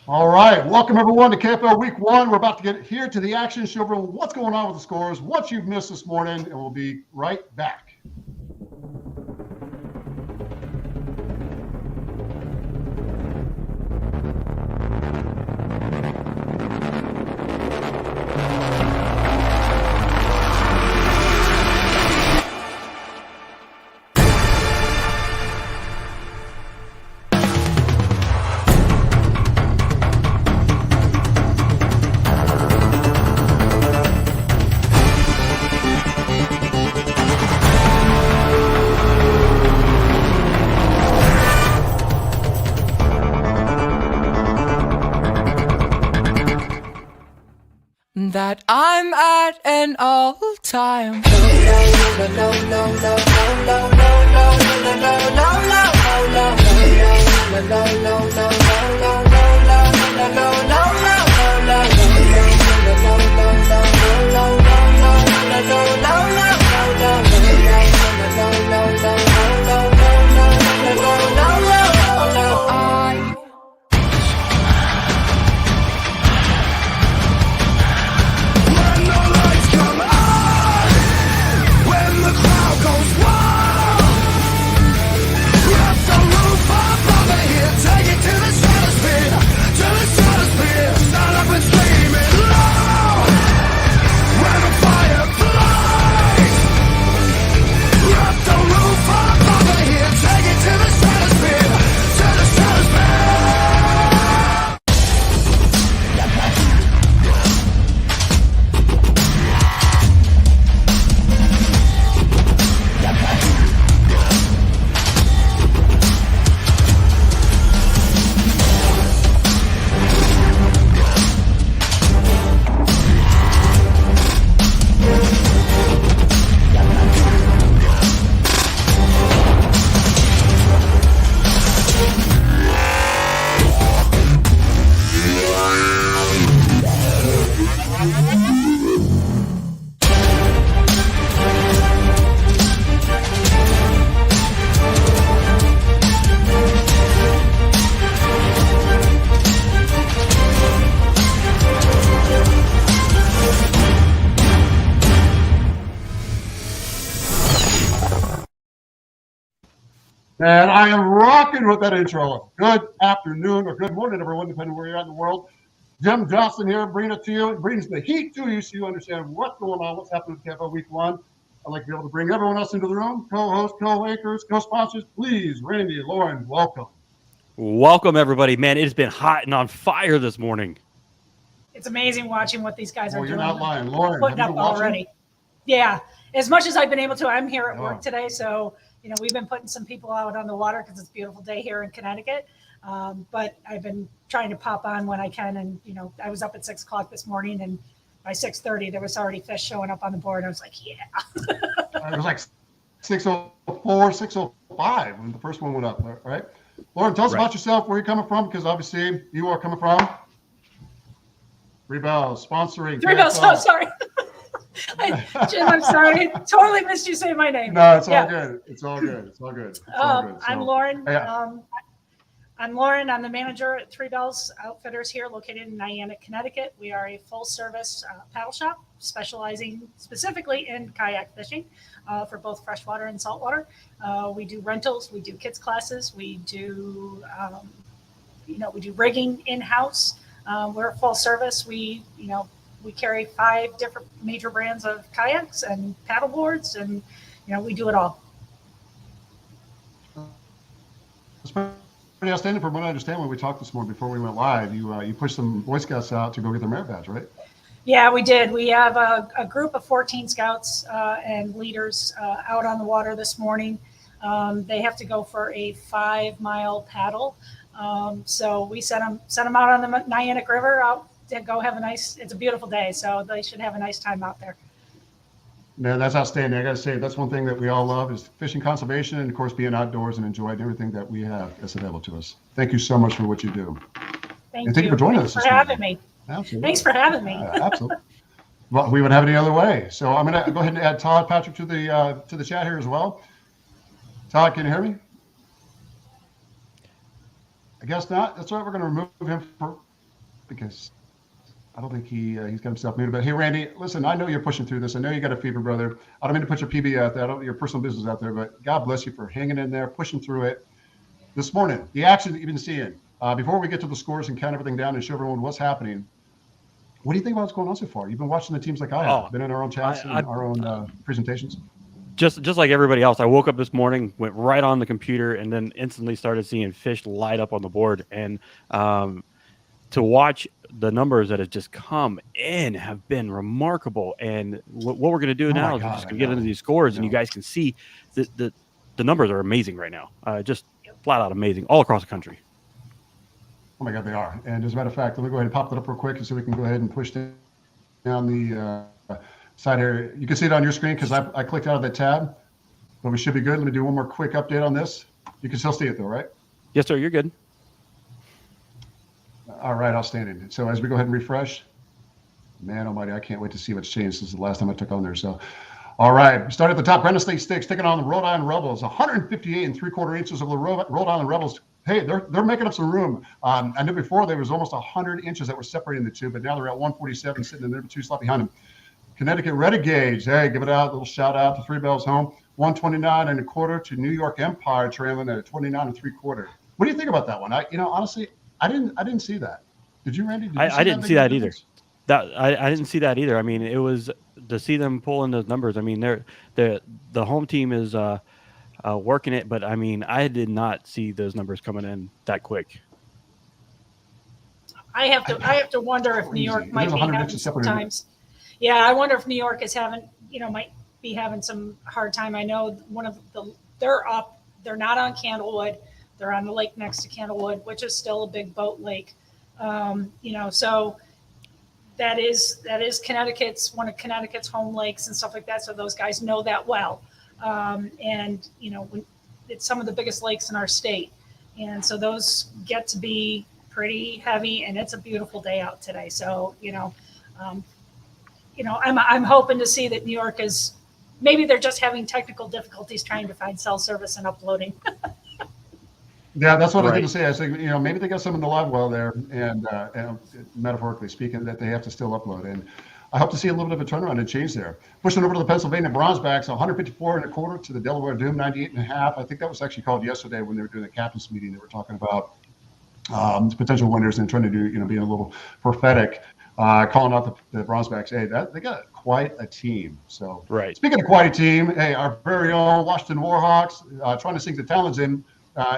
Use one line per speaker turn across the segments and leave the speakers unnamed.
All right, welcome everyone to KFL Week 1. We're about to get here to the action, show everyone what's going on with the scores, what you've missed this morning, and we'll be right back.
That I'm at an all-time
And I am rocking with that intro. Good afternoon or good morning, everyone, depending on where you're at in the world. Jim Johnson here, bringing it to you. It brings the heat to you so you understand what's going on, what's happening with KFL Week 1. I'd like to be able to bring everyone else into the room, co-hosts, co-anchors, co-sponsors. Please, Randy, Lauren, welcome.
Welcome, everybody. Man, it has been hot and on fire this morning.
It's amazing watching what these guys are doing.
You're not lying. Lauren,
putting up already. Yeah, as much as I've been able to. I'm here at work today, so we've been putting some people out on the water because it's a beautiful day here in Connecticut. But I've been trying to pop on when I can, and I was up at 6 o'clock this morning, and by 6:30 there was already fish showing up on the board. I was like, yeah.
It was like 6:04, 6:05 when the first one went up, right? Lauren, tell us about yourself, where you're coming from, because obviously you are coming from Three Bells, sponsoring.
Three Bells, oh, sorry. Jim, I'm sorry. Totally missed you saying my name.
No, it's all good. It's all good. It's all good. It's all good.
I'm Lauren.
Yeah.
I'm Lauren. I'm the manager at Three Bells Outfitters here, located in Niantic, Connecticut. We are a full-service paddle shop specializing specifically in kayak fishing for both freshwater and saltwater. We do rentals. We do kids classes. We do, we do rigging in-house. We're full service. We carry 5 different major brands of kayaks and paddle boards, and we do it all.
It's pretty outstanding from what I understand. When we talked this morning before we went live, you pushed some Boy Scouts out to go get their merit badge, right?
Yeah, we did. We have a group of 14 Scouts and leaders out on the water this morning. They have to go for a 5-mile paddle. So we sent them out on the Niantic River out to go have it's a beautiful day. So they should have a nice time out there.
Man, that's outstanding. I got to say, that's one thing that we all love is fishing conservation and, of course, being outdoors and enjoying everything that we have that's available to us. Thank you so much for what you do.
Thank you for joining us. Thanks for having me.
Absolutely.
Thanks for having me.
Absolutely. Well, we would have it any other way. So I'm going to go ahead and add Todd Patrick to the chat here as well. Todd, can you hear me? I guess not. That's all right. We're going to remove him because I don't think he's got himself muted. But hey, Randy, listen, I know you're pushing through this. I know you got a fever, brother. I don't mean to put your PB out there. I don't your personal business out there, but God bless you for hanging in there, pushing through it. This morning, the action that you've been seeing. Before we get to the scores and count everything down and show everyone what's happening, what do you think about what's going on so far? You've been watching the teams like I have, been in our own chats and our own presentations.
Just like everybody else, I woke up this morning, went right on the computer, and then instantly started seeing fish light up on the board. And to watch the numbers that have just come in have been remarkable. And what we're going to do now is we're just going to get into these scores, and you guys can see the numbers are amazing right now. Just flat out amazing all across the country.
Oh my God, they are. And as a matter of fact, let me go ahead and pop that up real quick so we can go ahead and push down the side here. You can see it on your screen because I clicked out of that tab, but we should be good. Let me do one more quick update on this. You can still see it though, right?
Yes, sir. You're good.
All right, outstanding. So as we go ahead and refresh, man almighty, I can't wait to see what's changed since the last time I took on there. So, all right, we start at the top. Granite State Sticks taking on the Rhode Island Rebels, 158 3/4 inches of the Rhode Island Rebels. Hey, they're making up some room. I knew before there was almost 100 inches that were separating the two, but now they're at 147, sitting in the number 2 slot behind them. Connecticut Renegades, hey, give it out, a little shout out to Three Bells Home, 129 1/4 to New York Empire, trailing at 29 3/4. What do you think about that one? Honestly, I didn't see that. Did you, Randy?
I didn't see that either. I didn't see that either. I mean, it was to see them pulling those numbers. I mean, the home team is working it, but I mean, I did not see those numbers coming in that quick.
I have to wonder if New York might be having some times. Yeah, I wonder if New York is might be having some hard time. I know they're up. They're not on Candlewood. They're on the lake next to Candlewood, which is still a big boat lake. So that is Connecticut's one of Connecticut's home lakes and stuff like that. So those guys know that well. It's some of the biggest lakes in our state. And so those get to be pretty heavy, and it's a beautiful day out today. So, I'm hoping to see that New York maybe they're just having technical difficulties trying to find cell service and uploading.
Yeah, that's what I was going to say. I think, maybe they got some in the live well there, and metaphorically speaking, that they have to still upload. And I hope to see a little bit of a turnaround and change there. Pushing over to the Pennsylvania Bronzebacks, 154 1/4 to the Delaware Doom, 98 1/2. I think that was actually called yesterday when they were doing the captain's meeting. They were talking about potential winners and trying to do, being a little prophetic, calling out the Bronzebacks. Hey, they got quite a team. So, Speaking of quite a team, hey, our very own Washington Warhawks trying to sink the Talons in.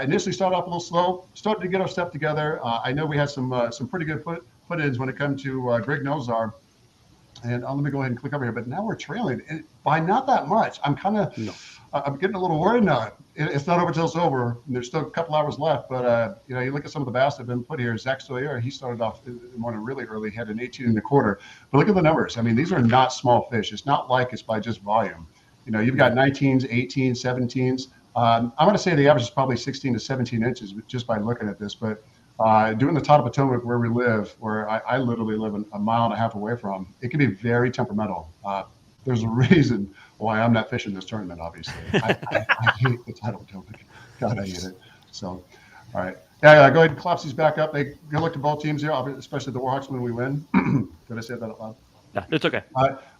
Initially started off a little slow, started to get our step together. I know we had some pretty good put-ins when it comes to Greg Nozar. And let me go ahead and click over here. But now we're trailing by not that much. I'm getting a little worried now. It's not over till it's over. And there's still a couple hours left. But, you look at some of the bass that have been put here. Zach Sawyer, he started off in the morning really early, had an 18 1/4. But look at the numbers. I mean, these are not small fish. It's not like it's by just volume. You've got 19s, 18s, 17s. I'm going to say the average is probably 16 to 17 inches just by looking at this. But doing the Todd of Potomac where we live, where I literally live a mile and a half away from, it can be very temperamental. There's a reason why I'm not fishing this tournament, obviously. I hate the Todd of Potomac. God, I hate it. So, all right. Yeah, go ahead and collapse these back up. Good luck to both teams here, especially the Warhawks when we win. Did I say that out loud?
Yeah, it's okay.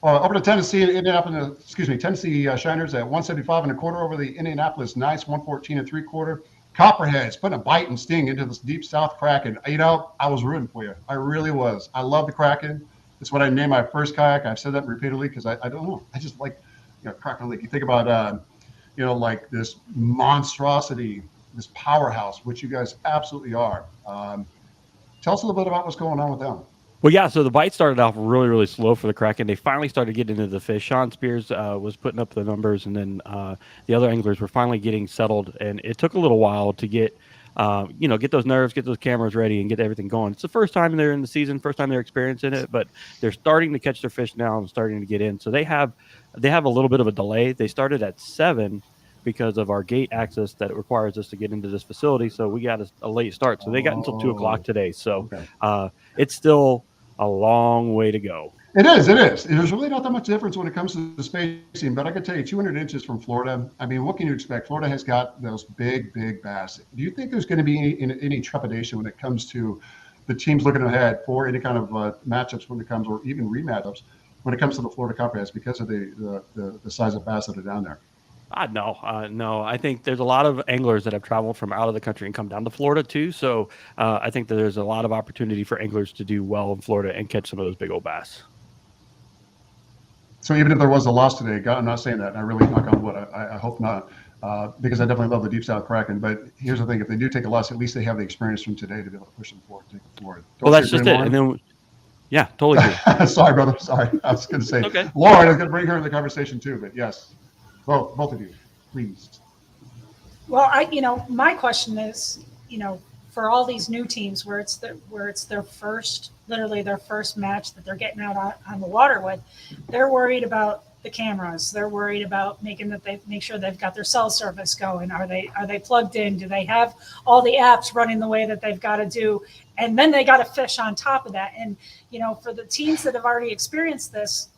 Over to Tennessee, Tennessee Shiners at 175 1/4 over the Indianapolis Knights, 114 3/4. Copperheads putting a bite and sting into this deep South Kraken. I was rooting for you. I really was. I love the Kraken. It's what I named my first kayak. I've said that repeatedly because I don't know. I just like Kraken Lake. You think about like this monstrosity, this powerhouse, which you guys absolutely are. Tell us a little bit about what's going on with them.
Well, yeah, so the bite started off really, really slow for the Kraken. They finally started getting into the fish. Sean Spears was putting up the numbers, and then the other anglers were finally getting settled. And it took a little while to get those nerves, get those cameras ready, and get everything going. It's the first time they're in the season, first time they're experiencing it, but they're starting to catch their fish now and starting to get in. So they have a little bit of a delay. They started at 7 because of our gate access that it requires us to get into this facility. So we got a late start. So they got until 2 o'clock today. So it's still a long way to go.
It is. There's really not that much difference when it comes to the spacing, but I can tell you 200 inches from Florida. I mean, what can you expect? Florida has got those big bass. Do you think there's going to be any trepidation when it comes to the teams looking ahead for any kind of matchups when it comes, or even rematchups when it comes to the Florida Copperheads because of the size of bass that are down there.
No. I think there's a lot of anglers that have traveled from out of the country and come down to Florida too. So I think that there's a lot of opportunity for anglers to do well in Florida and catch some of those big old bass.
So even if there was a loss today, God, I'm not saying that, and I really knock on wood, I hope not, because I definitely love the Deep South Kraken. But here's the thing: if they do take a loss, at least they have the experience from today to be able to push them forward, take it forward.
Well, that's just it. And then, yeah, totally agree.
Sorry, brother. Sorry, I was going to say,
okay.
Lauren, I was going to bring her in the conversation too. But yes, both of you, please.
Well, my question is, for all these new teams where it's their first, literally their first match that they're getting out on the water with, they're worried about the cameras. They're worried about make sure they've got their cell service going. Are they plugged in? Do they have all the apps running the way that they've got to do? And then they got to fish on top of that. And for the teams that have already experienced this,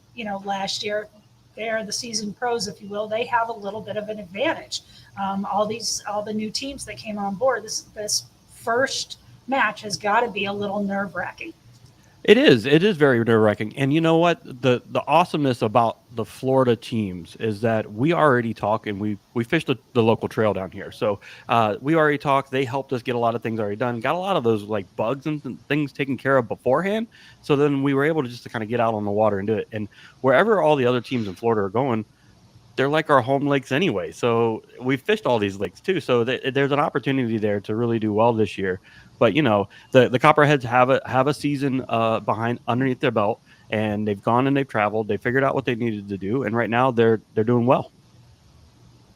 last year, they're the seasoned pros, if you will. They have a little bit of an advantage. All the new teams that came on board, this first match has got to be a little nerve-wracking.
It is very nerve-wracking. And you know what? The awesomeness about the Florida teams is that we already talk, and we fished the local trail down here. So we already talked. They helped us get a lot of things already done. Got a lot of those like bugs and things taken care of beforehand. So then we were able to just to kind of get out on the water and do it. And wherever all the other teams in Florida are going, they're like our home lakes anyway. So we've fished all these lakes too. So there's an opportunity there to really do well this year. But the Copperheads have a season underneath their belt, and they've gone and they've traveled. They figured out what they needed to do, and right now they're doing well.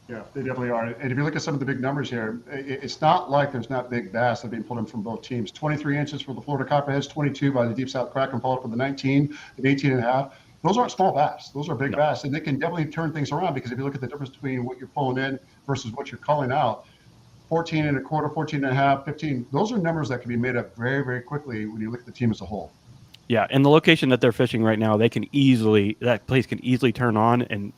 Yeah, they definitely are. And if you look at some of the big numbers here, it's not like there's not big bass that are being pulled in from both teams. 23 inches for the Florida Copperheads, 22 by the Deep South Kraken, followed up with the 19 and 18 and a half. Those aren't small bass. Those are big bass, and they can definitely turn things around because if you look at the difference between what you're pulling in versus what you're calling out, 14 and a quarter, 14 and a half, 15, those are numbers that can be made up very, very quickly when you look at the team as a whole.
Yeah, and the location that they're fishing right now, that place can easily turn on, and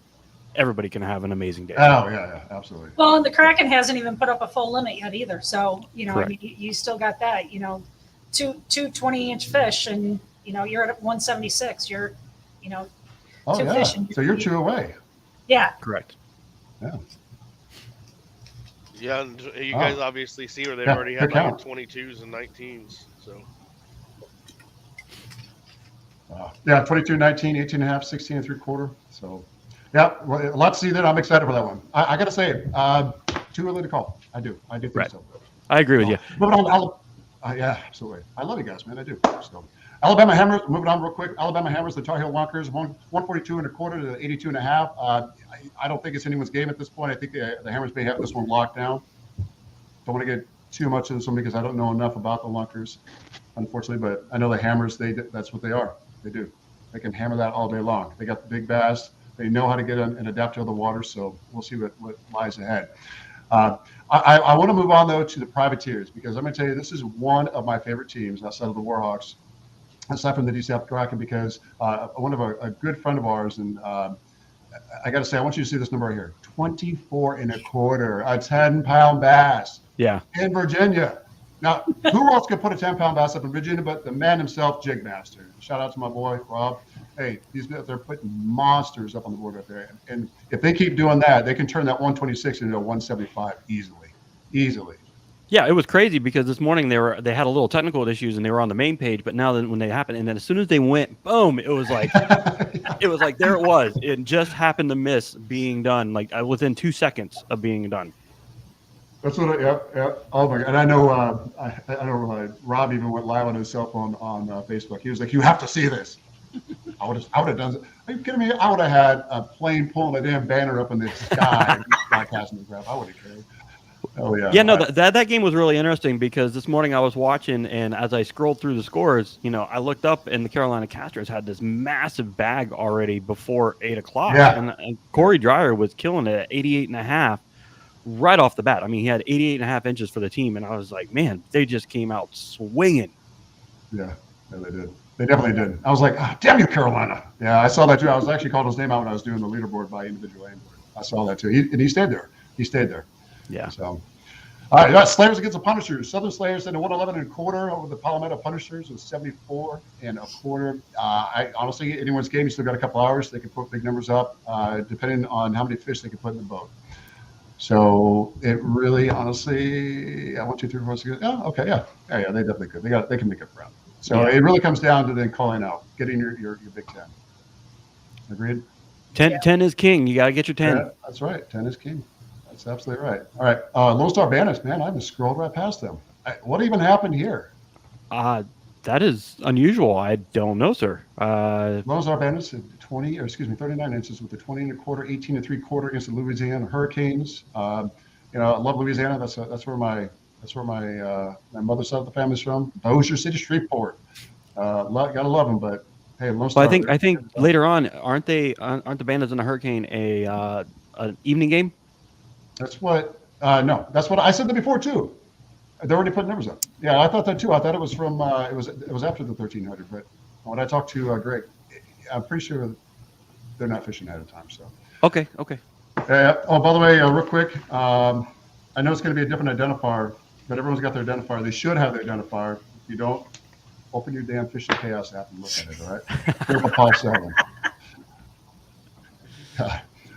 everybody can have an amazing day.
Oh, yeah, absolutely.
Well, and the Kraken hasn't even put up a full limit yet either. So,
Correct.
you still got that, two 20-inch fish, and, you're at 176. You're, two fish.
So you're two away.
Yeah.
Correct.
Yeah.
Yeah, and you guys obviously see where they've already had like 22s and 19s. So.
Yeah, 22, 19, 18 and a half, 16 and 3/4. So, yeah, well, a lot to see there. I'm excited for that one. I got to say, too early to call. I do think
right.
so.
I agree with you.
Moving on, yeah, absolutely. I love you guys, man. I do. So, Alabama Hammers, moving on real quick. Alabama Hammers, the Tar Heel Wonkers, 142 and a quarter to 82 and a half. I don't think it's anyone's game at this point. I think the Hammers may have this one locked down. Don't want to get too much into this one because I don't know enough about the Wonkers, unfortunately. But I know the Hammers, that's what they are. They do. They can hammer that all day long. They got the big bass. They know how to get and adapt to other waters. So we'll see what lies ahead. I want to move on, though, to the Privateers because I'm going to tell you this is one of my favorite teams outside of the Warhawks. Aside from the Deep South Kraken, because one of a good friend of ours, and I got to say, I want you to see this number right here: 24 and a quarter, a 10-pound bass.
Yeah.
In Virginia. Now, who else could put a 10-pound bass up in Virginia but the man himself, Jigmaster? Shout out to my boy Rob. Hey, they're putting monsters up on the board right there, and if they keep doing that, they can turn that 126 into a 175 easily.
Yeah, it was crazy because this morning they had a little technical issues and they were on the main page, but now when they happened, and then as soon as they went, boom, it was like there it was. It just happened to miss being done, like within 2 seconds of being done.
That's what. Yeah. Oh my God! And I know, Rob even went live on his cell phone on Facebook. He was like, "You have to see this." I would have done it. Are you kidding me? I would have had a plane pulling a damn banner up in the sky, broadcasting the crap. I would have cared. Oh yeah.
Yeah, no, that game was really interesting because this morning I was watching, and as I scrolled through the scores, I looked up and the Carolina Castors had this massive bag already before 8 o'clock.
Yeah.
And Corey Dreyer was killing it at 88 and a half right off the bat. I mean, he had 88 and a half inches for the team, and I was like, man, they just came out swinging.
Yeah, they did. They definitely did. I was like, damn you, Carolina. Yeah, I saw that too. I was actually called his name out when I was doing the leaderboard by individual aim. I saw that too. He stayed there. Yeah. So, All right, that's Slayers against the Punishers. Southern Slayers in a 111 1/4 over the Palmetto Punishers with 74 1/4. I honestly, anyone's game, you still got a couple hours. They can put big numbers up, depending on how many fish they can put in the boat. So it really, honestly, 1, 2, 3, 4, 6. Oh, okay, yeah. They definitely could. They can make up ground. So it really comes down to then calling out, getting your Big Ten. Agreed.
10 is king. You got to get your 10.
Yeah, that's right. 10 is king. That's absolutely right. All right. Lone Star Bandits, man, I just scrolled right past them. What even happened here?
That is unusual. I don't know, sir.
Lone Star Bandits at 39 inches with the 20 1/4, 18 3/4 against the Louisiana Hurricanes. I love Louisiana. That's where my mother's side of the family's from. Bossier City, Shreveport. Gotta love them, but hey, Lone Star.
Well, I think later on, aren't the Bandits and the Hurricane an evening game?
That's what. No, that's what I said that before too. They already put numbers up. Yeah, I thought that too. I thought it was from. It was after the 1300. But when I talked to Greg, I'm pretty sure they're not fishing ahead of time. So.
Okay.
Oh, by the way, real quick, I know it's going to be a different identifier, but everyone's got their identifier. They should have their identifier. If you don't, open your damn Fishing Chaos app and look at it. All right. Here's Paul Sullivan.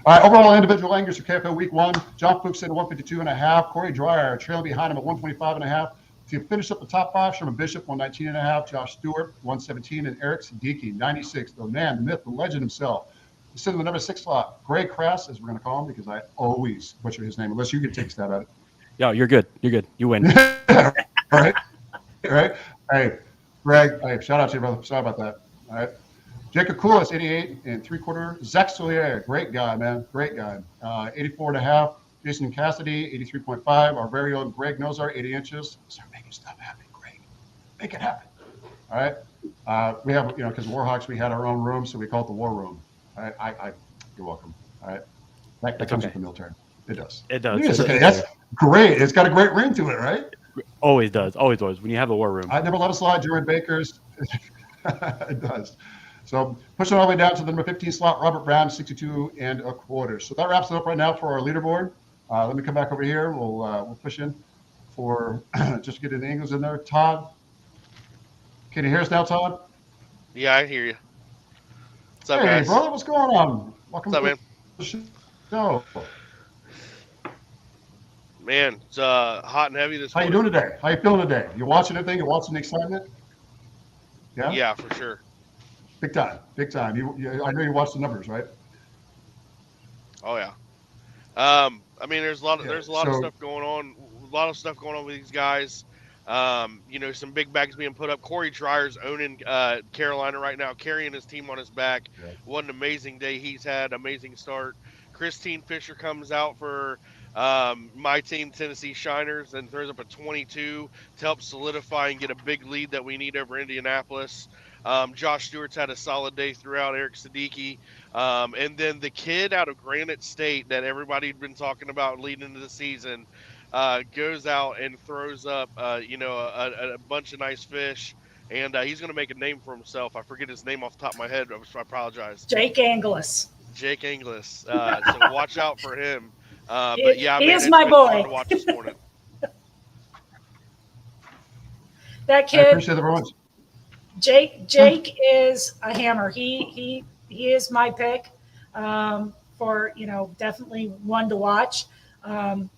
All right, overall individual anglers for KFL Week 1. John Fuchs at 152.5. Corey Dreyer trailing behind him at 125.5. To finish up the top 5, Sherman Bishop 119.5. Josh Stewart 117, and Eric Siddiqui 96. The man, the myth, the legend himself. Sitting in the number 6 slot, Greg Crass, as we're going to call him, because I always butcher his name, unless you can take a stab at it.
Yeah, you're good. You win.
Right. Hey, Greg. Hey, shout out to you, brother. Sorry about that. All right. Jacob Koulis, 88 3/4. Zach Solier, great guy, man. Great guy. 84.5. Jason Cassidy, 83.5. Our very own Greg Nozar, 80 inches. Start making stuff happen, Greg. Make it happen. All right. We have, because Warhawks, we had our own room, so we call it the War Room. All right. You're welcome. All right. That comes with the military. It does.
It does.
Yes, okay. That's great. It's got a great ring to it, right?
Always does. Always. When you have a War Room.
I never let it slide during Baker's. It does. So pushing all the way down to the number 15 slot, Robert Brown, 62 1/4. So that wraps it up right now for our leaderboard. Let me come back over here. We'll push in for just getting the angles in there. Todd, can you hear us now, Todd?
Yeah, I hear you. What's up,
hey,
guys?
brother, what's going on? Welcome
What's up,
to
man?
the show.
Man, it's hot and heavy this
How you
morning.
doing today? How you feeling today? You watching anything? You watching the excitement? Yeah?
Yeah, for sure.
Big time. I know you watch the numbers, right?
Oh yeah. I mean, there's a lot of
so-
stuff going on. A lot of stuff going on with these guys. Some big bags being put up. Corey Dreyer's owning Carolina right now, carrying his team on his back.
Yeah.
What an amazing day he's had. Amazing start. Christine Fisher comes out for my team, Tennessee Shiners, and throws up a 22 to help solidify and get a big lead that we need over Indianapolis. Josh Stewart's had a solid day throughout, Eric Siddiqui. And then the kid out of Granite State that everybody had been talking about leading into the season goes out and throws up, a bunch of nice fish. And he's going to make a name for himself. I forget his name off the top of my head. I apologize.
Jake Anglis.
Jake Inglis. So watch out for him. But yeah,
he
man,
is
it's
my
been
boy.
fun to watch this morning.
That
I
kid,
appreciate the runs.
Jake is a hammer. He is my pick for definitely one to watch.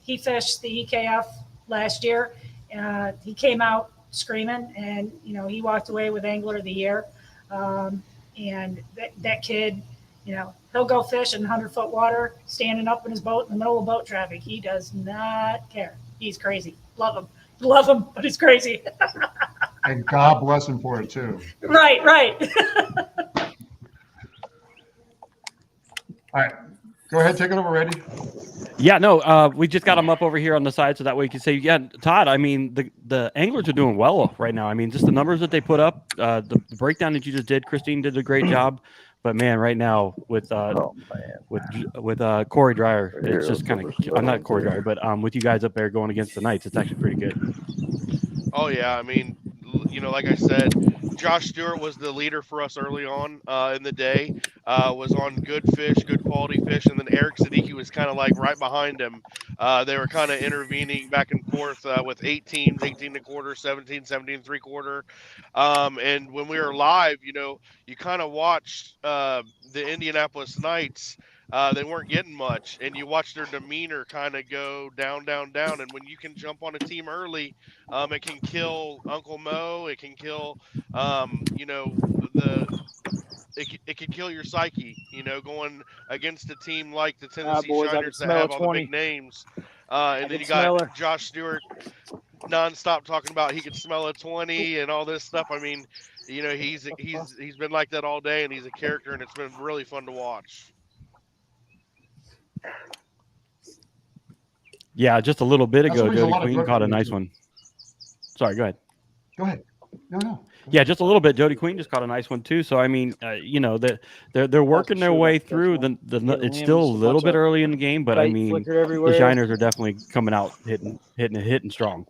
He fished the EKF last year. He came out screaming, and he walked away with Angler of the Year. And that kid, he'll go fish in 100-foot water, standing up in his boat in the middle of boat traffic. He does not care. He's crazy. Love him, but he's crazy.
And God bless him for it too.
Right.
All right. Go ahead, take it over, Randy.
Yeah, no, we just got them up over here on the side so that way you can say, yeah, Todd, I mean, the anglers are doing well right now. I mean, just the numbers that they put up, the breakdown that you just did, Christine did a great job. But man, right now with Corey Dreyer, it's just kind of, I'm not Corey Dreyer, but with you guys up there going against the Knights, it's actually pretty good.
Oh yeah, I mean, like I said, Josh Stewart was the leader for us early on in the day. Was on good fish, good quality fish, and then Eric Siddiqui was kind of like right behind him. They were kind of intervening back and forth with 18s, 18 and a quarter, 17, 17 and 3/4. And when we were live, you kind of watched the Indianapolis Knights. They weren't getting much, and you watch their demeanor kind of go down, down, down. And when you can jump on a team early, it can kill Uncle Mo. It can kill, the it can kill your psyche. Going against a team like the Tennessee
boys, I can
Shiners that
smell a
have all the
20.
big names,
I
and then
can
you got
smell her.
Josh Stewart nonstop talking about he could smell a 20 and all this stuff. I mean, he's been like that all day, and he's a character, and it's been really fun to watch.
Yeah, just a little bit
That's
ago,
what brings a
Jody
lot of
Queen
growth
caught a
in there,
nice
too.
one. Sorry, go ahead.
Go ahead. No.
Yeah, just a little bit. Jody Queen just caught a nice one too. So I mean, they're working their
sure
way
about this
through.
one.
The
Yeah,
it's
limbs,
still a
a
little
bunch
bit
of
early in the game, but I
bait
mean,
flickered
the
everywhere.
Shiners are definitely coming out hitting strong.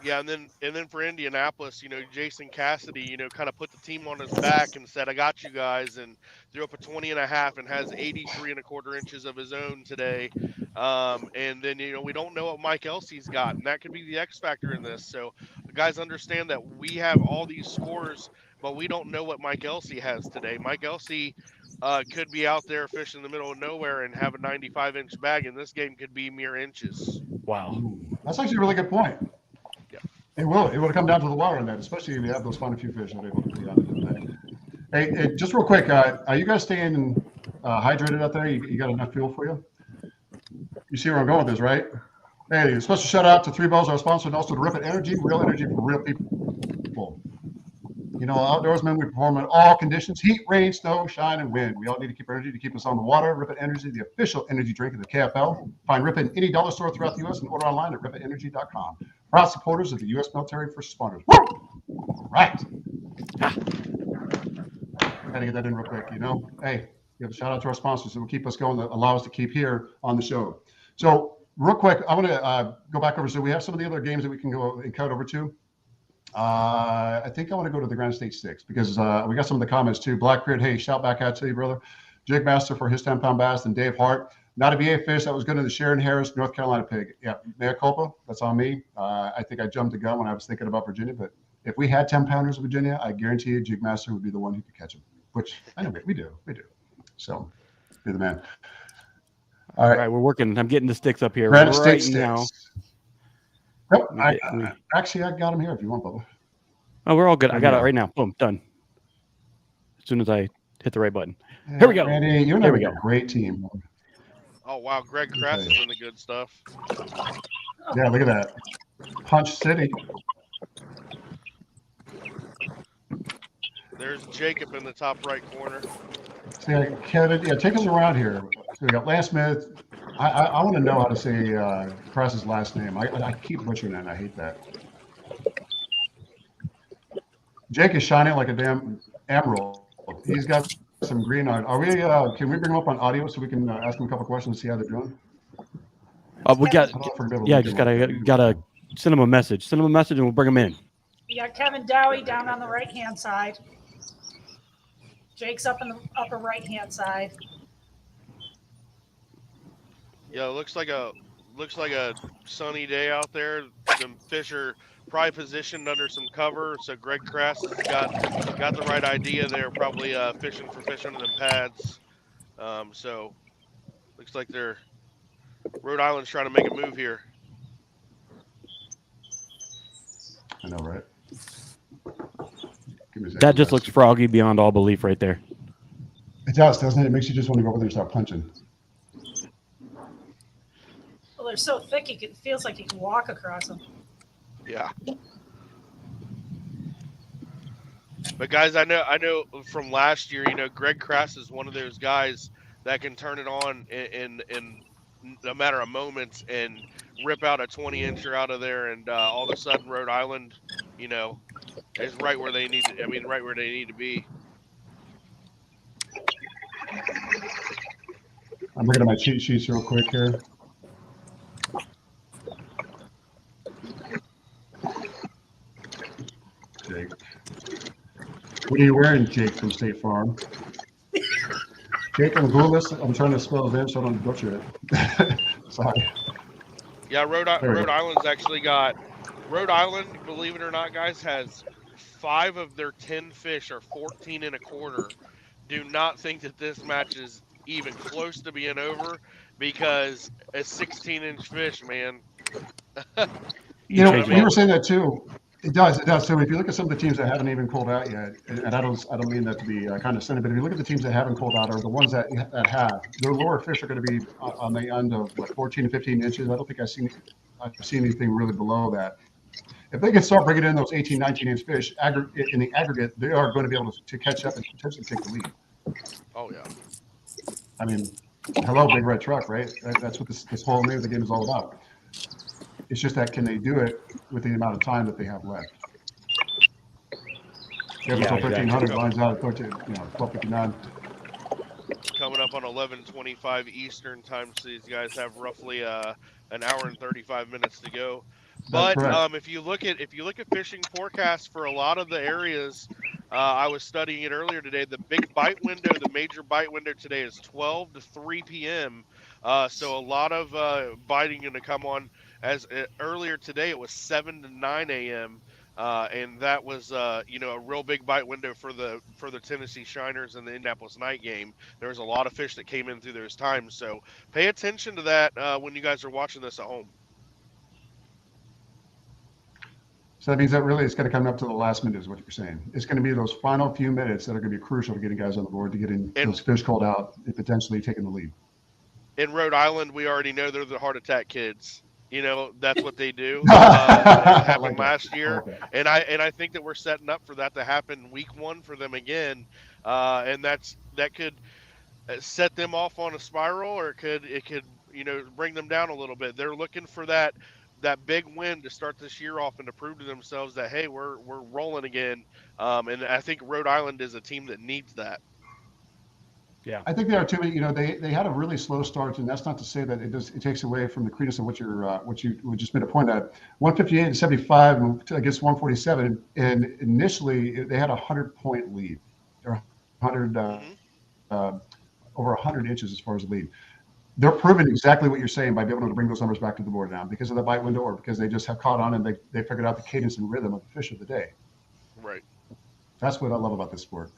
Yeah, and then for Indianapolis, Jason Cassidy, kind of put the team on his back and said, "I got you guys," and threw up a 20 and a half and has 83 and a quarter inches of his own today. And then we don't know what Mike Elsie's got, and that could be the X factor in this. So guys understand that we have all these scores, but we don't know what Mike Elsie has today. Mike Elsie could be out there fishing in the middle of nowhere and have a 95-inch bag, and this game could be mere inches.
Wow.
That's actually a really good point.
Yeah.
It will come down to the water in that, especially if you have those fun few fish that are able to be out there today. Hey, just real quick, are you guys staying hydrated out there? You got enough fuel for you? You see where I'm going with this, right? Hey, a special shout out to Three Bells, our sponsor, and also to Rip It Energy, real energy for real people. Outdoorsmen, we perform in all conditions: heat, rain, snow, shine, and wind. We all need to keep energy to keep us on the water. Rip It Energy, the official energy drink of the KFL. Find Rip It in any dollar store throughout the U.S. and order online at ripetenergy.com. Proud supporters of the U.S. military first responders. Woo! Right. Had to get that in real quick, Hey, give a shout out to our sponsors that will keep us going, that allow us to keep here on the show. So real quick, I want to go back over. So we have some of the other games that we can go and cut over to. I think I want to go to the Grand State Six because we got some of the comments too. Black Grid, hey, shout back out to you, brother. Jig Master for his 10-pound bass, and Dave Hart. Not a BA fish. That was good in the Sharon Harris, North Carolina pig. Yeah, mea culpa. That's on me. I think I jumped the gun when I was thinking about Virginia, but if we had 10-pounders in Virginia, I guarantee you Jig Master would be the one who could catch them, which I know we do. So, be the man.
All right, we're working. I'm getting the sticks up here
Grand
right
State
now.
Sticks. Nope, actually, I got them here if you want, Bubba.
Oh, we're all good. I got it right now. Boom, done. As soon as I hit the right button.
Yeah,
Here we go.
Randy, you're
Here we
a great team.
Oh wow, Greg Kress is in the good stuff.
Yeah, look at that. Punch City.
There's Jacob in the top right corner.
See, Kevin, take us around here. So we got Lance Smith. I want to know how to say Kress's last name. I keep butchering it, and I hate that. Jake is shining like a damn emerald. He's got some green on. Are we? Can we bring him up on audio so we can ask him a couple questions and see how they're doing?
We got. Yeah, just gotta send him a message. Send him a message, and we'll bring him in.
You got Kevin Dowie down on the right-hand side. Jake's up in the upper right-hand side.
Yeah, it looks like a sunny day out there. The fish are probably positioned under some cover, so Greg Kress has got the right idea there. Probably fishing for fish under them pads. So looks like Rhode Island's trying to make a move here.
I know, right?
That just looks froggy beyond all belief right there.
It does, doesn't it? It makes you just want to go over there and start punching.
Well, they're so thick, it feels like you can walk across them.
Yeah. But guys, I know from last year, Greg Kress is one of those guys that can turn it on in a matter of moments and rip out a 20-incher out of there, and all of a sudden Rhode Island, is right where they need to. Right where they need to be.
I'm looking at my cheat sheets real quick here. Jake. What are you wearing, Jake from State Farm? Jake Angulis. I'm trying to spell his name so I don't butcher it. Sorry.
Yeah, Rhode Island's actually got Rhode Island. Believe it or not, guys, has 5 of their 10 fish are 14 and a quarter. Do not think that this match is even close to being over because a 16-inch fish, man.
You know,
change
you were
it.
saying that too. It does. So if you look at some of the teams that haven't even called out yet, and I don't mean that to be condescending, but if you look at the teams that haven't called out, or the ones that have, their lower fish are going to be on the end of what 14 to 15 inches. I don't think I've seen anything really below that. If they can start bringing in those 18, 19-inch fish in the aggregate, they are going to be able to catch up and potentially take the lead.
Oh yeah.
I mean, hello, big red truck, right? That's what this whole name of the game is all about. It's just that can they do it with the amount of time that they have left? Yeah, until 1300 lines out at 12:59.
Coming up on 11:25 Eastern time, so these guys have roughly an hour and 35 minutes to go.
That's
But
correct.
if you look at fishing forecasts for a lot of the areas, I was studying it earlier today. The big bite window, the major bite window today is 12 to 3 p.m. So a lot of biting going to come on. As earlier today, it was 7 to 9 a.m. And that was a real big bite window for the Tennessee Shiners and the Indianapolis night game. There was a lot of fish that came in through those times. So pay attention to that when you guys are watching this at home.
So that means that really it's going to come up to the last minute is what you're saying. It's going to be those final few minutes that are going to be crucial to getting guys on the board, to getting those fish called out and potentially taking the lead.
In Rhode Island, we already know they're the heart attack kids. That's what they do. It happened last year, and I think that we're setting up for that to happen week 1 for them again, and that could set them off on a spiral, or it could bring them down a little bit. They're looking for that big win to start this year off and to prove to themselves that hey, we're rolling again. And I think Rhode Island is a team that needs that.
Yeah,
I think they are too. They had a really slow start, and that's not to say that it takes away from the credence of what you just made a point at. 158 and 75 and against 147, and initially they had a 100-point lead, or 100 over 100 inches as far as the lead. They're proving exactly what you're saying by being able to bring those numbers back to the board now because of the bite window, or because they just have caught on and they figured out the cadence and rhythm of the fish of the day.
Right.
That's what I love about this sport.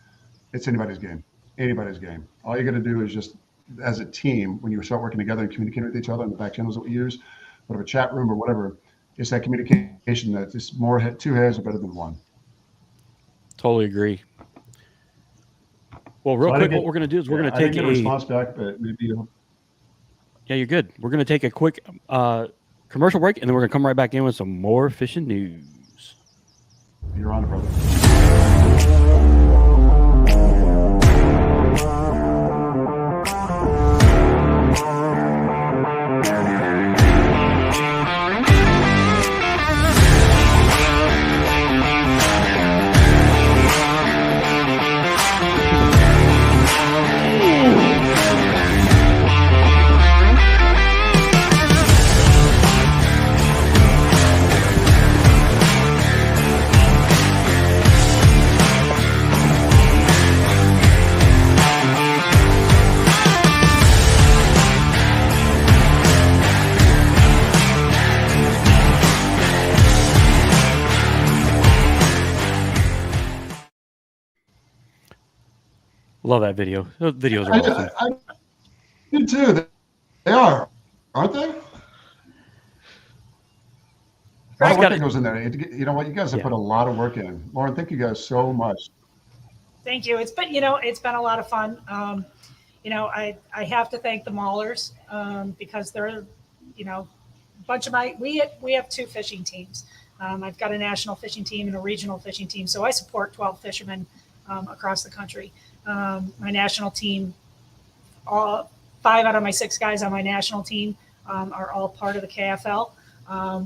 It's anybody's game. Anybody's game. All you got to do is just, as a team, when you start working together and communicating with each other on the back channels that we use, whatever chat room or whatever, it's that communication that just two heads are better than one.
totally agree. Well, real quick, what we're going to do is we're going to take
a response back, but maybe.
Yeah, you're good. We're going to take a quick commercial break, and then we're going to come right back in with some more fishing news.
You're on, brother.
Love that video. Those videos are awesome.
I do too. They are, aren't they? A lot of work that goes in there. You know what? You guys have put a lot of work in. Lauren, thank you guys so much.
Thank you. It's been a lot of fun. I have to thank the Maulers because they're, a bunch of we have 2 fishing teams. I've got a national fishing team and a regional fishing team. So I support 12 fishermen across the country. My national team, 5 out of my 6 guys on my national team are all part of the KFL.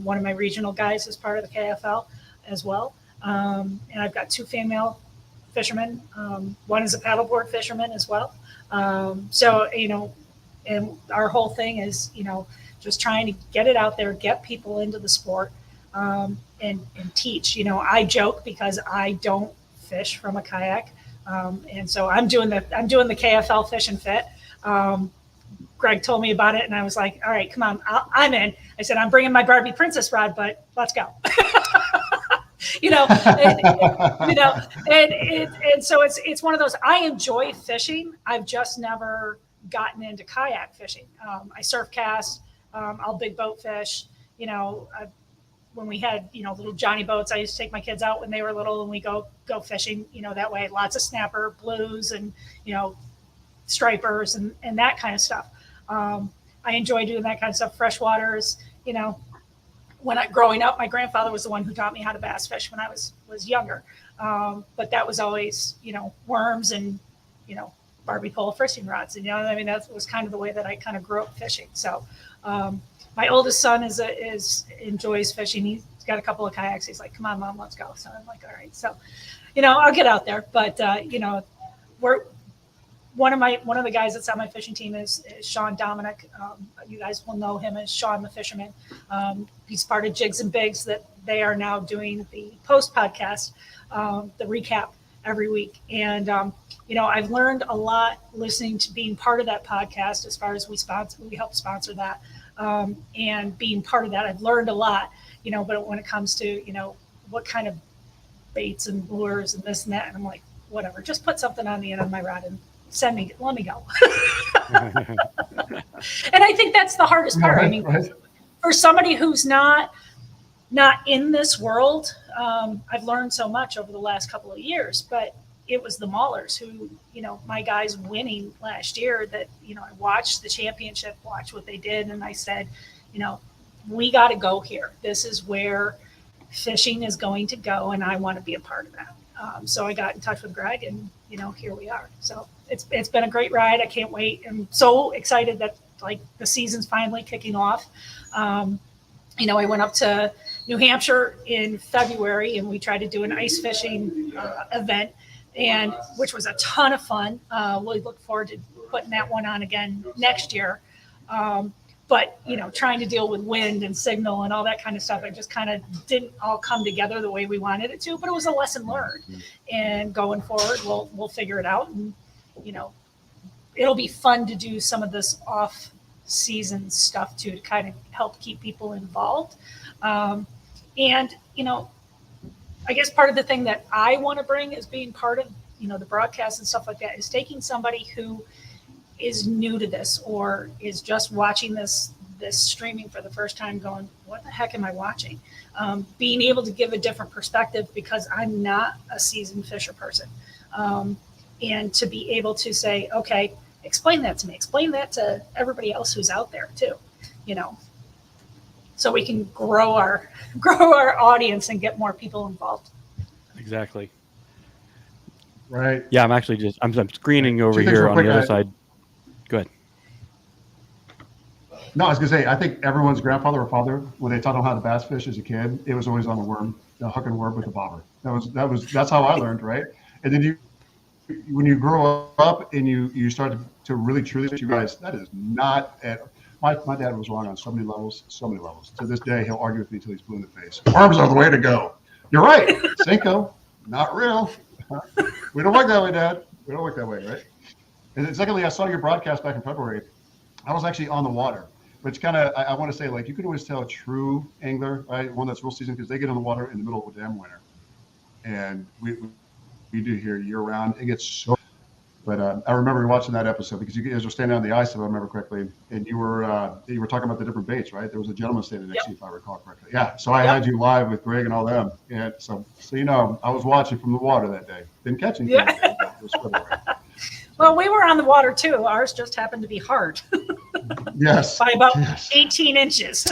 One of my regional guys is part of the KFL as well. And I've got 2 female fishermen. One is a paddleboard fisherman as well. And our whole thing is, just trying to get it out there, get people into the sport, and teach. I joke because I don't fish from a kayak. And so I'm doing the KFL Fish and Fit. Greg told me about it, and I was like, all right, come on, I'm in. I said, I'm bringing my Barbie Princess rod, but let's go. And so it's one of those. I enjoy fishing. I've just never gotten into kayak fishing. I surf cast. I'll big boat fish. When we had little Johnny boats, I used to take my kids out when they were little, and we go fishing. That way, lots of snapper, blues, and stripers and that kind of stuff. I enjoy doing that kind of stuff. Freshwaters. Growing up, my grandfather was the one who taught me how to bass fish when I was younger. But that was always, worms and, Barbie pole fishing rods. And, that was kind of the way that I kind of grew up fishing. So my oldest son enjoys fishing. He's got a couple of kayaks. He's like, come on, Mom, let's go. So I'm like, all right. So, I'll get out there. But, one of the guys that's on my fishing team is Sean Dominic. You guys will know him as Sean the Fisherman. He's part of Jigs and Bigs that they are now doing the post podcast, the recap every week. And, I've learned a lot listening to being part of that podcast as far as we help sponsor that. And being part of that, I've learned a lot, but when it comes to, what kind of baits and lures and this and that, and I'm like, whatever, just put something on the end of my rod and let me go. And I think that's the hardest part.
Right.
For somebody who's not in this world, I've learned so much over the last couple of years, but it was the maulers who, my guys winning last year that, I watched the championship, watched what they did. And I said, we got to go here. This is where fishing is going to go. And I want to be a part of that. So I got in touch with Greg, and, here we are. So it's been a great ride. I can't wait. I'm so excited that the season's finally kicking off. I went up to New Hampshire in February, and we tried to do an ice fishing event, which was a ton of fun. We look forward to putting that one on again next year. But, trying to deal with wind and signal and all that kind of stuff, it just kind of didn't all come together the way we wanted it to, but it was a lesson learned. And going forward, we'll figure it out. And, it'll be fun to do some of this off season stuff too, to kind of help keep people involved. And, I guess part of the thing that I want to bring is being part of, the broadcast and stuff like that, is taking somebody who is new to this or is just watching this streaming for the first time going, what the heck am I watching? Being able to give a different perspective, because I'm not a seasoned fisher person. And to be able to say, okay, explain that to me, explain that to everybody else who's out there too, so we can grow our audience and get more people involved.
Exactly.
Right.
Yeah, I'm screening over here on the other side. Go ahead.
No, I was gonna say, I think everyone's grandfather or father, when they taught them how to bass fish as a kid, it was always on a worm, a hook and worm with a bobber. That's how I learned, right? And then when you grow up and you start to really truly, you guys, that is not at. My dad was wrong on so many levels. To this day, he'll argue with me until he's blue in the face. Worms are the way to go. You're right. Cinco, not real. We don't work that way, Dad. We don't work that way, right? And then secondly, I saw your broadcast back in February. I was actually on the water, which kind of, I want to say, you can always tell a true angler, right? One that's real seasoned, because they get on the water in the middle of a damn winter. And we do here year round. It gets so. But I remember watching that episode, because you guys were standing on the ice, if I remember correctly, and you were talking about the different baits, right? There was a gentleman standing next to you, if I recall correctly. Yeah. So I had you live with Greg and all them. And so I was watching from the water that day. Didn't catch anything. Yeah.
Well, we were on the water too. Ours just happened to be hard.
Yes.
By about 18 inches.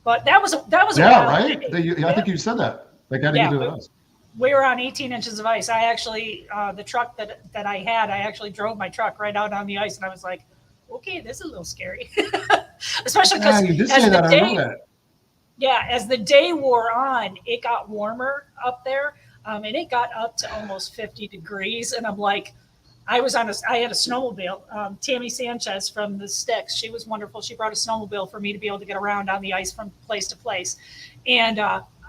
But that was
yeah, right. I think you said that. They got to get to the ice.
We were on 18 inches of ice. I actually, the truck that I had, I actually drove my truck right out on the ice, and I was like, okay, this is a little scary. Especially because as the day wore on, it got warmer up there, and it got up to almost 50 degrees. And I'm like, I had a snowmobile. Tammy Sanchez from the Sticks, she was wonderful. She brought a snowmobile for me to be able to get around on the ice from place to place. And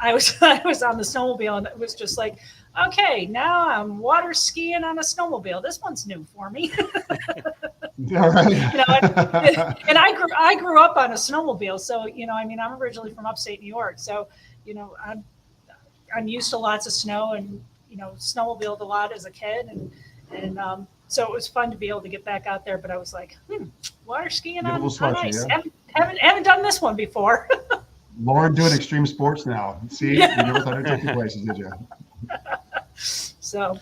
I was I was on the snowmobile, and it was just like, okay, now I'm water skiing on a snowmobile. This one's new for me.
All right.
And I grew up on a snowmobile, so I mean, I'm originally from upstate New York, so I'm used to lots of snow, and snowmobiled a lot as a kid, and so it was fun to be able to get back out there. But I was like, water skiing
Get a
on
little sludgy,
ice.
yeah.
Haven't done this one before.
Lauren doing extreme sports now. See,
Yeah.
you never thought I'd take you places, did you?
So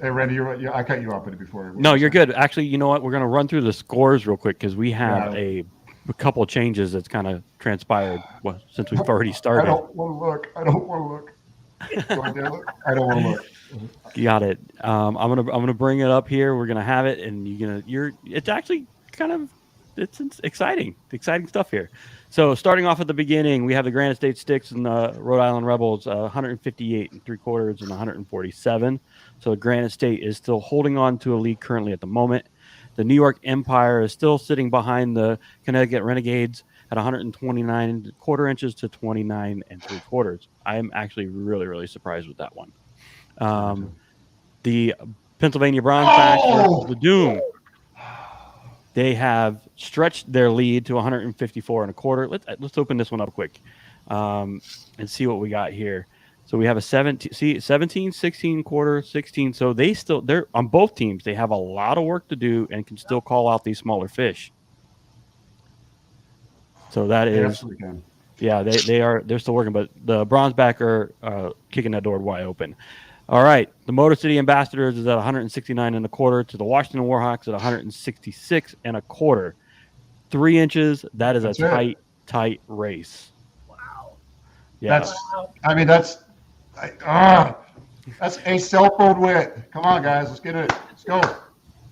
Hey, Randy, I cut you off before.
No, you're good. Actually, you know what? We're going to run through the scores real quick because we have
Yeah.
a couple of changes that's kind of transpired since we've already
I
started.
don't want to look. I don't want to look. Do I dare look? I don't want to look.
Got it. I'm gonna bring it up here. We're gonna have it, and it's actually it's exciting stuff here. So starting off at the beginning, we have the Granite State Sticks and the Rhode Island Rebels, 158 and 3/4 and 147. So Granite State is still holding on to a lead currently at the moment. The New York Empire is still sitting behind the Connecticut Renegades at 129 and 1/4 inches to 29 and 3/4. I am actually really, really surprised with that one. The Pennsylvania Bronzebacks versus the Doom. They have stretched their lead to 154 and 1/4. Let's open this one up quick and see what we got here. So we have a 17, 16 1/4, 16. So they're on both teams. They have a lot of work to do and can still call out these smaller fish. So that is,
absolutely can.
Yeah, they're still working, but the Bronzeback are kicking that door wide open. All right, the Motor City Ambassadors is at 169 and 1/4 to the Washington Warhawks at 166 and 1/4. 3 inches. That is
That's
a tight race.
wow.
Yeah.
That's a cell phone win. Come on, guys, let's get it. Let's go.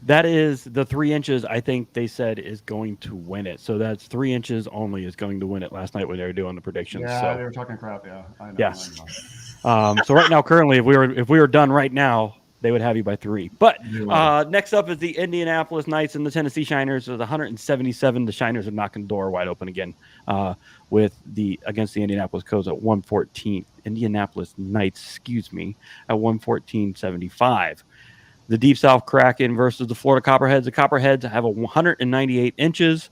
That is the 3 inches. I think they said is going to win it. So that's 3 inches only is going to win it last night when they were doing the predictions.
Yeah,
so.
they were talking crap. Yeah, I know.
Yes.
I know.
So right now, currently, if we were done right now, they would have you by 3. But next up is the Indianapolis Knights and the Tennessee Shiners with 177. The Shiners are knocking the door wide open again against the Indianapolis Codes at 114. Indianapolis Knights, at 114.75. The Deep South Kraken versus the Florida Copperheads. The Copperheads have 198 inches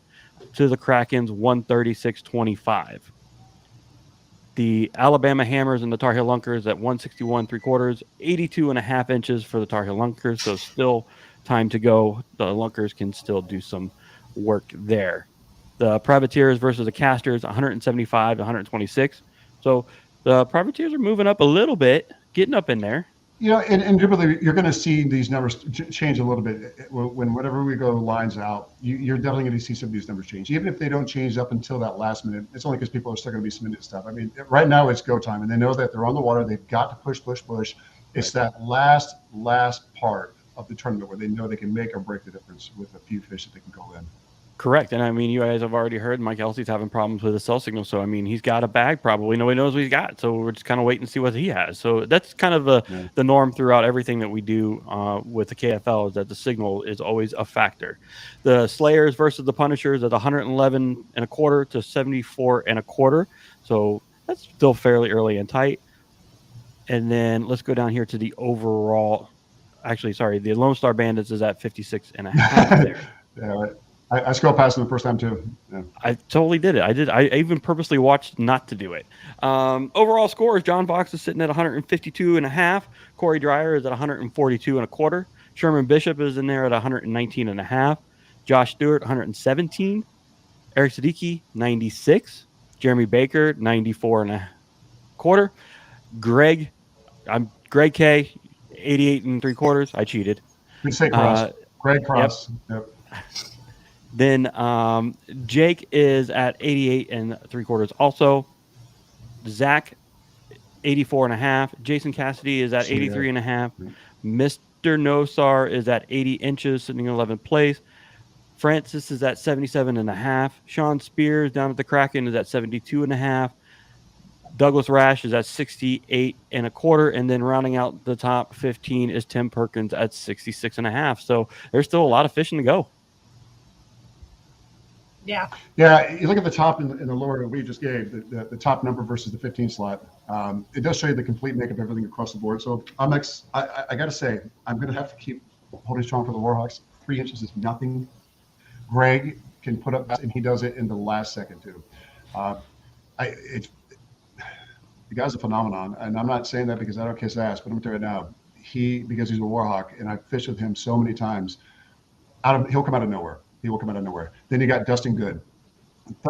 to the Kraken's 136.25. The Alabama Hammers and the Tar Heel Lunkers at 161 3/4, 82.5 inches for the Tar Heel Lunkers. So still time to go. The Lunkers can still do some work there. The Privateers versus the Casters, 175 to 126. So the Privateers are moving up a little bit, getting up in there.
And typically you're going to see these numbers change a little bit whenever we go lines out. You're definitely going to see some of these numbers change, even if they don't change up until that last minute. It's only because people are still going to be submitting stuff. I mean, right now it's go time, and they know that they're on the water. They've got to push. It's that last part of the tournament where they know they can make or break the difference with a few fish that they can go in.
Correct. And I mean, you guys have already heard Mike Elsie's having problems with his cell signal. So, I mean, he's got a bag probably. Nobody knows what he's got. So we're just kind of waiting to see what he has. So that's kind of the norm throughout everything that we do with the KFL is that the signal is always a factor. The Slayers versus the Punishers at 111 and 1/4 to 74 and 1/4. So that's still fairly early and tight. And then let's go down here to the overall. Actually, sorry, the Lone Star Bandits is at 56.5 there.
Yeah, I scrolled past them the first time too. Yeah.
I totally did it. I even purposely watched not to do it. Overall scores: John Fox is sitting at 152.5. Corey Dreyer is at 142 and 1/4. Sherman Bishop is in there at 119.5. Josh Stewart 117. Eric Siddiqui 96. Jeremy Baker 94 and 1/4. Greg K 88 and 3/4. I cheated.
Good say, Cross. Greg Cross. Yep.
Then Jake is at 88 and 3/4 also. Zach 84.5. Jason Cassidy is at 83.5. Mr. Nosar is at 80 inches, sitting in 11th place. Francis is at 77.5. Sean Spears down at the Kraken is at 72.5. Douglas Rash is at 68 and 1/4. And then rounding out the top 15 is Tim Perkins at 66.5. So there's still a lot of fishing to go.
Yeah.
Yeah, you look at the top and the lower that we just gave, the top number versus the 15 slot. It does show you the complete makeup of everything across the board. So I got to say, I'm going to have to keep holding strong for the Warhawks. 3 inches is nothing. Greg can put up, and he does it in the last second too. Uh, the guy's a phenomenon, and I'm not saying that because I don't kiss ass, but I'm going to tell you now, because he's a Warhawk, and I've fished with him so many times, he'll come out of nowhere. He will come out of nowhere. Then you got Dustin Good.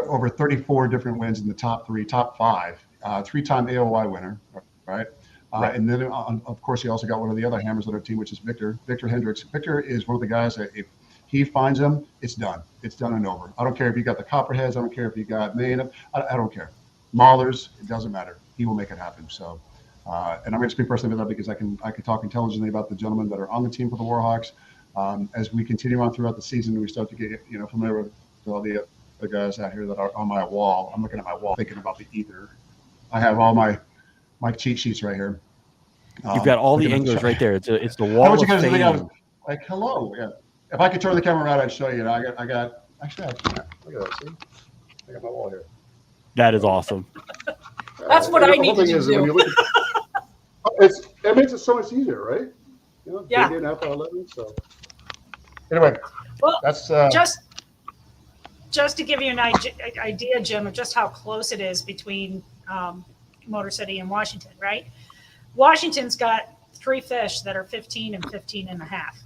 Over 34 different wins in the top 5, 3-time AOY winner, right? Right. And then, of course, he also got one of the other hammers on our team, which is Victor Hendricks. Victor is one of the guys that if he finds them, it's done. It's done and over. I don't care if you got the copperheads. I don't care if you got Maine. I don't care. Maulers, it doesn't matter. He will make it happen. So, and I'm going to speak personally about that because I can talk intelligently about the gentlemen that are on the team for the Warhawks. As we continue on throughout the season, we start to get familiar with all the guys out here that are on my wall. I'm looking at my wall thinking about the ether. I have all my cheat sheets right here.
You've got all the anglers right there. It's the wall of fame.
I was like, hello. Yeah. If I could turn the camera around, I'd show you. I got actually, look at that. See? I got my wall here.
That is awesome.
That's what I need to do.
When you look at, it makes it so much easier, right?
Yeah.
Maybe an alpha 11. So anyway,
well,
that's
just to give you an idea, Jim, of just how close it is between Motor City and Washington, right? Washington's got 3 fish that are 15 and 15 and a half.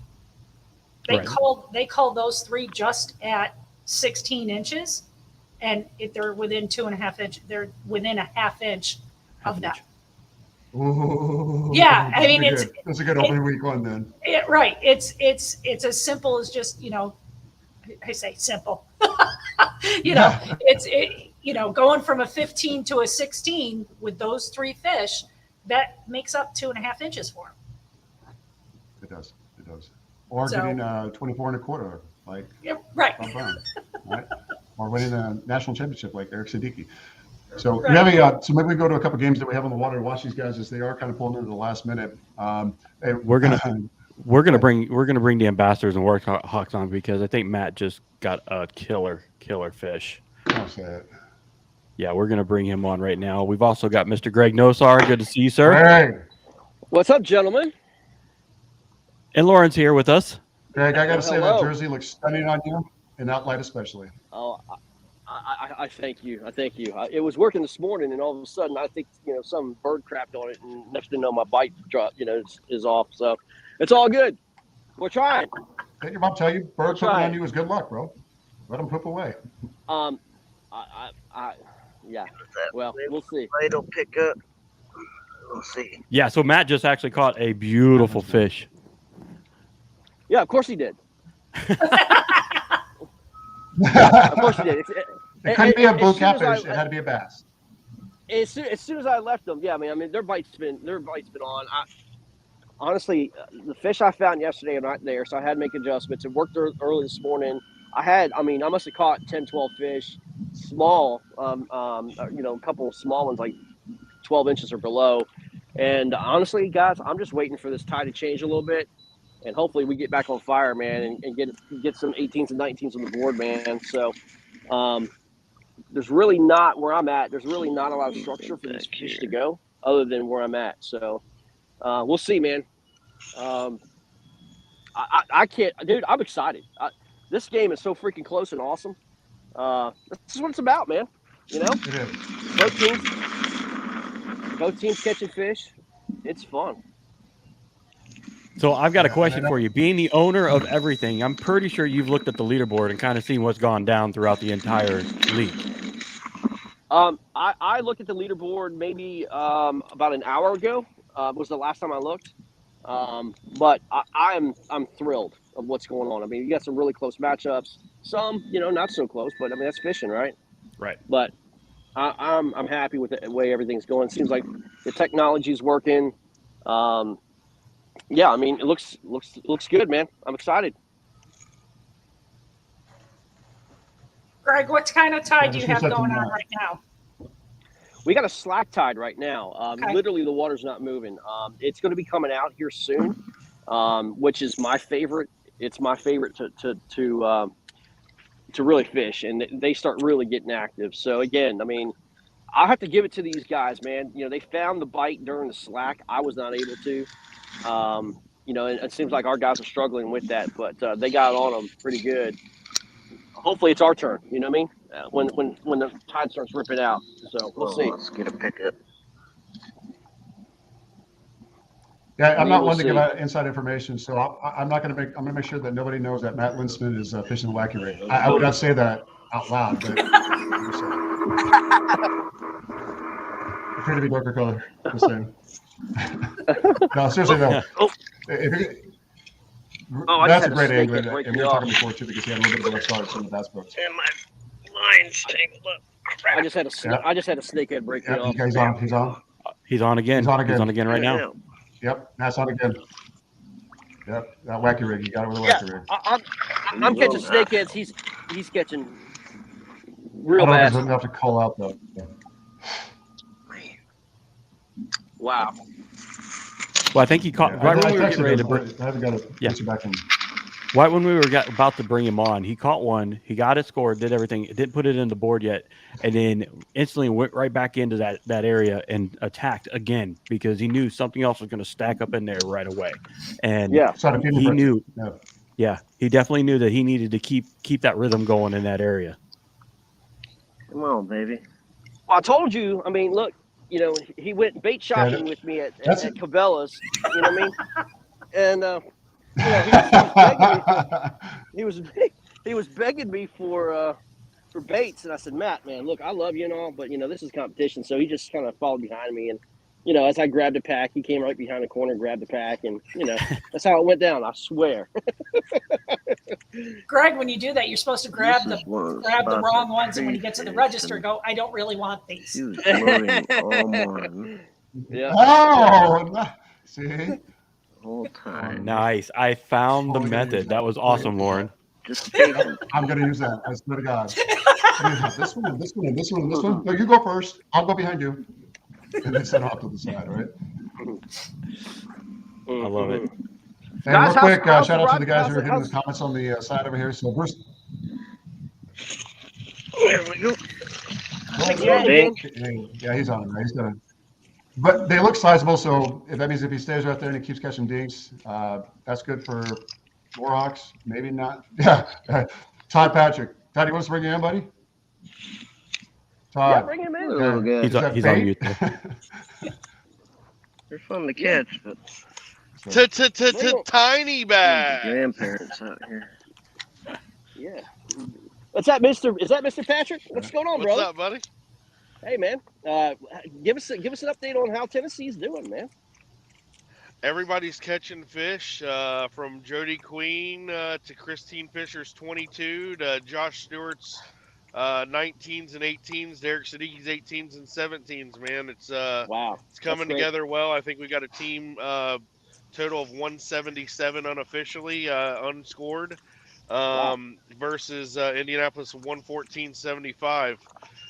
They call those 3 just at 16 inches, and they're within 2.5 inches. They're within a half inch of that.
Ooh,
yeah, I mean
it's a good opening week one then.
Right. It's as simple as just I say simple. It's going from a 15 to a 16 with those 3 fish, that makes up 2.5 inches for them.
It does. Or getting 24 and a quarter, like
right.
Bob Brown, right? Or winning a national championship like Eric Siddiqui. So
right.
we have so maybe we go to a couple games that we have on the water and watch these guys as they are kind of pulling into the last minute.
We're gonna bring the ambassadors and Warhawks on because I think Matt just got a killer fish.
I'll say it.
Yeah, we're gonna bring him on right now. We've also got Mr. Greg Nosar. Good to see you, sir.
Hey.
What's up, gentlemen?
And Lauren's here with us.
Greg, I got to say that jersey looks stunning on you, in that light especially.
Oh, I thank you. I thank you. It was working this morning, and all of a sudden, I think some bird crapped on it, and next thing you know, my bite dropped. Is off. So it's all good. We're trying.
Did your mom tell you bird pooping on you is good luck, bro? Let them poop away.
Yeah. Well, we'll see.
It'll pick up. We'll see.
Yeah. So Matt just actually caught a beautiful fish.
Yeah, of course he did. Of course he did.
It couldn't be a blue catfish. It had to be a bass.
As soon as I left them, yeah, I mean, their bite's been on. Honestly, the fish I found yesterday are not there, so I had to make adjustments. It worked early this morning. I must have caught 10, 12 fish, small, a couple of small ones like 12 inches or below. And honestly, guys, I'm just waiting for this tide to change a little bit. And hopefully we get back on fire, man, and get some 18s and 19s on the board, man. So there's really not where I'm at. There's really not a lot of structure for these fish to go other than where I'm at. So we'll see, man. I can't – dude, I'm excited. This game is so freaking close and awesome. This is what it's about, man.
It is.
Both teams catching fish. It's fun.
So I've got a question for you. Being the owner of everything, I'm pretty sure you've looked at the leaderboard and kind of seen what's gone down throughout the entire league.
I looked at the leaderboard maybe about an hour ago. Was the last time I looked. But I'm thrilled of what's going on. I mean, you got some really close matchups. Some, not so close, but I mean that's fishing, right?
Right.
But I'm happy with the way everything's going. Seems like the technology's working. Yeah, I mean, it looks good, man. I'm excited.
Greg, what kind of tide do you have going on right now?
We got a slack tide right now.
Okay.
Literally, the water's not moving. It's going to be coming out here soon, which is my favorite. It's my favorite to really fish, and they start really getting active. So again, I mean, I have to give it to these guys, man. You know, they found the bite during the slack. I was not able to. You know, and it seems like our guys are struggling with that, but they got on them pretty good. Hopefully, it's our turn. You know what I mean? When the tide starts ripping out. So we'll see.
Let's get a pickup.
Yeah, I'm not
We'll
one to give
see.
out inside information, so I'm not going to make. I'm going to make sure that nobody knows that Matt Linsman is fishing the wacky rig. I would not say that out loud, but I'm just saying. Appear to be darker color. Just saying. No, seriously though.
Oh.
If you,
Oh, I
that's
just
a
had a
great
snake
angler,
that break
and
me
we were talking
off.
before too because he had a little bit of a start at some of the bass boats.
And my line's tangled up. Crap.
I just had a snakehead break me
Yep,
off.
he's on. He's on.
He's on again.
He's on again.
He's on again right now.
Yep, that's on again. Yep, that wacky rig. You got it with a
Yeah,
wacky rig.
I'm catching snakeheads. He's catching
I
real
don't know if
bass.
there's enough to call out though.
Wow.
Well, I think he caught right when we were getting ready to bring.
I haven't got to answer back from.
Right when we were about to bring him on, he caught one. He got it scored, did everything. It didn't put it in the board yet, and then instantly went right back into that area and attacked again because he knew something else was going to stack up in there right away. And
Yeah,
he knew. Yeah, he definitely knew that he needed to keep that rhythm going in that area.
Come on, baby.
well, I told you. I mean, look, you know, he went bait shopping with me at Cabela's. You know what I mean? And you know, he was begging me for baits, and I said, Matt, man, look, I love you and all, but you know, this is competition. So he just kind of followed behind me, and you know, as I grabbed the pack, he came right behind the corner, grabbed the pack, and you know, that's how it went down. I swear.
Greg, when you do that, you're supposed to grab the wrong ones, and when you get to the register, go, I don't really want these.
She was blowing all morning.
Yeah.
Oh, see.
Whole time.
Nice. I found the method. That was awesome, Lauren.
Just
I'm going to use that. I swear to God. This one, this one, this one, this one. No, you go first. I'll go behind you. And then set off to the side, right?
I love it.
And
Guys,
real quick,
how's
shout out to the guys
how's-
who are hitting
how's-
the comments on the side over here. So Bruce,
There we go.
yeah, he's on it, man. He's gonna. But they look sizable, so if that means if he stays right there and he keeps catching dinks, that's good for Warhawks. Maybe not. Yeah. Todd Patrick. Todd, you want us to bring you in, buddy? Todd.
Yeah, bring him in.
Little guy.
He's on mute there.
They're fun to catch, but
Tiny bag.
grandparents out here.
Yeah. What's that, Mister? Is that Mr. Patrick? What's going on,
What's
brother?
up, buddy?
Hey, man. Give us an update on how Tennessee's doing, man.
Everybody's catching fish, from Jody Queen to Christine Fisher's 22 to Josh Stewart's 19s and 18s, Derek Siddiqui's 18s and 17s. Man, it's
Wow.
it's coming
That's great.
together well. I think we got a team total of 177 unofficially unscored, versus Indianapolis 114.75.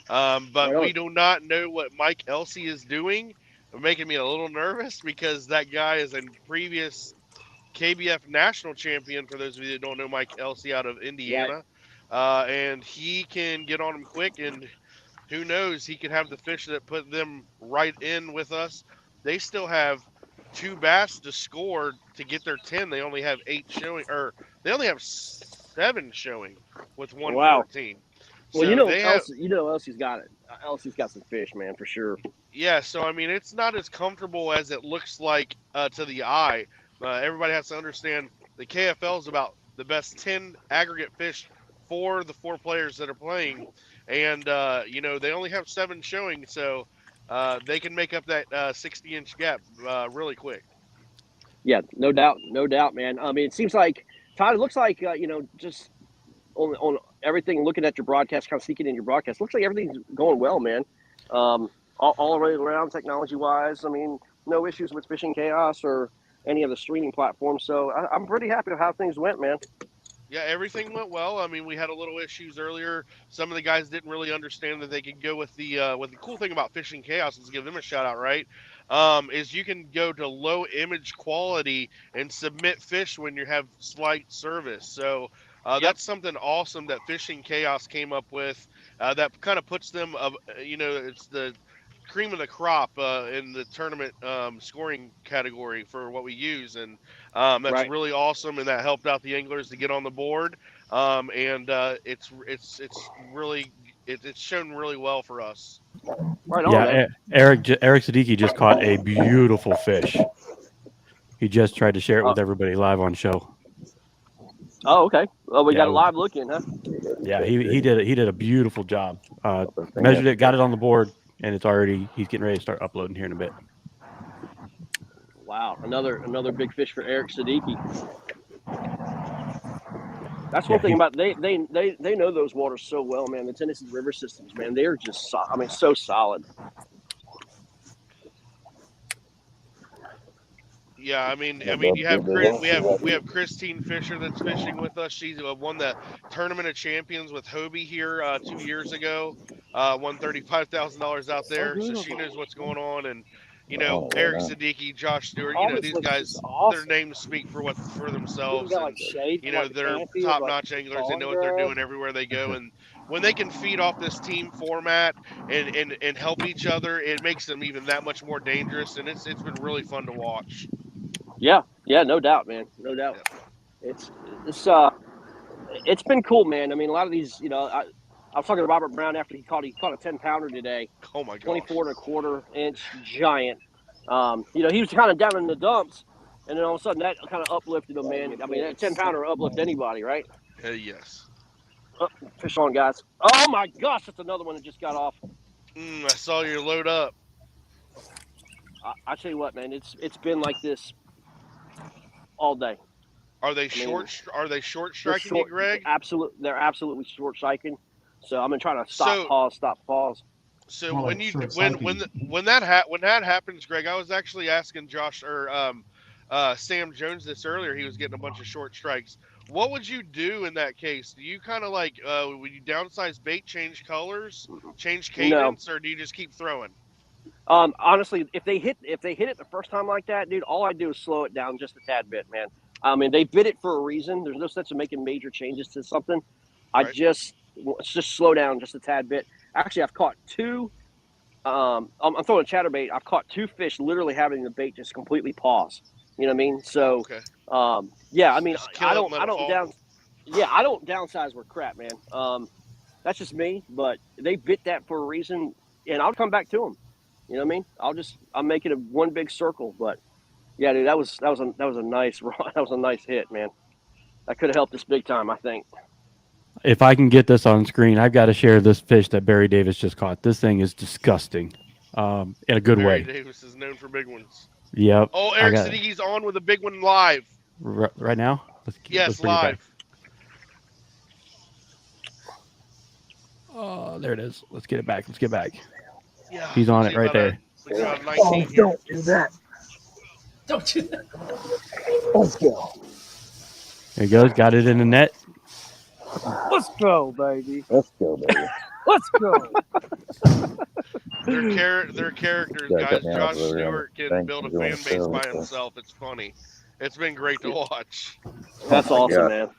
But
Right on.
we do not know what Mike Elsey is doing. Making me a little nervous because that guy is a previous KBF national champion. For those of you that don't know, Mike Elsey out of Indiana, and he can get on them quick. And who knows, he could have the fish that put them right in with us. They still have 2 bass to score to get their 10. They only have 8 showing, or they only have 7 showing with 114.
Well,
So
you know,
they have,
Elsie's got it. Elsie's got some fish, man, for sure.
yeah, so I mean, it's not as comfortable as it looks like to the eye. Everybody has to understand the KFL is about the best 10 aggregate fish for the 4 players that are playing, and you know, they only have 7 showing, so they can make up that 60-inch gap really quick.
Yeah, no doubt, man. I mean, it seems like Todd. It looks like you know, just on everything. Looking at your broadcast, kind of sneaking in your broadcast, looks like everything's going well, man. All the way around, technology-wise. I mean, no issues with Fishing Chaos or any of the streaming platforms. So I'm pretty happy with how things went, man.
Yeah, everything went well. I mean, we had a little issues earlier. Some of the guys didn't really understand that they could go with the cool thing about Fishing Chaos is, give them a shout out, right? Is you can go to low image quality and submit fish when you have slight service. So That's something awesome that Fishing Chaos came up with. That kind of puts them, it's the cream of the crop in the tournament scoring category for what we use, and that's
Right.
really awesome, and that helped out the anglers to get on the board. And it's really it's shown really well for us.
Right on, man.
Yeah, Eric Siddiqui just caught a beautiful fish. He just tried to share it with everybody live on show.
Oh, okay. Well, we
Yeah,
got a live look in, huh?
Yeah, he did a beautiful job. Measured it, got it on the board, and he's getting ready to start uploading here in a bit.
Wow, another big fish for Eric Siddiqui. That's one thing about they know those waters so well, man. The Tennessee River systems, man, they are just so solid.
Yeah, I mean, you have we have Christine Fisher that's fishing with us. She's won the Tournament of Champions with Hobie here 2 years ago. Won $35,000 out there, so she knows what's going on. And Eric Siddiqui, Josh Stewart, these guys, their names speak for themselves, and they're top-notch anglers. They know what they're doing everywhere they go, and when they can feed off this team format and help each other, it makes them even that much more dangerous. And it's been really fun to watch.
Yeah, no doubt, man, no doubt. Yeah. It's been cool, man. I mean, a lot of these, I was talking to Robert Brown after he caught a 10-pounder today.
Oh my gosh.
24 1/4 inch giant. He was kind of down in the dumps, and then all of a sudden that kind of uplifted him, man. I mean, that 10-pounder will uplift anybody, right?
Yes.
Oh, fish on, guys. Oh my gosh, that's another one that just got off.
I saw your load up.
I tell you what, man, it's been like this all day.
Are they short striking you, Greg?
They're absolutely short striking. So I'm gonna try to stop, pause.
So when that happens, Greg, I was actually asking Josh or Sam Jones this earlier. He was getting a bunch of short strikes. What would you do in that case? Do you kind of would you downsize bait, change colors, change cadence, or do you just keep throwing?
Honestly, if they hit it the first time like that, dude, all I do is slow it down just a tad bit, man. I mean, they bid it for a reason. There's no sense of making major changes to something. Right. Just slow down just a tad bit. Actually, I've caught two. I'm throwing a chatterbait. I've caught two fish literally having the bait just completely pause. You know what I mean? So,
okay.
Yeah, I mean, I don't downsize with crap, man. That's just me. But they bit that for a reason, and I'll come back to them. You know what I mean? I'm making it one big circle, but yeah, dude, that was a nice hit, man. That could have helped us big time, I think.
If I can get this on screen, I've got to share this fish that Barry Davis just caught. This thing is disgusting, in a good way.
Barry Davis is known for big ones.
Yep.
Oh, Eric Siddiqui's on with a big one live.
Right now?
Yes, live.
Oh, there it is. Let's get it back.
Yeah,
he's on it right there.
Don't do that.
Don't do that.
Let's go.
There he goes. Got it in the net.
Let's go, baby.
Let's go, baby.
Let's go.
They're characters, guys. Josh Stewart can build a fan base by himself. It's funny. It's been great to watch.
That's awesome, man.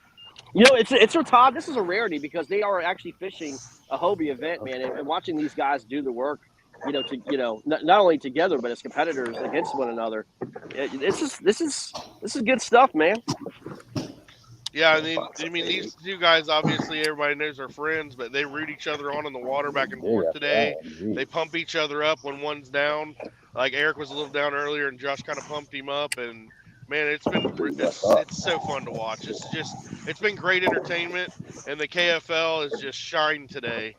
It's Todd. This is a rarity because they are actually fishing a Hobie event, man, and watching these guys do the work. Not only together but as competitors against one another. This is good stuff, man.
Yeah, I mean these two guys, obviously everybody knows are friends, but they root each other on in the water back and forth today. They pump each other up when one's down. Like Eric was a little down earlier, and Josh kind of pumped him up, and man, it's so fun to watch. It's been great entertainment, and the KFL is just shined today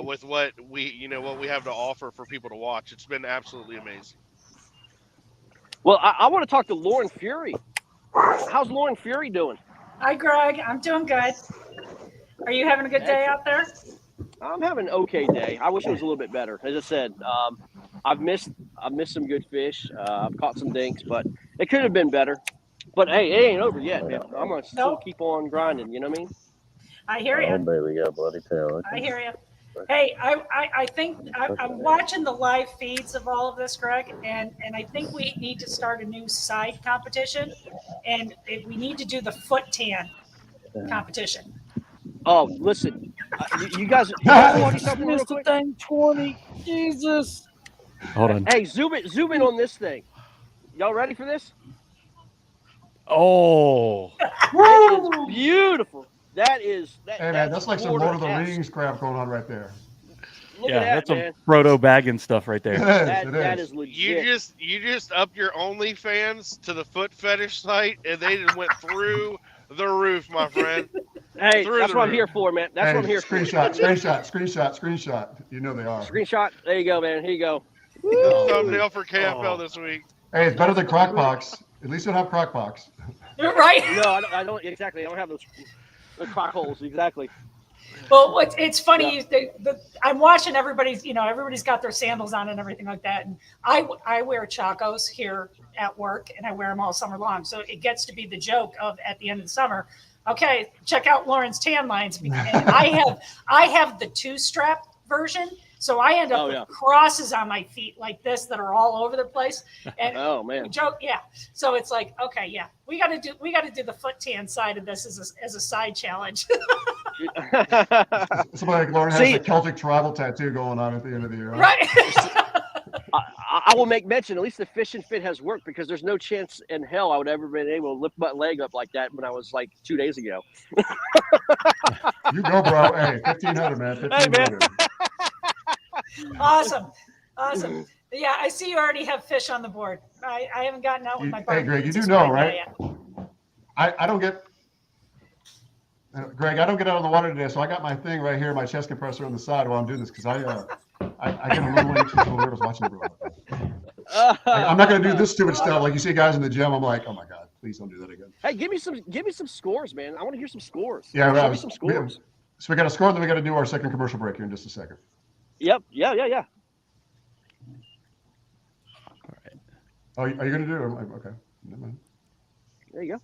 with what we have to offer for people to watch. It's been absolutely amazing.
Well, I want to talk to Lauren Fury. How's Lauren Fury doing?
Hi, Greg. I'm doing good. Are you having a good day out there?
I'm having an okay day. I wish it was a little bit better. As I said, I've missed some good fish. I've caught some dinks, but it could have been better. But hey, it ain't over yet, man. I'm gonna still keep on grinding. You know what I mean?
I hear you.
Oh, baby, got bloody tail.
I hear you. Hey, I think I'm watching the live feeds of all of this, Greg, and I think we need to start a new side competition, and we need to do the foot tan. competition.
Oh, listen, you guys want something real
Missed the
quick?
dang 20. Jesus. Hold on.
Hey, zoom in on this thing. Y'all ready for this?
Oh.
It is beautiful. That is that.
Hey man, that's like some Lord of the
Florida-esque.
Rings crap going on right there.
Look
Yeah,
at that,
that's
man.
some Frodo Baggins stuff right
It
there.
is.
That is legit.
You just up your OnlyFans to the foot fetish site, and they just went through the roof, my friend.
Hey,
Through
that's
the
what I'm
roof.
here for, man. That's
Hey,
what I'm here for.
screenshot. You know they are.
Screenshot. There you go, man. Here you go.
Thumbnail for KFL this week.
Hey, it's better than Crockbox. At least you don't have Crockbox.
Right.
No, I don't exactly. I don't have the crock holes exactly.
Well, it's funny. I'm watching everybody's. Everybody's got their sandals on and everything like that. And I wear Chacos here at work, and I wear them all summer long. So it gets to be the joke of at the end of the summer. Okay, check out Lauren's tan lines. And I have the 2-strap version. So I end up with crosses on my feet like this that are all over the place. And
oh man,
joke, yeah. So it's like, okay, yeah, we got to do the foot tan side of this as a side challenge.
Somebody like Lauren has a Celtic tribal tattoo going on at the end of the year.
Right.
I will make mention. At least the Fish and Fit has worked because there's no chance in hell I would ever been able to lift my leg up like that when I was like 2 days ago.
You go, bro. Hey, 1,500, man. 1,500.
Awesome. Yeah, I see you already have fish on the board. I haven't gotten out with my barbecue.
Hey, Greg, you do know, right? I don't get. Greg, I don't get out of the water today, so I got my thing right here, my chest compressor on the side while I'm doing this because I get a little anxious when we're watching everyone. I'm not going to do this stupid stuff. Like you see guys in the gym, I'm like, oh my god, please don't do that again.
Hey, give me some scores, man. I want to hear some scores.
Yeah,
Give me some scores.
So we got to score, then we got to do our second commercial break here in just a second.
Yep. Yeah.
All right.
Oh, are you going to do it? Okay. Never mind.
There you go.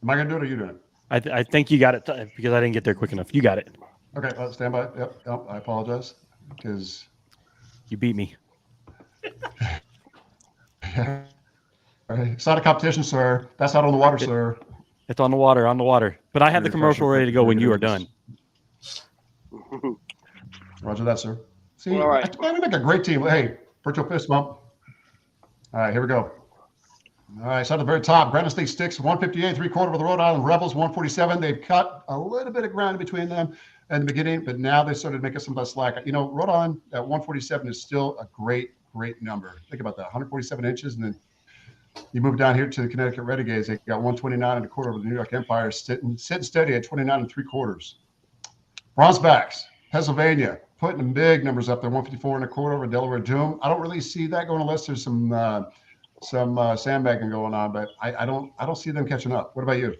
Am I going to do it or are you doing it?
I think you got it because I didn't get there quick enough. You got it.
Okay, stand by. Yep. I apologize because
you beat me.
It's not a competition, sir. That's not on the water, sir.
It's on the water. But I have the commercial ready to go when you are done.
Roger that, sir. See,
all right.
we make a great team. Hey, virtual fist bump. All right, here we go. All right, so at the very top, Granite State Sticks, 158, 3/4 with the Rhode Island Rebels, 147. They've cut a little bit of ground between them in the beginning, but now they started making some of that slack. Rhode Island at 147 is still a great number. Think about that, 147 inches, and then you move down here to the Connecticut Renegades. They got 129 1/4 over the New York Empire, sitting steady at 29 3/4. Bronzebacks, Pennsylvania, putting big numbers up there, 154 1/4 over Delaware Doom. I don't really see that going unless there's some sandbagging going on, but I don't see them catching up. What about you?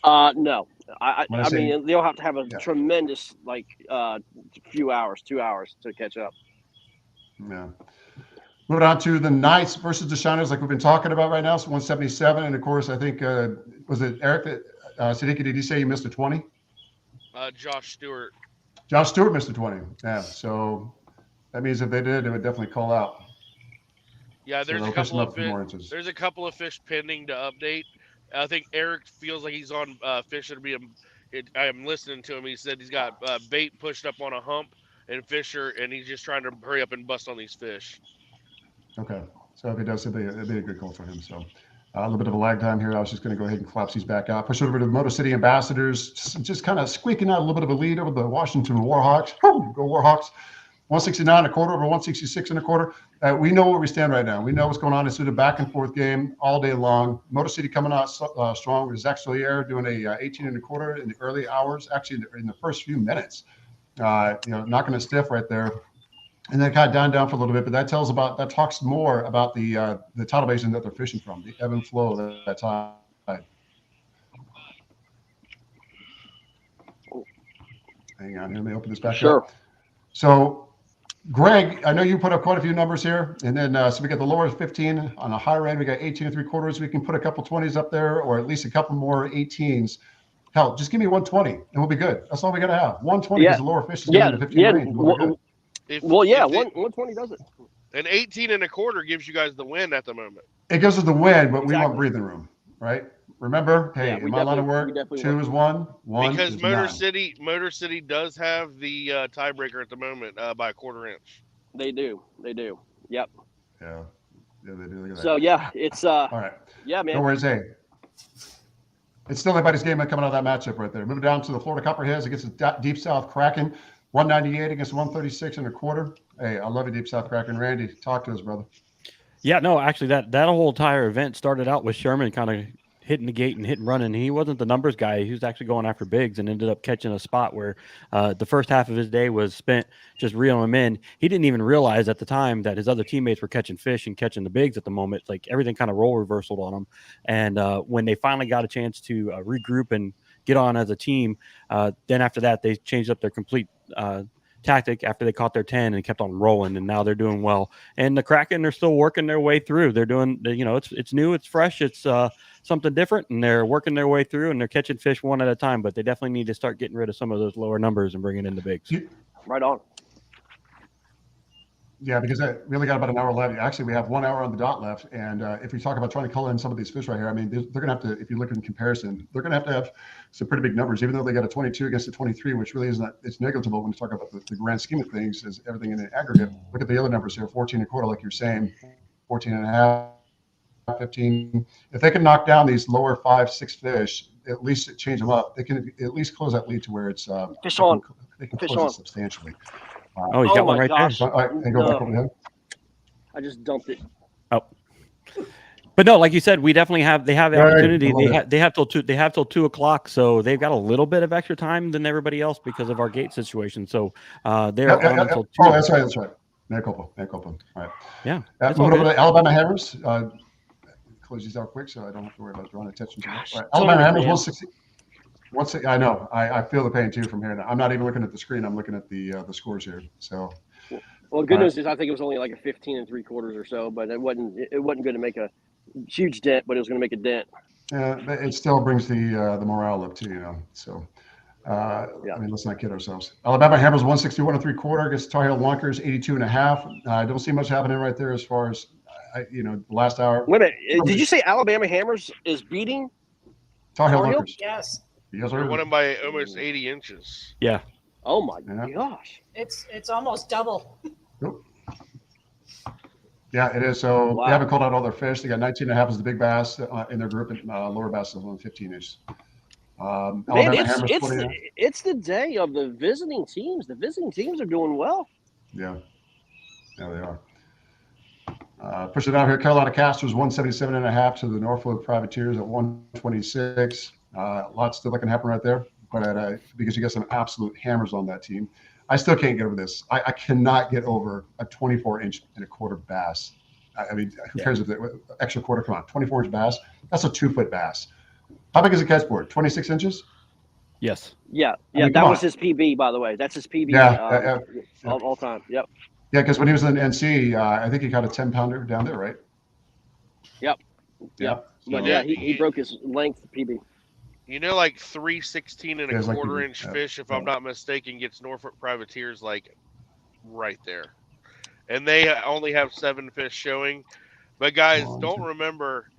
No. I mean, they'll have to have a tremendous 2 hours to catch up.
Yeah. Moving on to the Knights versus the Shiners, like we've been talking about right now. So 177, and of course, I think was it Eric that Siddiqui? Did you say you missed a 20?
Josh Stewart.
Josh Stewart missed a 20. Yeah. So that means if they did, they would definitely call out.
Yeah, there's a couple of fish. There's a couple of fish pending to update. I think Eric feels like he's on fish. I am listening to him. He said he's got bait pushed up on a hump and Fisher, and he's just trying to hurry up and bust on these fish.
Okay, so if he does, it'd be a good call for him. So a little bit of a lag time here. I was just going to go ahead and collapse these back out. Push over to the Motor City Ambassadors, just kind of squeaking out a little bit of a lead over the Washington Warhawks. Go Warhawks! 169 1/4 over 166 1/4. We know where we stand right now. We know what's going on. It's a back and forth game all day long. Motor City coming out strong with Zach Solier doing a 18 1/4 in the early hours, actually in the first few minutes. Knocking it stiff right there. And then kind of down for a little bit, but that talks more about the tidal basin that they're fishing from, the ebb and flow of that tide. Hang on here, let me open this back up. So, Greg, I know you put up quite a few numbers here, and then so we got the lower 15 on the higher end. We got 18 3/4. We can put a couple 20s up there, or at least a couple more 18s. Hell, just give me 120, and we'll be good. That's all we got to have. 120 is the lower fish is in the 15 range.
120 does it.
An 18 1/4 gives you guys the win at the moment.
It gives us the win, but we want breathing room. right? Remember, hey,
Yeah, we
in my line of
definitely- we
work,
definitely
2 is 1, 1
Because
is
Motor
9.
City does have the tiebreaker at the moment by a quarter inch.
They do. Yep.
Yeah, they do. Look at that.
So yeah, it's
All right.
yeah,
No
man.
worries. Hey, it's still anybody's game coming out of that matchup right there. Moving down to the Florida Copperheads against the Deep South Kraken, 198 against 136 and a quarter. Hey, I love you, Deep South Kraken. Randy, talk to us, brother.
Yeah, no, actually, that whole entire event started out with Sherman kind of hitting the gate and hitting running. He wasn't the numbers guy. He was actually going after bigs and ended up catching a spot where the first half of his day was spent just reeling them in. He didn't even realize at the time that his other teammates were catching fish and catching the bigs at the moment. Like everything kind of role reversaled on him. And when they finally got a chance to regroup and get on as a team, then after that, they changed up their complete tactic after they caught their 10 and kept on rolling, and now they're doing well. And the Kraken are still working their way through. They're doing, it's new, it's fresh, it's something different, and they're working their way through, and they're catching fish one at a time. But they definitely need to start getting rid of some of those lower numbers and bringing in the bigs.
Right on.
Yeah, because we only got about an hour left. Actually, we have 1 hour on the dot left. And if we talk about trying to color in some of these fish right here, I mean, they're going to have to, if you look in comparison, they're going to have some pretty big numbers, even though they got a 22 against a 23, which really is not, it's negligible when you talk about the grand scheme of things, is everything in the aggregate. Look at the other numbers here, 14 and a quarter, like you're saying, 14 and a half, 15. If they can knock down these lower 5, 6 fish, at least change them up. They can at least close that lead to where it's
Fish on.
They can
Fish
close
on.
it substantially.
Oh, he's got one
my
right
gosh.
there.
All right, and go back over here.
I just dumped it.
Oh, but no, like you said, we definitely have. They have the
Right,
opportunity.
I love
They have till 2. They have till 2 o'clock, so they've got a little bit of extra time than everybody else because of our gate situation. So they're on until 2.
Oh, that's right. That's right. Mea culpa. All right.
Yeah, it's all
Moving over
good.
to Alabama Hammers. Close these out quick so I don't have to worry about drawing attention to them.
Gosh,
All right. Alabama Hammers,
man.
160. I know. I feel the pain too from here. I'm not even looking at the screen. I'm looking at the scores here. So.
Well, good news is I think it was only like a 15 3/4 or so, but it wasn't going to make a huge dent, but it was going to make a dent.
But it still brings the morale up too, So,
Yeah.
I mean, let's not kid ourselves. Alabama Hammers 161 3/4 against Tar Heel Lunkers 82 and a half. I don't see much happening right there as far as the last hour.
Wait a minute. Did you say Alabama Hammers is beating
Tar Heel
Tar Heel?
Lunkers.
Yes,
Yes,
They're
sir.
winning by almost 80 inches.
Yeah.
Oh my
Yeah.
gosh.
it's almost double.
Yeah, it is. So
Wow.
they haven't called out all their fish. They got 19 and a half as the big bass in their group, and lower bass is on 15 inches.
Man,
Alabama Hammers 20.
it's the day of the visiting teams. The visiting teams are doing well.
Yeah, they are. Pushing down here, Carolina Castors 177 and a half to the Norfolk Privateers at 126. Lots still that can happen right there, but because you got some absolute hammers on that team. I still can't get over this. I cannot get over a 24-inch and a quarter bass. I mean, who cares if the extra quarter? Come on, 24-inch bass. That's a 2-foot bass. How big is a catch board? 26 inches?
Yes.
Yeah,
mean,
that
come
was
on.
his PB, by the way. That's his PB.
Yeah,
all time. Yep.
Yeah, because when he was in NC, I think he caught a 10-pounder down there, right?
Yep.
Yeah.
But
So-
yeah, he broke his length PB.
Like 3 16 and
Yeah,
a
it's like
quarter
we-
inch
yeah.
fish, if I'm not mistaken, gets Norfolk Privateers like right there. And they only have 7 fish showing. But guys, don't remember,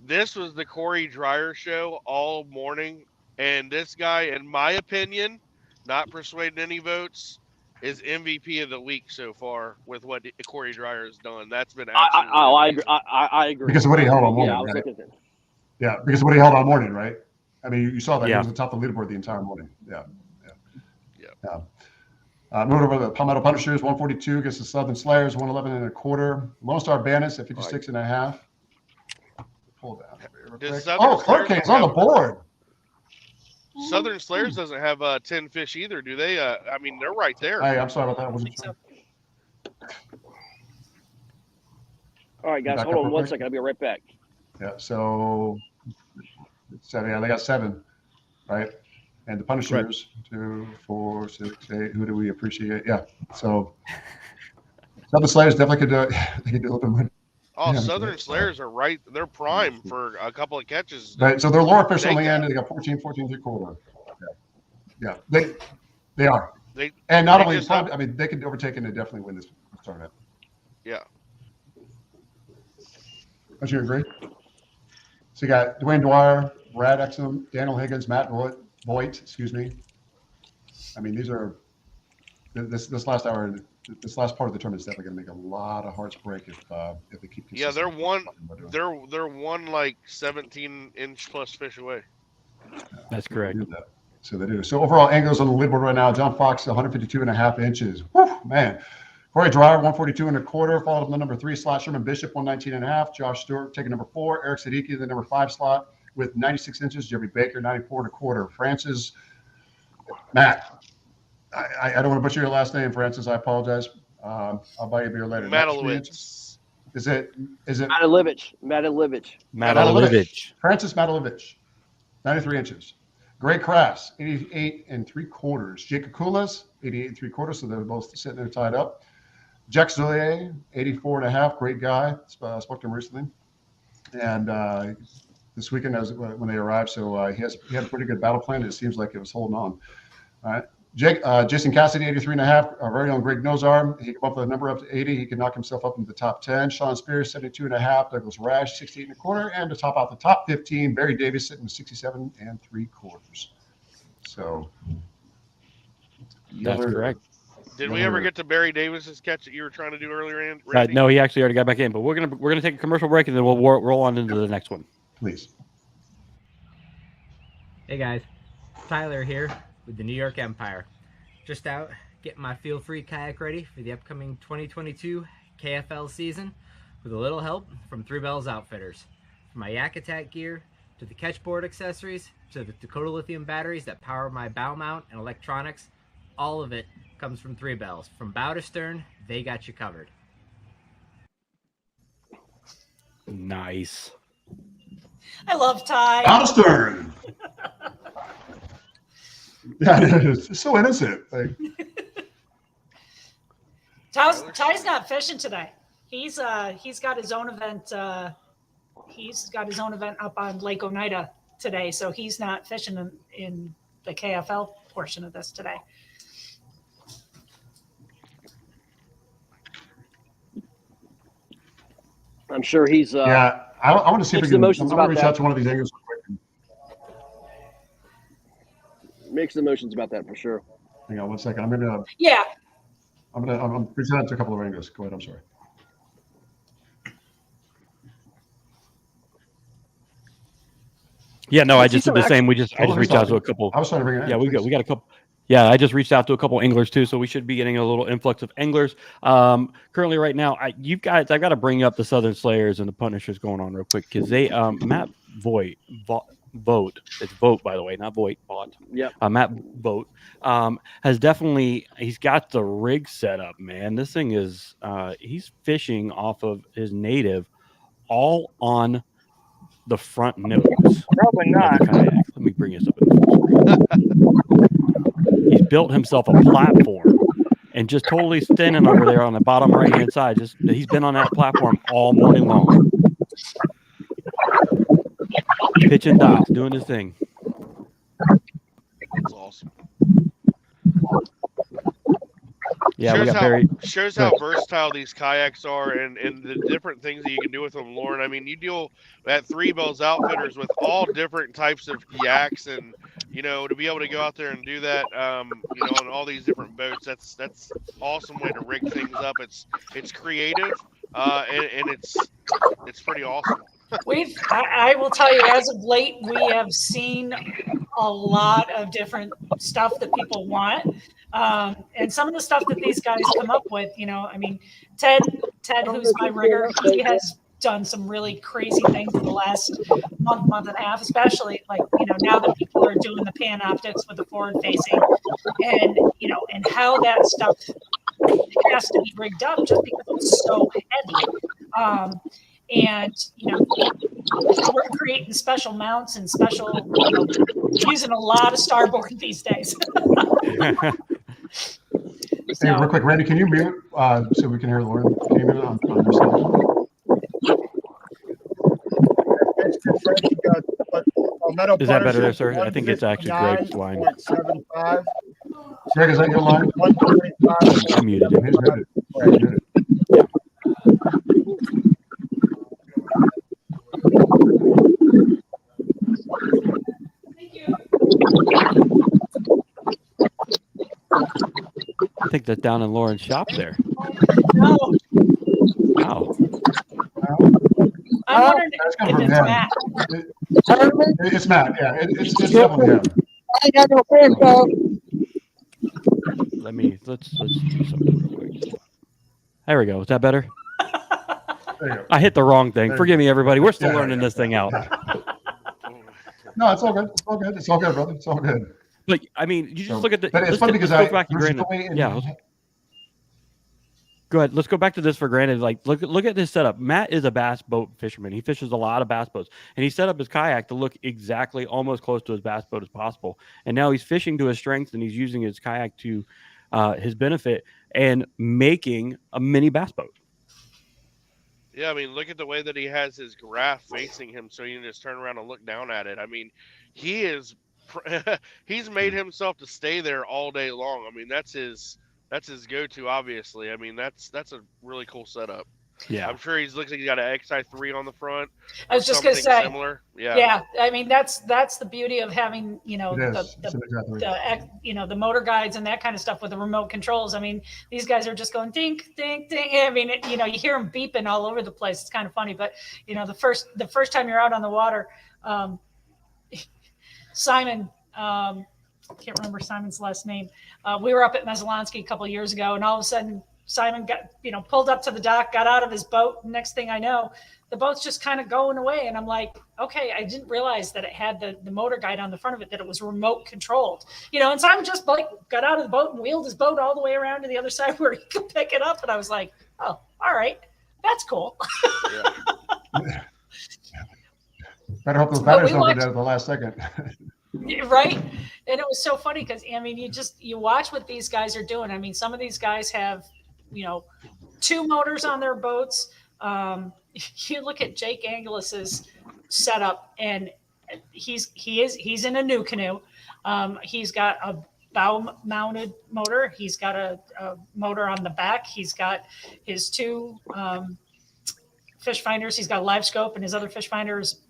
this was the Corey Dreyer show all morning. And this guy, in my opinion, not persuading any votes, is MVP of the week so far with what Corey Dreyer has done. That's been absolutely
I
amazing.
agree. I agree.
Because of what he held on morning,
Yeah, I was
right?
looking at that.
Yeah, because of what he held all morning, right? I mean, you saw that.
Yeah.
He was atop the leaderboard the entire morning. Yeah.
Yeah.
Moving over to the Palmetto Punishers, 142 against the Southern Slayers, 111 and a quarter. Lone Star Bandits at 56 and a half. Pull down here real
Does
quick.
Southern
Oh,
Slayers
Hurricane's on the
have-
board.
Southern Slayers doesn't have 10 fish either, do they? I mean, they're right there.
Hey, I'm sorry about that. I
I
wasn't
think
sure.
so.
All right, guys,
Back
hold
up
on
real
one
quick.
second. I'll be right back.
Yeah, so 7. Yeah, they got 7, right? And the Punishers, 2, 4, 6, 8. Who do we appreciate? Yeah. So Southern Slayers definitely could they could do a little bit more.
Oh,
Yeah,
Southern
that's
Slayers are right. They're prime for a couple of catches.
Right, so they're lower fish on the
They
end.
got-
They got 14, 3/4. Yeah, they are.
They
And not
They
only,
just have-
I mean, they could overtake and they definitely win this tournament.
Yeah.
Don't you agree? So you got Dwayne Dwyer, Brad Exum, Daniel Higgins, Matt Voigt, excuse me. I mean, these are this last hour, this last part of the tournament is definitely going to make a lot of hearts break if they keep.
Yeah, they're one like 17-inch plus fish away.
That's correct.
So they do. So overall angles on the leaderboard right now: John Fox 152.5 inches. Woo, man. Corey Dreyer 142 1/4, followed up the number 3 slot. Sherman Bishop 119.5. Josh Stewart taking number 4. Eric Sadiki the number 5 slot with 96 inches. Jeremy Baker 94 1/4. Francis Matt. I don't want to butcher your last name, Francis. I apologize. I'll buy you a beer later.
Matalowicz.
Is it
Matalowicz.
Francis Matalowicz, 93 inches. Greg Crass, 88 3/4. Jacob Kulas, 88 3/4. So they're both sitting there tied up. Jack Zillier, 84.5. Great guy. Spoke to him recently. And this weekend when they arrived, so he had a pretty good battle plan. It seems like it was holding on. All right. Jason Cassidy, 83.5. Our very own Greg Nozar. He can bump the number up to 80. He can knock himself up into the top 10. Sean Spears, 72.5. Douglas Rash, 68 1/4. And to top out the top 15, Barry Davis sitting with 67 3/4. So
that's correct.
Did we ever get to Barry Davis's catch that you were trying to do earlier, Randy?
No, he actually already got back in. But we're gonna take a commercial break and then we'll roll on into the next one.
Please.
Hey guys, Tyler here with the New York Empire. Just out getting my Feel Free kayak ready for the upcoming 2022 KFL season with a little help from Three Bells Outfitters. From my Yak Attack gear to the catchboard accessories to the Dakota lithium batteries that power my bow mount and electronics, all of it comes from Three Bells. From bow to stern, they got you covered.
Nice.
I love Ty.
Bow to stern. Yeah, it's so innocent. Like,
Ty's not fishing today. He's got his own event. He's got his own event up on Lake Oneida today, so he's not fishing in the KFL portion of this today.
I'm sure he's.
yeah, I want to see if we can. I'm going to reach out to one of these anglers quick.
Mixed emotions about that for sure.
Hang on 1 second. I'm reaching out to a couple of anglers. Go ahead. I'm sorry.
Yeah, no, I just did the same. I just reached out to a couple.
I was trying to bring it in.
Yeah, we got a couple. Yeah, I just reached out to a couple anglers too, so we should be getting a little influx of anglers. Currently, right now, I've got to bring up the Southern Slayers and the Punishers going on real quick because they Matt Vogt. It's Vogt, by the way, not Voigt. Vaught.
Yep.
Matt Vogt has he's got the rig set up, man. This thing is he's fishing off of his native, all on the front nose.
Probably not.
Let me bring this up in the full screen. He's built himself a platform and just totally standing over there on the bottom right-hand side. He's been on that platform all morning long. Pitching docks, doing his thing.
That's awesome.
Yeah,
shows how versatile these kayaks are and the different things that you can do with them, Lauren. I mean, you deal at Three Bells Outfitters with all different types of yaks, and to be able to go out there and do that, on all these different boats, that's awesome way to rig things up. It's creative, and it's pretty awesome.
I will tell you, as of late, we have seen a lot of different stuff that people want. And some of the stuff that these guys come up with, Ted, who's my rigger, he has done some really crazy things in the last month and a half, especially now that people are doing the pan optics with the forward facing and how that stuff has to be rigged up just because it's so heavy. We're creating special mounts and using a lot of starboard these days.
Hey, real quick, Randy, can you mute so we can hear Lauren? Can you mute on your side?
Is that better there, sir? I think it's actually Greg's line.
Greg, is that your line?
I muted him.
He's muted. He's muted.
think that's down in Lauren's shop there.
No,
Wow.
I'm wondering
That's
if
coming from
it's
him.
Matt.
It's Matt. Yeah, it's definitely him.
I got no friends, dog.
Let's do something real quick. There we go. Is that better?
There you go.
I hit the wrong thing.
There you
Forgive
go.
me, everybody. We're still
Yeah,
learning
yeah,
this thing out.
No, it's all good. It's all good. It's all good, brother. It's all good.
But I mean, you just
So,
look at the.
but it's
let's
funny
get-
because
let's go back to
there's
granted.
joy in-
Yeah. Go ahead. Let's go back to this for granted. Like, look at this setup. Matt is a bass boat fisherman. He fishes a lot of bass boats, and he set up his kayak to look exactly almost close to his bass boat as possible. And now he's fishing to his strengths, and he's using his kayak to his benefit and making a mini bass boat.
Yeah, I mean, look at the way that he has his graph facing him, so you can just turn around and look down at it. I mean, he is he's made himself to stay there all day long. I mean, that's his go-to. Obviously, I mean that's a really cool setup.
Yeah.
I'm sure looks like he's got an XI3 on the front.
I was just going to say,
similar. Yeah.
yeah. I mean, that's the beauty of having,
It is. It's an exactly.
the motor guides and that kind of stuff with the remote controls. I mean, these guys are just going dink, dink, dink. I mean, you hear them beeping all over the place. It's kind of funny, but the first time you're out on the water, Simon, I can't remember Simon's last name. We were up at Mezzalonsky a couple of years ago, and all of a sudden Simon got, pulled up to the dock, got out of his boat. Next thing I know, the boat's just kind of going away. And I'm like, okay, I didn't realize that it had the motor guide on the front of it, that it was remote controlled, and Simon just got out of the boat and wheeled his boat all the way around to the other side where he could pick it up. And I was like, oh, all right, that's cool.
Yeah.
Better hope those batteries don't go down at the last second.
Right. And it was so funny because, I mean, you watch what these guys are doing. I mean, some of these guys have, 2 motors on their boats. You look at Jake Anglis's setup, and he's in a new canoe. He's got a bow mounted motor. He's got a motor on the back. He's got his 2 fish finders. He's got a live scope, and his other fish finders,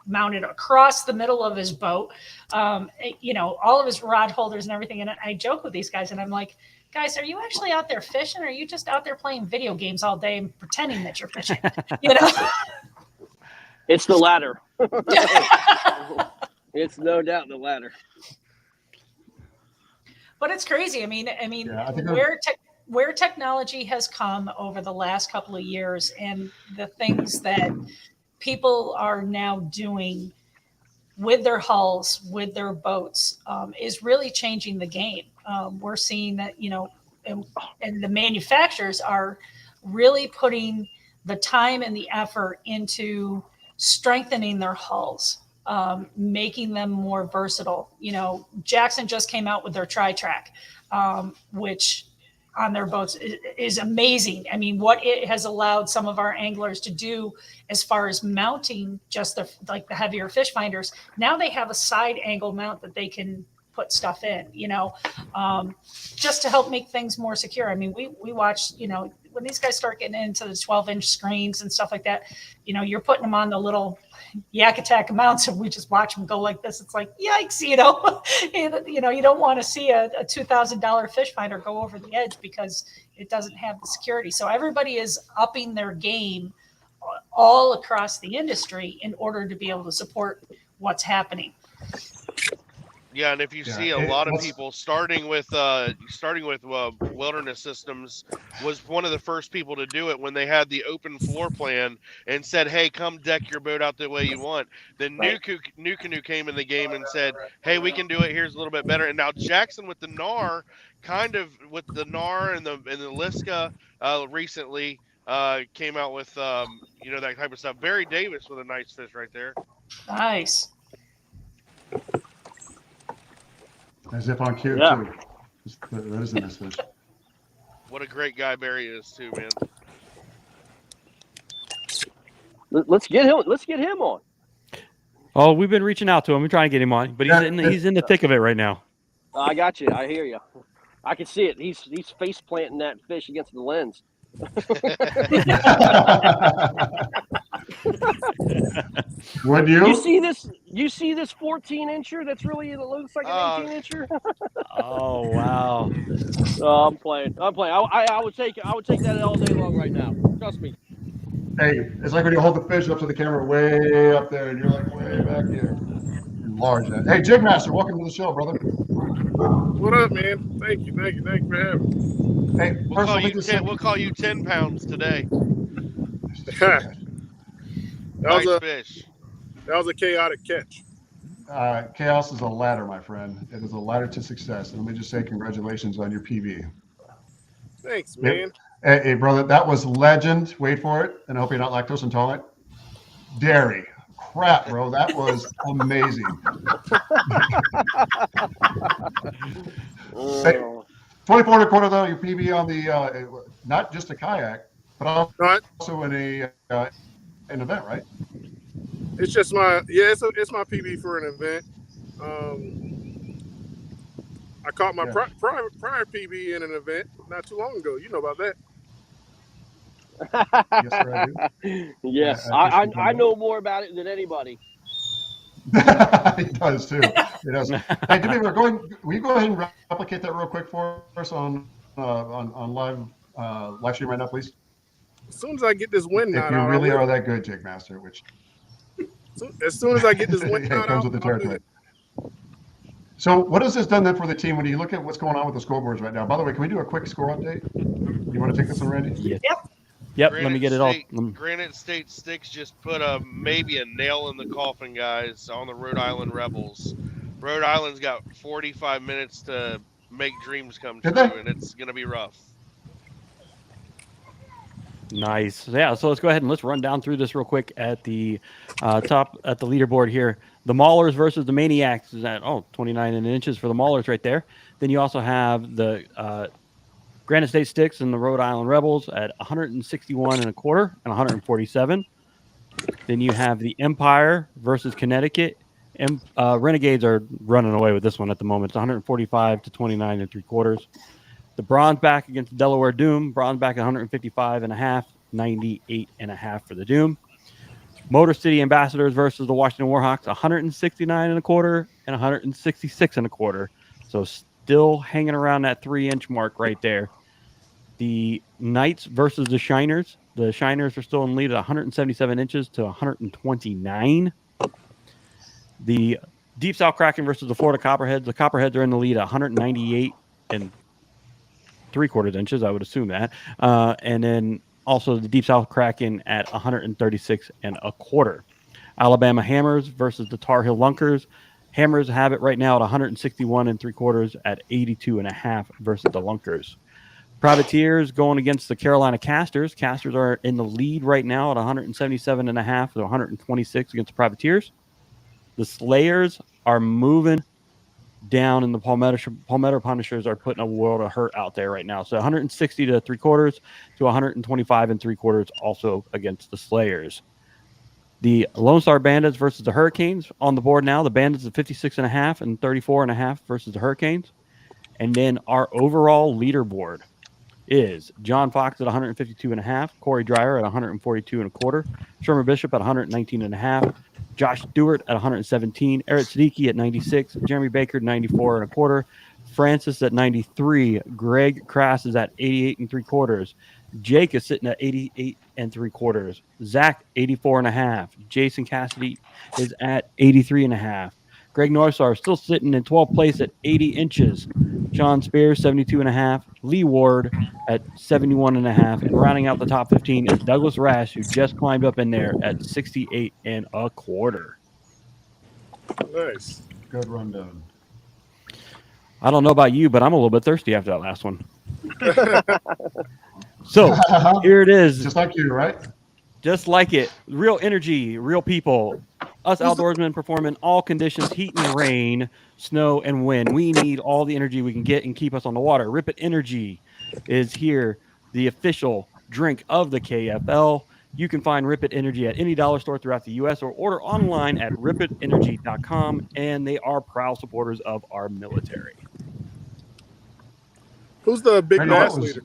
mounted across the middle of his boat. All of his rod holders and everything. And I joke with these guys, and I'm like, guys, are you actually out there fishing, or are you just out there playing video games all day and pretending that you're fishing?
It's the latter. It's no doubt the latter.
But it's crazy. I mean,
Yeah, I think
where technology has come over the last couple of years, and the things that people are now doing with their hulls, with their boats, is really changing the game. We're seeing that, and the manufacturers are really putting the time and the effort into strengthening their hulls, making them more versatile. Jackson just came out with their Tri-Track, which on their boats is amazing. I mean, what it has allowed some of our anglers to do as far as mounting just the heavier fish finders. Now they have a side angle mount that they can put stuff in, just to help make things more secure. I mean, we watch, when these guys start getting into the 12-inch screens and stuff like that, you're putting them on the little Yak Attack mounts, and we just watch them go like this. It's like, yikes, you don't want to see a $2,000 fish finder go over the edge because it doesn't have the security. So everybody is upping their game all across the industry in order to be able to support what's happening.
Yeah, and if you see a lot of people starting with Wilderness Systems was one of the first people to do it when they had the open floor plan and said, "Hey, come deck your boat out the way you want." Then New Canoe came in the game and said, "Hey, we can do it. Here's a little bit better." And now Jackson with the NAR, and the Liska recently came out with that type of stuff. Barry Davis with a nice fish right there.
Nice.
As if on cue,
Yeah.
too. That is a nice fish.
What a great guy Barry is too, man.
Let's get him on.
Oh, we've been reaching out to him. We're trying to get him on, but he's in the thick of it right now.
I got you. I hear you. I can see it. He's face planting that fish against the lens.
Would
You
you?
see this? You see this 14-incher? That's really, it looks like an 18-incher.
Oh wow.
Oh, I'm playing. I would take that all day long right now. Trust me.
Hey, it's like when you hold the fish up to the camera way up there, and you're like way back here. Enlarge that. Hey, Jigmaster, welcome to the show, brother.
What up, man? Thank you for having me.
Hey,
We'll
first
call
I'll
you
make this
10. We'll call you 10 pounds today.
that was
Nice
a
fish.
chaotic catch.
Chaos is a ladder, my friend. It is a ladder to success. And let me just say congratulations on your PB.
Thanks, man.
Hey, brother, that was legend. Wait for it. And I hope you're not lactose intolerant. Dairy. Crap, bro. That was amazing. Hey, 24 and a quarter, though, your PB on the, not just a kayak, but also in an event, right?
It's just it's my PB for an event. I caught my prior PB in an event not too long ago. You know about that.
Yes, sir, I do.
Yes, I know more about it than anybody.
He does too. He does. Hey, will you go ahead and replicate that real quick for us on live stream right now, please?
As soon as I get this wind knot
if you
out,
really are that good, Jake Master, which
as soon as I get this wind knot
comes
out,
with the territory. So what has this done then for the team when you look at what's going on with the scoreboards right now? By the way, can we do a quick score update? You want to take this one, Randy?
Yep. Let me get it all.
Granite State Sticks just put maybe a nail in the coffin, guys, on the Rhode Island Rebels. Rhode Island's got 45 minutes to make dreams come true, and it's going to be rough.
Nice. Yeah, so let's go ahead and let's run down through this real quick at the top at the leaderboard here. The Maulers versus the Maniacs is at 29 inches for the Maulers right there. Then you also have the Granite State Sticks and the Rhode Island Rebels at 161 and a quarter and 147. Then you have the Empire versus Connecticut. Renegades are running away with this one at the moment. It's 145 to 29 and 3/4. The Bronze back against Delaware Doom. Bronze back at 155 and a half, 98 and a half for the Doom. Motor City Ambassadors versus the Washington Warhawks, 169 and a quarter and 166 and a quarter. So still hanging around that 3-inch mark right there. The Knights versus the Shiners. The Shiners are still in lead at 177 inches to 129. The Deep South Kraken versus the Florida Copperheads. The Copperheads are in the lead at 198 and 3/4 inches. I would assume that. And then also the Deep South Kraken at 136 and a quarter. Alabama Hammers versus the Tar Heel Lunkers. Hammers have it right now at 161 and 3/4 at 82 and a half versus the Lunkers. Privateers going against the Carolina Casters. Casters are in the lead right now at 177 and a half to 126 against the Privateers. The Slayers are moving down, and the Palmetto Punishers are putting a world of hurt out there right now. So 160 to 3/4 to 125 and 3/4 also against the Slayers. The Lone Star Bandits versus the Hurricanes on the board now. The Bandits at 56 and a half and 34 and a half versus the Hurricanes. And then our overall leaderboard is John Fox at 152 and a half, Corey Dreyer at 142 and a quarter, Sherman Bishop at 119 and a half, Josh Stewart at 117, Eric Siddiqui at 96, Jeremy Baker at 94 and a quarter, Francis at 93, Greg Crass is at 88 and 3/4, Jake is sitting at 88 and 3/4, Zach 84 and a half, Jason Cassidy is at 83 and a half, Greg Norsar still sitting in 12th place at 80 inches, Sean Spears 72 and a half, Lee Ward at 71 and a half, and rounding out the top 15 is Douglas Rash, who just climbed up in there at 68 and a quarter.
Nice.
Good rundown.
I don't know about you, but I'm a little bit thirsty after that last one. So here it is.
Just like you, right?
Just like it. Real energy, real people. Us outdoorsmen perform in all conditions, heat and rain, snow and wind. We need all the energy we can get and keep us on the water. Rip It Energy is here, the official drink of the KFL. You can find Rip It Energy at any dollar store throughout the U.S. or order online at ripitenergy.com, and they are proud supporters of our military.
Who's the big bass leader?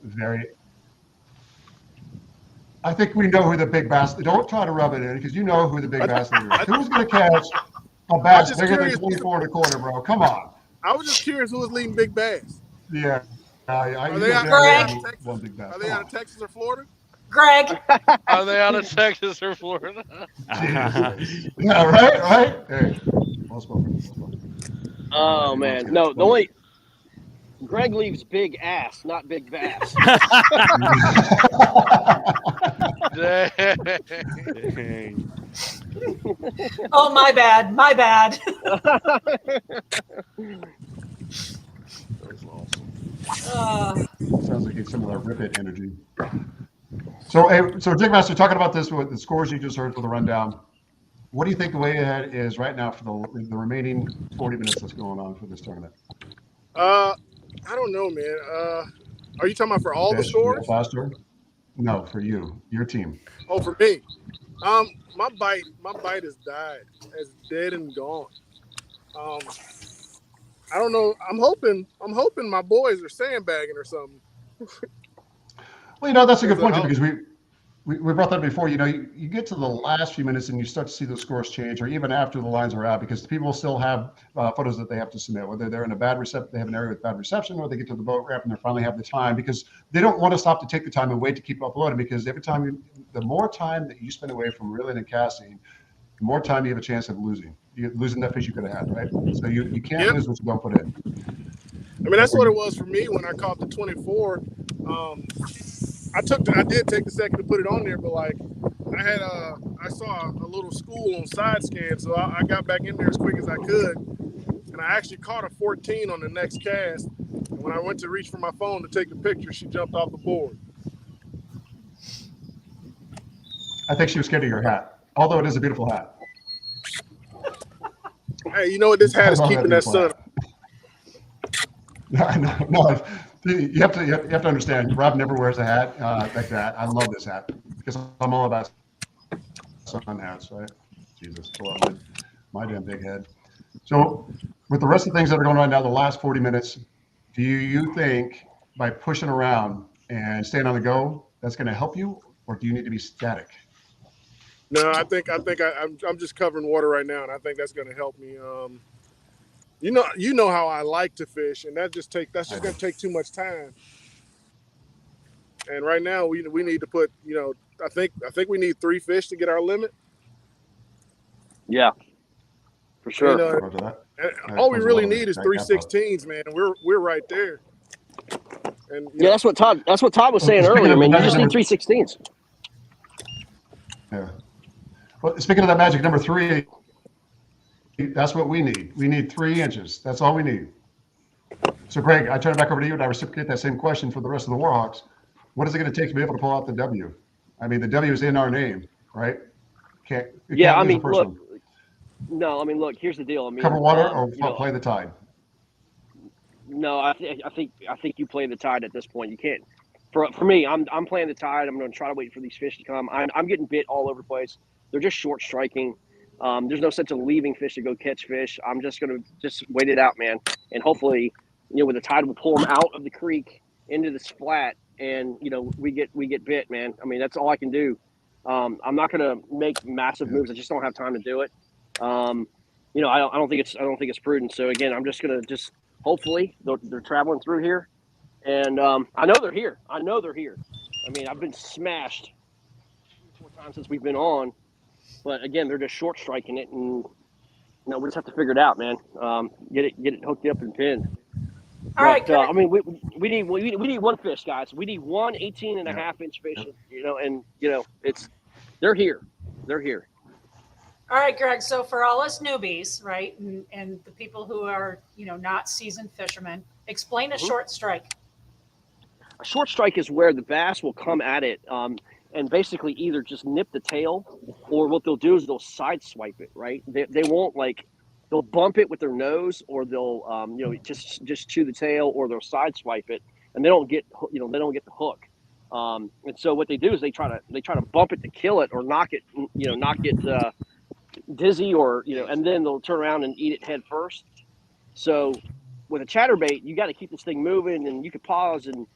I think we know who the big bass. Don't try to rub it in because you know who the big bass leader is. Who's going to catch a bass
just
bigger than
curious.
24 and a quarter, bro? Come on.
I was just curious who was leading big bass.
Yeah.
Are
You
they
know
out,
damn
are they
well
out
who
of Texas?
won big bass.
Are they out of Texas or Florida?
Greg.
Are they out of Texas or Florida?
Jesus. Yeah, right? Hey, well spoken.
Oh man, no. The only Greg leaves big ass, not big bass.
Dang.
Oh, my bad. My bad.
That's awesome.
Sounds like it's some of that rip it energy. So, hey, Jigmaster, talking about this with the scores you just heard for the rundown, what do you think the way ahead is right now for the remaining 40 minutes that's going on for this tournament?
I don't know, man. Are you talking about for all the
Fish, real
scores?
faster? No, for you, your team.
Oh, for me. My bite has died. It's dead and gone. I don't know. I'm hoping my boys are sandbagging or something.
Well, that's a good point, too,
Because,
because we brought that before. You get to the last few minutes and you start to see the scores change, or even after the lines are out, because people still have photos that they have to submit, whether they're in a bad reception, they have an area with bad reception, or they get to the boat ramp and they finally have the time, because they don't want to stop to take the time and wait to keep uploading, because every time the more time that you spend away from reeling and casting, the more time you have a chance of losing. You're losing that fish you could have had, right? So you can't lose what you don't put in.
I mean, that's what it was for me when I caught the 24. I did take the second to put it on there, but like I saw a little school on side scan, so I got back in there as quick as I could, and I actually caught a 14 on the next cast. And when I went to reach for my phone to take a picture, she jumped off the board.
I think she was scared of your hat, although it is a beautiful hat.
Hey, you know what? This hat is keeping that sun.
No, you have to understand. Rob never wears a hat like that. I love this hat because I'm all about sun hats, right? Jesus, my damn big head. So, with the rest of the things that are going on now, the last 40 minutes, do you think by pushing around and staying on the go, that's going to help you, or do you need to be static?
No, I think I'm just covering water right now, and I think that's going to help me. You know how I like to fish, and that's just going to take too much time. And right now we need to put, I think we need 3 fish to get our limit.
Yeah, for sure.
All we really need is 3 16s, man. We're right there. And
yeah, that's what Todd was saying earlier, man. You just need 3 16s.
Yeah. Well, speaking of that magic number 3, that's what we need. We need 3 inches. That's all we need. So, Greg, I turn it back over to you, and I reciprocate that same question for the rest of the Warhawks. What is it going to take to be able to pull out the W? I mean, the W is in our name, right? Can't
look. No, I mean, look. Here's the deal. I mean,
cover water or play the tide.
No, I think you play the tide at this point. You can't. For me, I'm playing the tide. I'm going to try to wait for these fish to come. I'm getting bit all over the place. They're just short striking. There's no sense of leaving fish to go catch fish. I'm just going to wait it out, man. And hopefully, with the tide, we'll pull them out of the creek into this flat, and we get bit, man. I mean, that's all I can do. I'm not going to make massive moves. I just don't have time to do it. I don't think it's prudent. So again, I'm just going to hopefully they're traveling through here, and I know they're here. I mean, I've been smashed 4 times since we've been on. But again, they're just short striking it, and we just have to figure it out, man. Get it hooked up and pinned.
All right.
I mean, we need 1 fish, guys. We need 1 18.5-inch fish. They're here.
All right, Greg. So for all us newbies, right, and the people who are not seasoned fishermen, explain a short strike.
A short strike is where the bass will come at it. And basically either just nip the tail, or what they'll do is they'll side swipe it, right? They won't they'll bump it with their nose, or they'll just chew the tail, or they'll side swipe it, and they don't get the hook. And so what they do is they try to bump it to kill it, or knock it dizzy, or and then they'll turn around and eat it head first. So with a chatterbait, you got to keep this thing moving, and you could pause and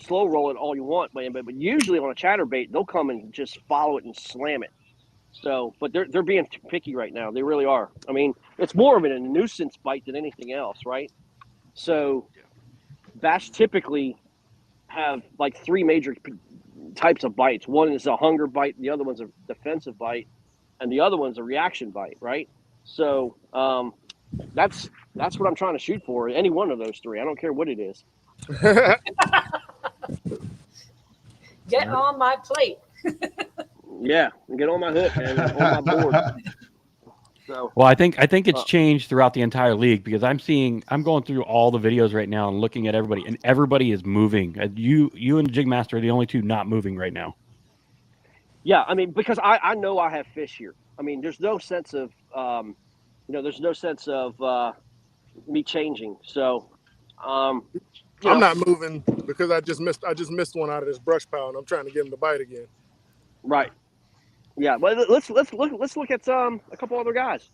slow roll it all you want, but usually on a chatterbait, they'll come and just follow it and slam it. So, but they're being picky right now. They really are. I mean, it's more of a nuisance bite than anything else, right? So, bass typically have like three major types of bites. One is a hunger bite, the other one's a defensive bite, and the other one's a reaction bite, right? So, that's what I'm trying to shoot for. Any one of those three. I don't care what it is.
Get on my plate.
Yeah, and get on my hook, man, on my board. So,
well, I think it's changed throughout the entire league because I'm going through all the videos right now and looking at everybody, and everybody is moving. You and Jigmaster are the only two not moving right now.
Yeah, I mean, because I know I have fish here. I mean, there's no sense of there's no sense of me changing. So,
I'm not moving because I just missed one out of this brush pile, and I'm trying to get him to bite again.
Right. Yeah, but let's look at a couple other guys.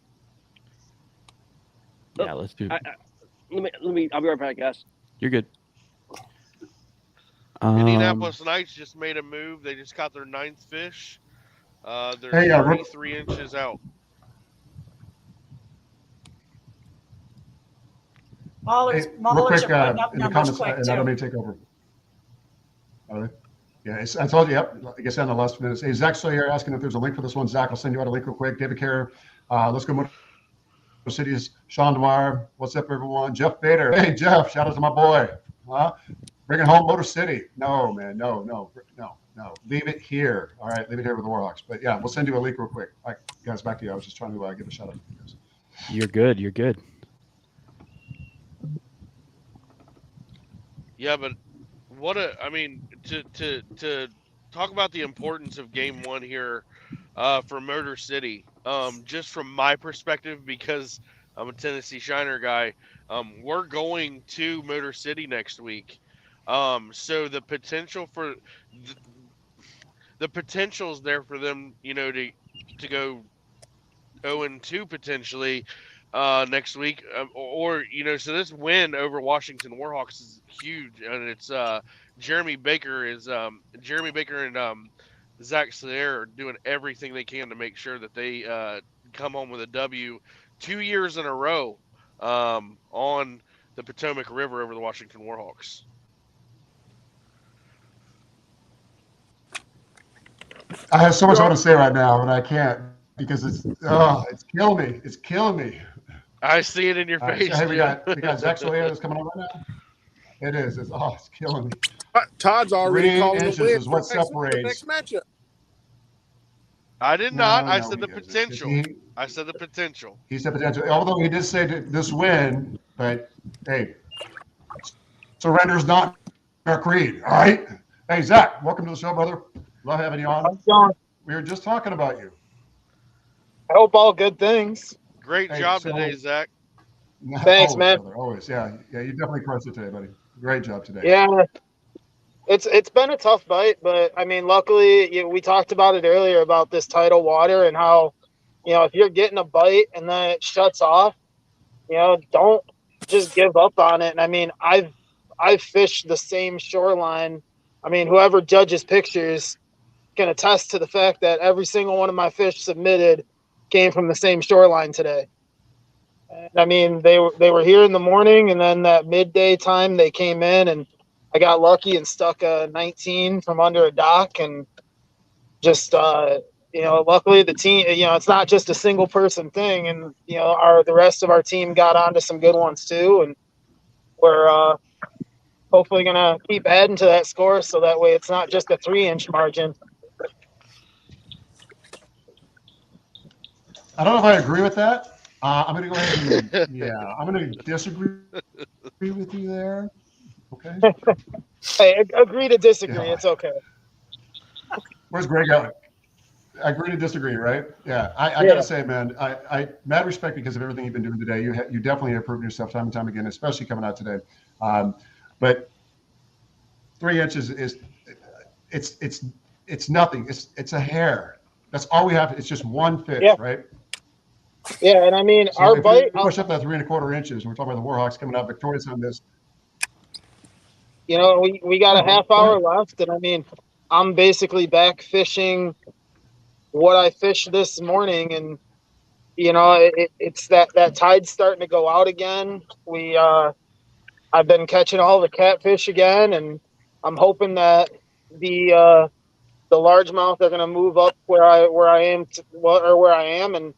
Yeah, let's do.
Let me. I'll be right back, guys.
You're good.
Indianapolis Knights just made a move. They just caught their 9th fish. They're 33 inches out.
Maulers
real quick,
are putting up
in the
numbers
comments,
quick,
and I don't
too.
mean to take over. Yeah, I told you. Yep, I guess on the last minutes. Hey, Zach's still here asking if there's a link for this one. Zach, I'll send you out a link real quick. David Kerr, let's go. Motor Cities. Sean Dwyer, what's up, everyone? Jeff Bader. Hey, Jeff, shout out to my boy. Bringing home Motor City. No, man, no. Leave it here. All right, leave it here with the Warhawks. But yeah, we'll send you a link real quick. All right, guys, back to you. I was just trying to give a shout out to you guys.
You're good. You're good.
Yeah, but to talk about the importance of game one here for Motor City, just from my perspective, because I'm a Tennessee Shiner guy, we're going to Motor City next week. So the potential for the potential's there for them, to go 0-2 potentially next week, so this win over Washington Warhawks is huge, and it's Jeremy Baker and Zach Slater are doing everything they can to make sure that they come home with a W 2 years in a row on the Potomac River over the Washington Warhawks.
I have so much I want to say right now, and I can't because it's killing me. It's killing me.
I see it in your face.
Hey, we got Zach Soler that's coming on right now. It is. It's killing me.
Todd's already calling the win
is what separates.
the next matchup.
I did not. I said the potential. I said the potential.
He said potential. Although he did say this win, but hey, surrender's not our creed. All right. Hey, Zach, welcome to the show, brother. Love having you on.
How's it going?
We were just talking about you.
I hope all good things.
Great job today, Zach.
Thanks,
always,
man.
Brother, always, yeah. You definitely crushed it today, buddy. Great job today.
Yeah, it's been a tough bite, but I mean, luckily, we talked about it earlier about this tidal water and how, if you're getting a bite and then it shuts off, don't just give up on it. And I mean, I've fished the same shoreline. I mean, whoever judges pictures can attest to the fact that every single one of my fish submitted came from the same shoreline today. And I mean, they were here in the morning, and then that midday time they came in, and I got lucky and stuck a 19 from under a dock, and just luckily the team, it's not just a single person thing, and the rest of our team got onto some good ones too, and we're hopefully gonna keep adding to that score so that way it's not just a 3-inch margin.
I don't know if I agree with that. I'm going to go ahead and, I'm going to disagree with you there. Okay.
Hey, agree to disagree. Yeah. It's okay.
Where's Greg going? Agree to disagree, right? Yeah. I got to say, man, I mad respect because of everything you've been doing today. You definitely have proven yourself time and time again, especially coming out today. But 3 inches is it's nothing. It's a hair. That's all we have. It's just one fish, right?
Yeah, and I mean,
so our bite push up that 3 1/4 inches. We're talking about the Warhawks coming out victorious on this.
You know, we got a half hour left, and I mean, I'm basically back fishing what I fished this morning, and you know, it's that tide's starting to go out again. I've been catching all the catfish again, and I'm hoping that the largemouth are going to move up where I am or where I am and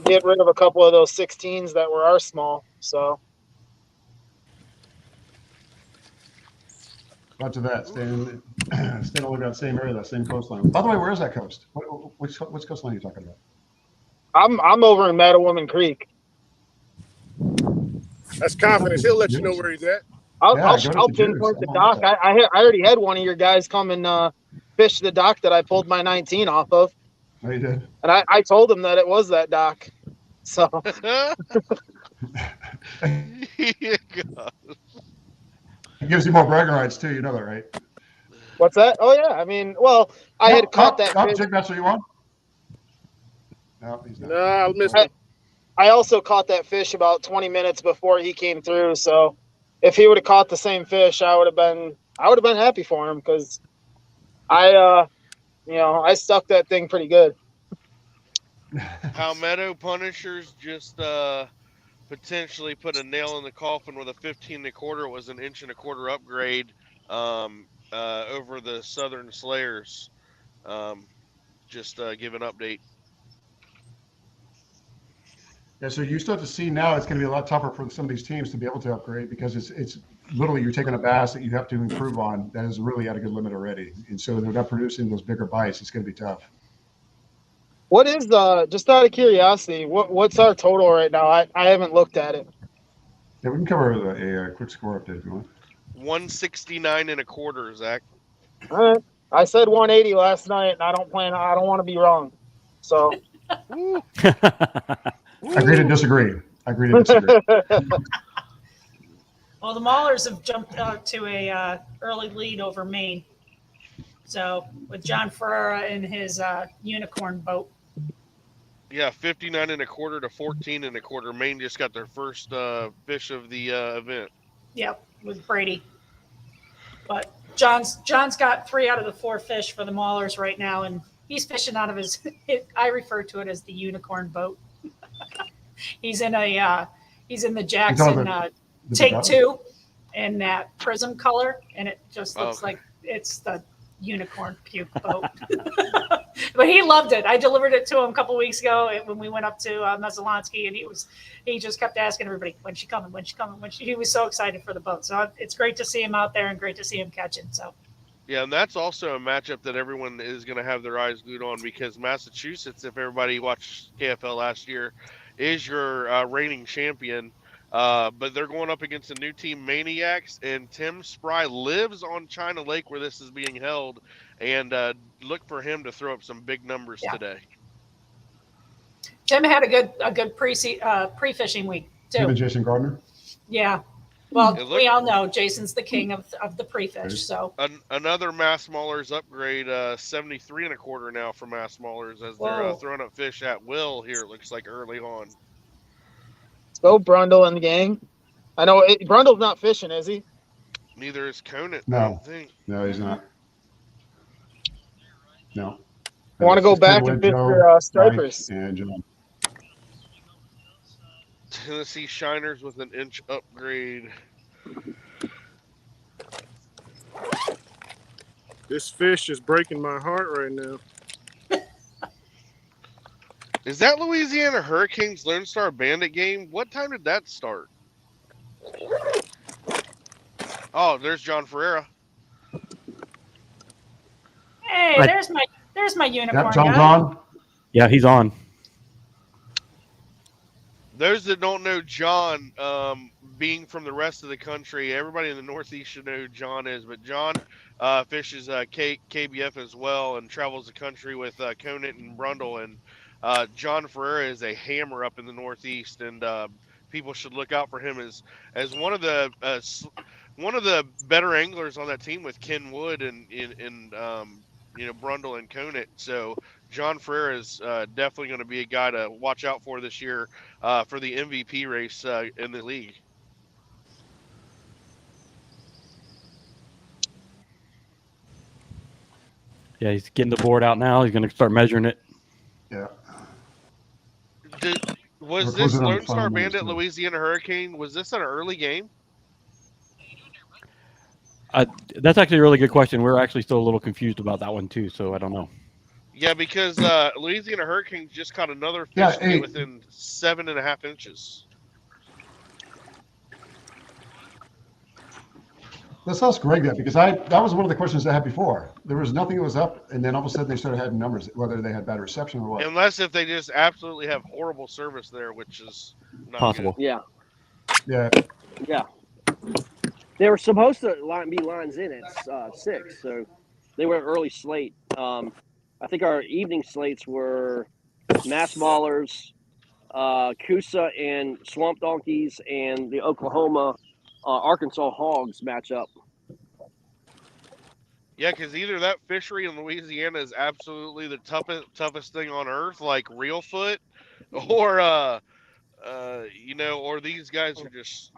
get rid of a couple of those 16s that are small. So
Roger that. Staying over that same area, that same coastline. By the way, where is that coast? Which coastline are you talking about?
I'm over in Mattawoman Creek.
That's confidence. He'll let you know where he's at.
I'll pinpoint the dock. I already had one of your guys come and fish the dock that I pulled my 19 off of.
Oh, you did?
And I told him that it was that dock. So
It gives you more bragging rights too. You know that, right?
What's that? Oh yeah. I mean, well, I had caught that fish.
Jig, that's what you want? No, he's not.
No, I missed him.
I also caught that fish about 20 minutes before he came through. So if he would have caught the same fish, I would have been happy for him because I stuck that thing pretty good.
Palmetto Punishers just potentially put a nail in the coffin with a 15 1/4. It was an 1 1/4 upgrade over the Southern Slayers. Just give an update.
Yeah, so you start to see now it's going to be a lot tougher for some of these teams to be able to upgrade because it's literally you're taking a bass that you have to improve on that is really at a good limit already, and so they're not producing those bigger bites. It's going to be tough.
What is just out of curiosity? What's our total right now? I haven't looked at it.
Yeah, we can cover a quick score update if you want.
169 1/4, Zach.
All right. I said 180 last night, and I don't want to be wrong. So.
Agree to disagree.
Well, the Maulers have jumped to a early lead over Maine. So with John Ferreira in his unicorn boat.
Yeah, 59 1/4 to 14 1/4. Maine just got their first fish of the event.
Yep, with Brady. But John's got 3 out of the 4 fish for the Maulers right now, and he's fishing out of his. I refer to it as the unicorn boat. He's in the Jackson Take 2 in that prism color, and it just looks like it's the unicorn puke boat. But he loved it. I delivered it to him a couple of weeks ago when we went up to Mezzalonsky, and he just kept asking everybody, when's she coming? When's she coming? He was so excited for the boat. So it's great to see him out there and great to see him catching. So.
Yeah, and that's also a matchup that everyone is going to have their eyes glued on because Massachusetts, if everybody watched KFL last year, is your reigning champion. But they're going up against a new team, Maniacs, and Tim Spry lives on China Lake where this is being held, and look for him to throw up some big numbers today.
Tim had a good pre-fishing week too.
Him and Jason Gardner.
Yeah. Well, we all know Jason's the king of the pre-fish. So
another Mass Maulers upgrade, 73 1/4 now for Mass Maulers as they're throwing up fish at will here. It looks like early on.
Let's go Brundle and the gang. I know Brundle's not fishing, is he?
Neither is Conant.
No,
I don't think.
No, he's not. No.
I want to go back and fish your stripers.
And John.
Tennessee Shiners with an inch upgrade.
This fish is breaking my heart right now.
Is that Louisiana Hurricanes Lone Star Bandit game? What time did that start? Oh, there's John Ferreira.
Hey, there's my unicorn.
Yep, John's on.
Yeah, he's on.
Those that don't know John, being from the rest of the country, everybody in the Northeast should know who John is. But John fishes KBF as well and travels the country with Conant and Brundle. And John Ferreira is a hammer up in the Northeast, and people should look out for him as one of the better anglers on that team with Ken Wood and Brundle and Conant. So John Ferreira is definitely going to be a guy to watch out for this year for the MVP race in the league.
Yeah, he's getting the board out now. He's going to start measuring it.
Yeah.
Was
We're
this
closing on the
Lone Star
final numbers,
Bandit
too.
Louisiana Hurricane? Was this an early game?
That's actually a really good question. We're actually still a little confused about that one too, so I don't know.
Yeah, because Louisiana Hurricane just caught another fish
Yeah,
to
hey.
get within 7.5 inches.
Let's ask Greg that, because that was one of the questions I had before. There was nothing that was up, and then all of a sudden they started having numbers, whether they had bad reception or what.
Unless if they just absolutely have horrible service there, which is not
Possible.
good.
Yeah.
Yeah.
Yeah. They were supposed to be lines in at 6, so they were an early slate. I think our evening slates were Mass Maulers, Coosa and Swamp Donkeys, and the Oklahoma Arkansas Hogs matchup.
Yeah, because either that fishery in Louisiana is absolutely the toughest thing on earth, like real foot, or or these guys are just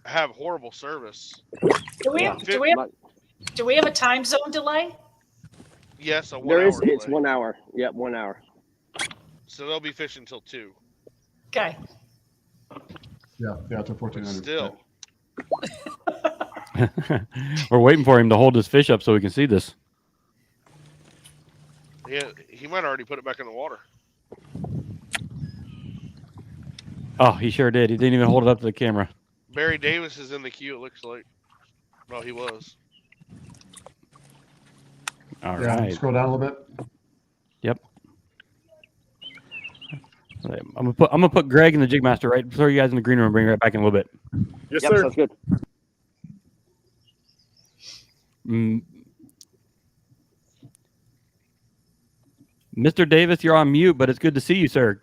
have horrible service.
Do we have, do we have a time zone delay?
Yes, a 1
There
hour
is.
delay.
It's 1 hour. Yep, 1 hour.
So they'll be fishing till 2.
Okay.
Yeah, till 1400.
Still.
We're waiting for him to hold his fish up so we can see this.
Yeah, he might already put it back in the water.
Oh, he sure did. He didn't even hold it up to the camera.
Barry Davis is in the queue, it looks like. Well, he was.
All
Yeah,
right.
scroll down a little bit.
Yep. I'm gonna put Greg and the jig master right. Throw you guys in the green room and bring you right back in a little bit.
Yes,
Yep,
sir.
sounds good.
Mr. Davis, you're on mute, but it's good to see you, sir.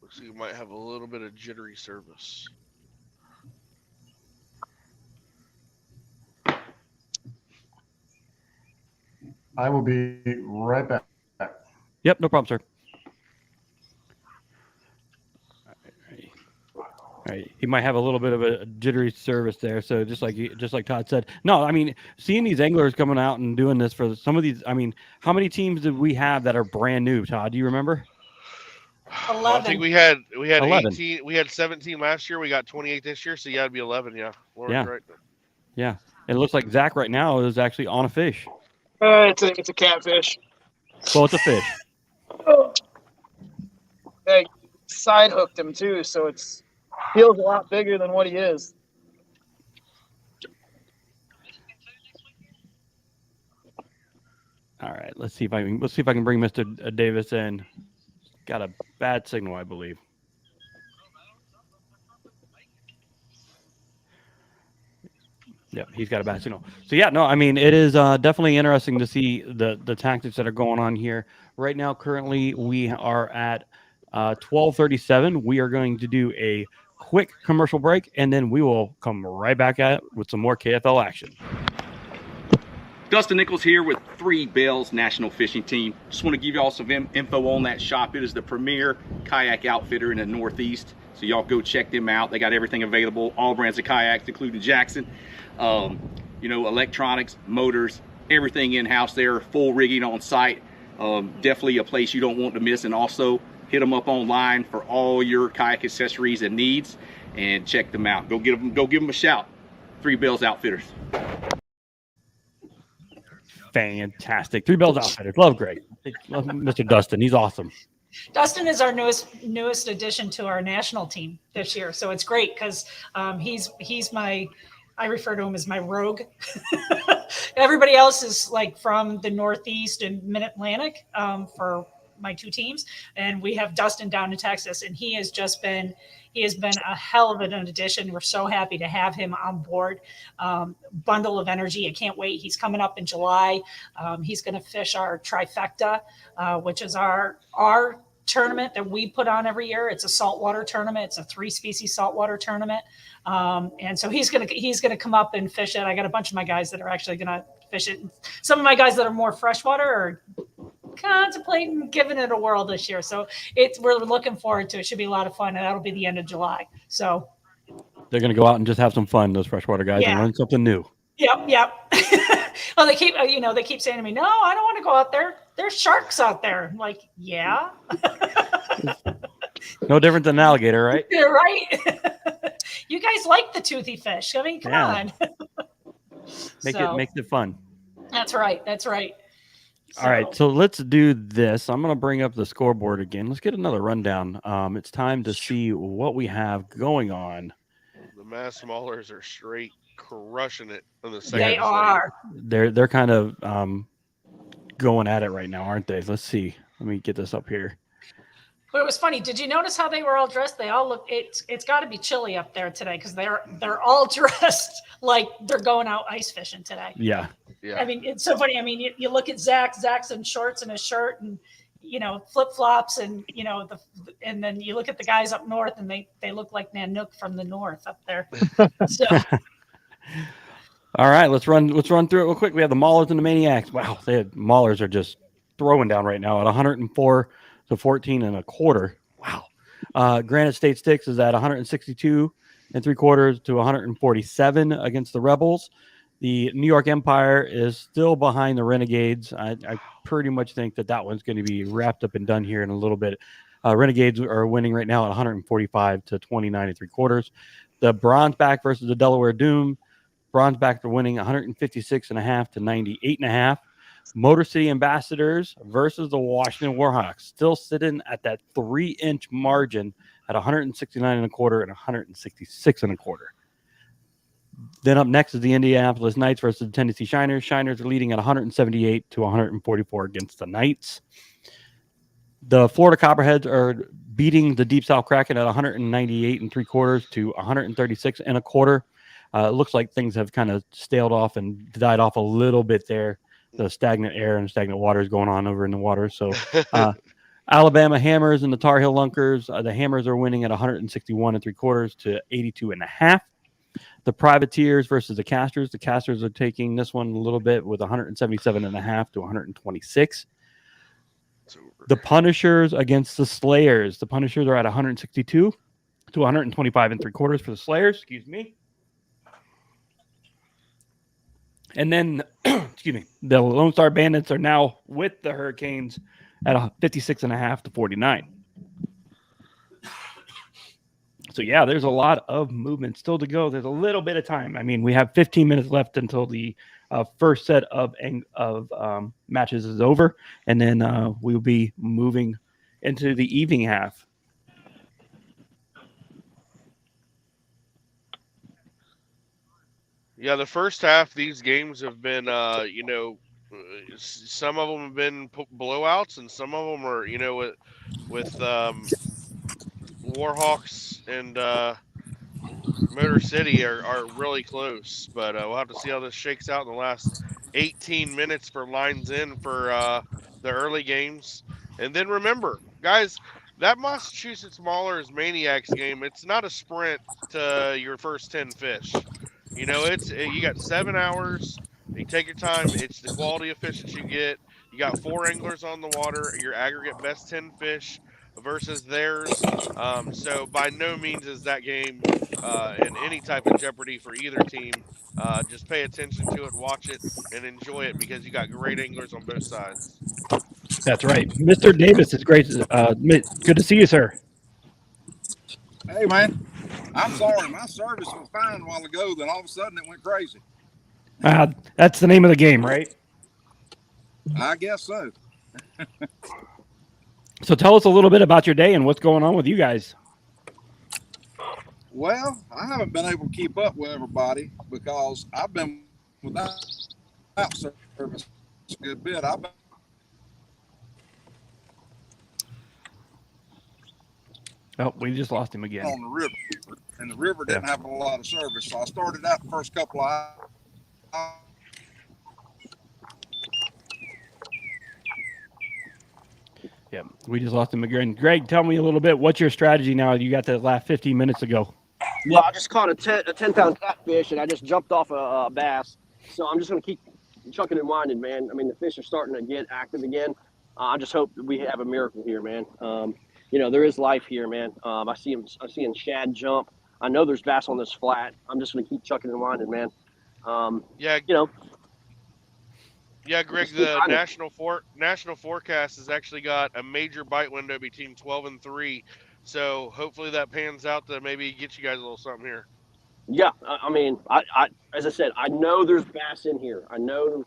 Looks like you might have a little bit of jittery service.
I will be right back.
Yep, no problem, sir. All right. He might have a little bit of a jittery service there, so just like Todd said. No, I mean, seeing these anglers coming out and doing this for some of these. I mean, how many teams did we have that are brand new? Todd, do you remember?
11.
Well, I think we had
11.
18. We had 17 last year. We got 28 this year, so yeah, it'd be 11. Yeah, Lauren's
Yeah.
right.
Yeah, it looks like Zach right now is actually on a fish.
It's a catfish.
Well, it's a fish.
I side hooked him too, so it's feels a lot bigger than what he is.
All right, let's see if I can bring Mr. Davis in. Got a bad signal, I believe. Yep, he's got a bad signal. So yeah, no, I mean it is definitely interesting to see the tactics that are going on here right now. Currently, we are at 12:37. We are going to do a quick commercial break, and then we will come right back at it with some more KFL action.
Dustin Nichols here with Three Bells National Fishing Team. Just want to give y'all some info on that shop. It is the premier kayak outfitter in the Northeast. So y'all go check them out. They got everything available, all brands of kayaks, including Jackson. Electronics, motors, everything in-house there, full rigging on site. Definitely a place you don't want to miss. And also hit them up online for all your kayak accessories and needs, and check them out. Go give them a shout. Three Bells Outfitters.
Fantastic. Three Bells Outfitters. Love Greg. Love Mr. Dustin. He's awesome.
Dustin is our newest addition to our national team this year, so it's great because he's my, I refer to him as my rogue. Everybody else is like from the Northeast and Mid-Atlantic for my two teams, and we have Dustin down in Texas, and he has been a hell of an addition. We're so happy to have him on board. Bundle of energy. I can't wait. He's coming up in July. He's going to fish our trifecta, which is our tournament that we put on every year. It's a saltwater tournament. It's a 3-species saltwater tournament. And so he's gonna come up and fish it. I got a bunch of my guys that are actually gonna fish it. Some of my guys that are more freshwater are contemplating giving it a whirl this year. So we're looking forward to it. Should be a lot of fun, and that'll be the end of July. So
They're going to go out and just have some fun, those freshwater guys, and
Yeah.
learn something new.
Yep. Well, they keep saying to me, "No, I don't want to go out there. There's sharks out there." I'm like, yeah.
No different than an alligator, right?
You're right. You guys like the toothy fish. I mean, come on.
Makes it fun.
That's right.
All right, so let's do this. I'm going to bring up the scoreboard again. Let's get another rundown. It's time to see what we have going on.
The Mass Maulers are straight crushing it on the second.
They are.
They're kind of going at it right now, aren't they? Let's see. Let me get this up here.
But it was funny. Did you notice how they were all dressed? They all look. It's got to be chilly up there today because they're all dressed like they're going out ice fishing today.
Yeah.
I mean, it's so funny. I mean, you look at Zach's in shorts and a shirt and flip flops and and then you look at the guys up north and they look like Nanook from the north up there. So.
All right, let's run through it real quick. We have the Maulers and the Maniacs. Wow, Maulers are just throwing down right now at 104 to 14 1/4. Wow. Granite State Sticks is at 162 3/4 to 147 against the Rebels. The New York Empire is still behind the Renegades. I pretty much think that one's going to be wrapped up and done here in a little bit. Renegades are winning right now at 145 to 29 3/4. The Bronzeback versus the Delaware Doom. Bronzeback are winning 156.5 to 98.5. Motor City Ambassadors versus the Washington Warhawks, still sitting at that 3-inch margin at 169 1/4 and 166 1/4. Then up next is the Indianapolis Knights versus the Tennessee Shiners. Shiners are leading at 178 to 144 against the Knights. The Florida Copperheads are beating the Deep South Kraken at 198 3/4 to 136 1/4. It looks like things have kind of staled off and died off a little bit there. The stagnant air and stagnant water is going on over in the water. So Alabama Hammers and the Tar Heel Lunkers, the Hammers are winning at 161 3/4 to 82.5. The Privateers versus the Casters. The Casters are taking this one a little bit with 177.5 to 126. The Punishers against the Slayers. The Punishers are at 162 to 125 3/4 for the Slayers. Excuse me. And then, excuse me, the Lone Star Bandits are now with the Hurricanes at 56.5 to 49. So, yeah, there's a lot of movement still to go. There's a little bit of time. I mean, we have 15 minutes left until the first set of matches is over, and then we'll be moving into the evening half.
Yeah, the first half, these games have been, some of them have been blowouts, and some of them are, with Warhawks and Motor City are really close. But we'll have to see how this shakes out in the last 18 minutes for lines in for the early games. And then remember, guys, that Massachusetts Maulers Maniacs game, it's not a sprint to your first 10 fish. You got 7 hours. You take your time. It's the quality of fish that you get. You got 4 anglers on the water. Your aggregate best 10 fish versus theirs. So by no means is that game in any type of jeopardy for either team. Just pay attention to it, watch it, and enjoy it because you got great anglers on both sides.
That's right. Mr. Davis, it's great. Good to see you, sir.
Hey, man. I'm sorry. My service was fine a while ago, then all of a sudden it went crazy.
That's the name of the game, right?
I guess so.
So tell us a little bit about your day and what's going on with you guys.
Well, I haven't been able to keep up with everybody because I've been without service a good bit.
Oh, we just lost him again.
On the river, and the river didn't have a lot of service, so I started out the first couple of hours.
Yeah, we just lost him again. Greg, tell me a little bit. What's your strategy now? You got that last 15 minutes ago.
Well, I just caught a 10-pound catfish, and I just jumped off a bass. So I'm just going to keep chucking and winding, man. I mean, the fish are starting to get active again. I just hope that we have a miracle here, man. There is life here, man. I see shad jump. I know there's bass on this flat. I'm just going to keep chucking and winding, man.
Yeah,
You know,
yeah, Greg.
just keep
The
riding.
national forecast has actually got a major bite window between 12 and 3. So hopefully that pans out to maybe get you guys a little something here.
Yeah, I mean, as I said, I know there's bass in here. I know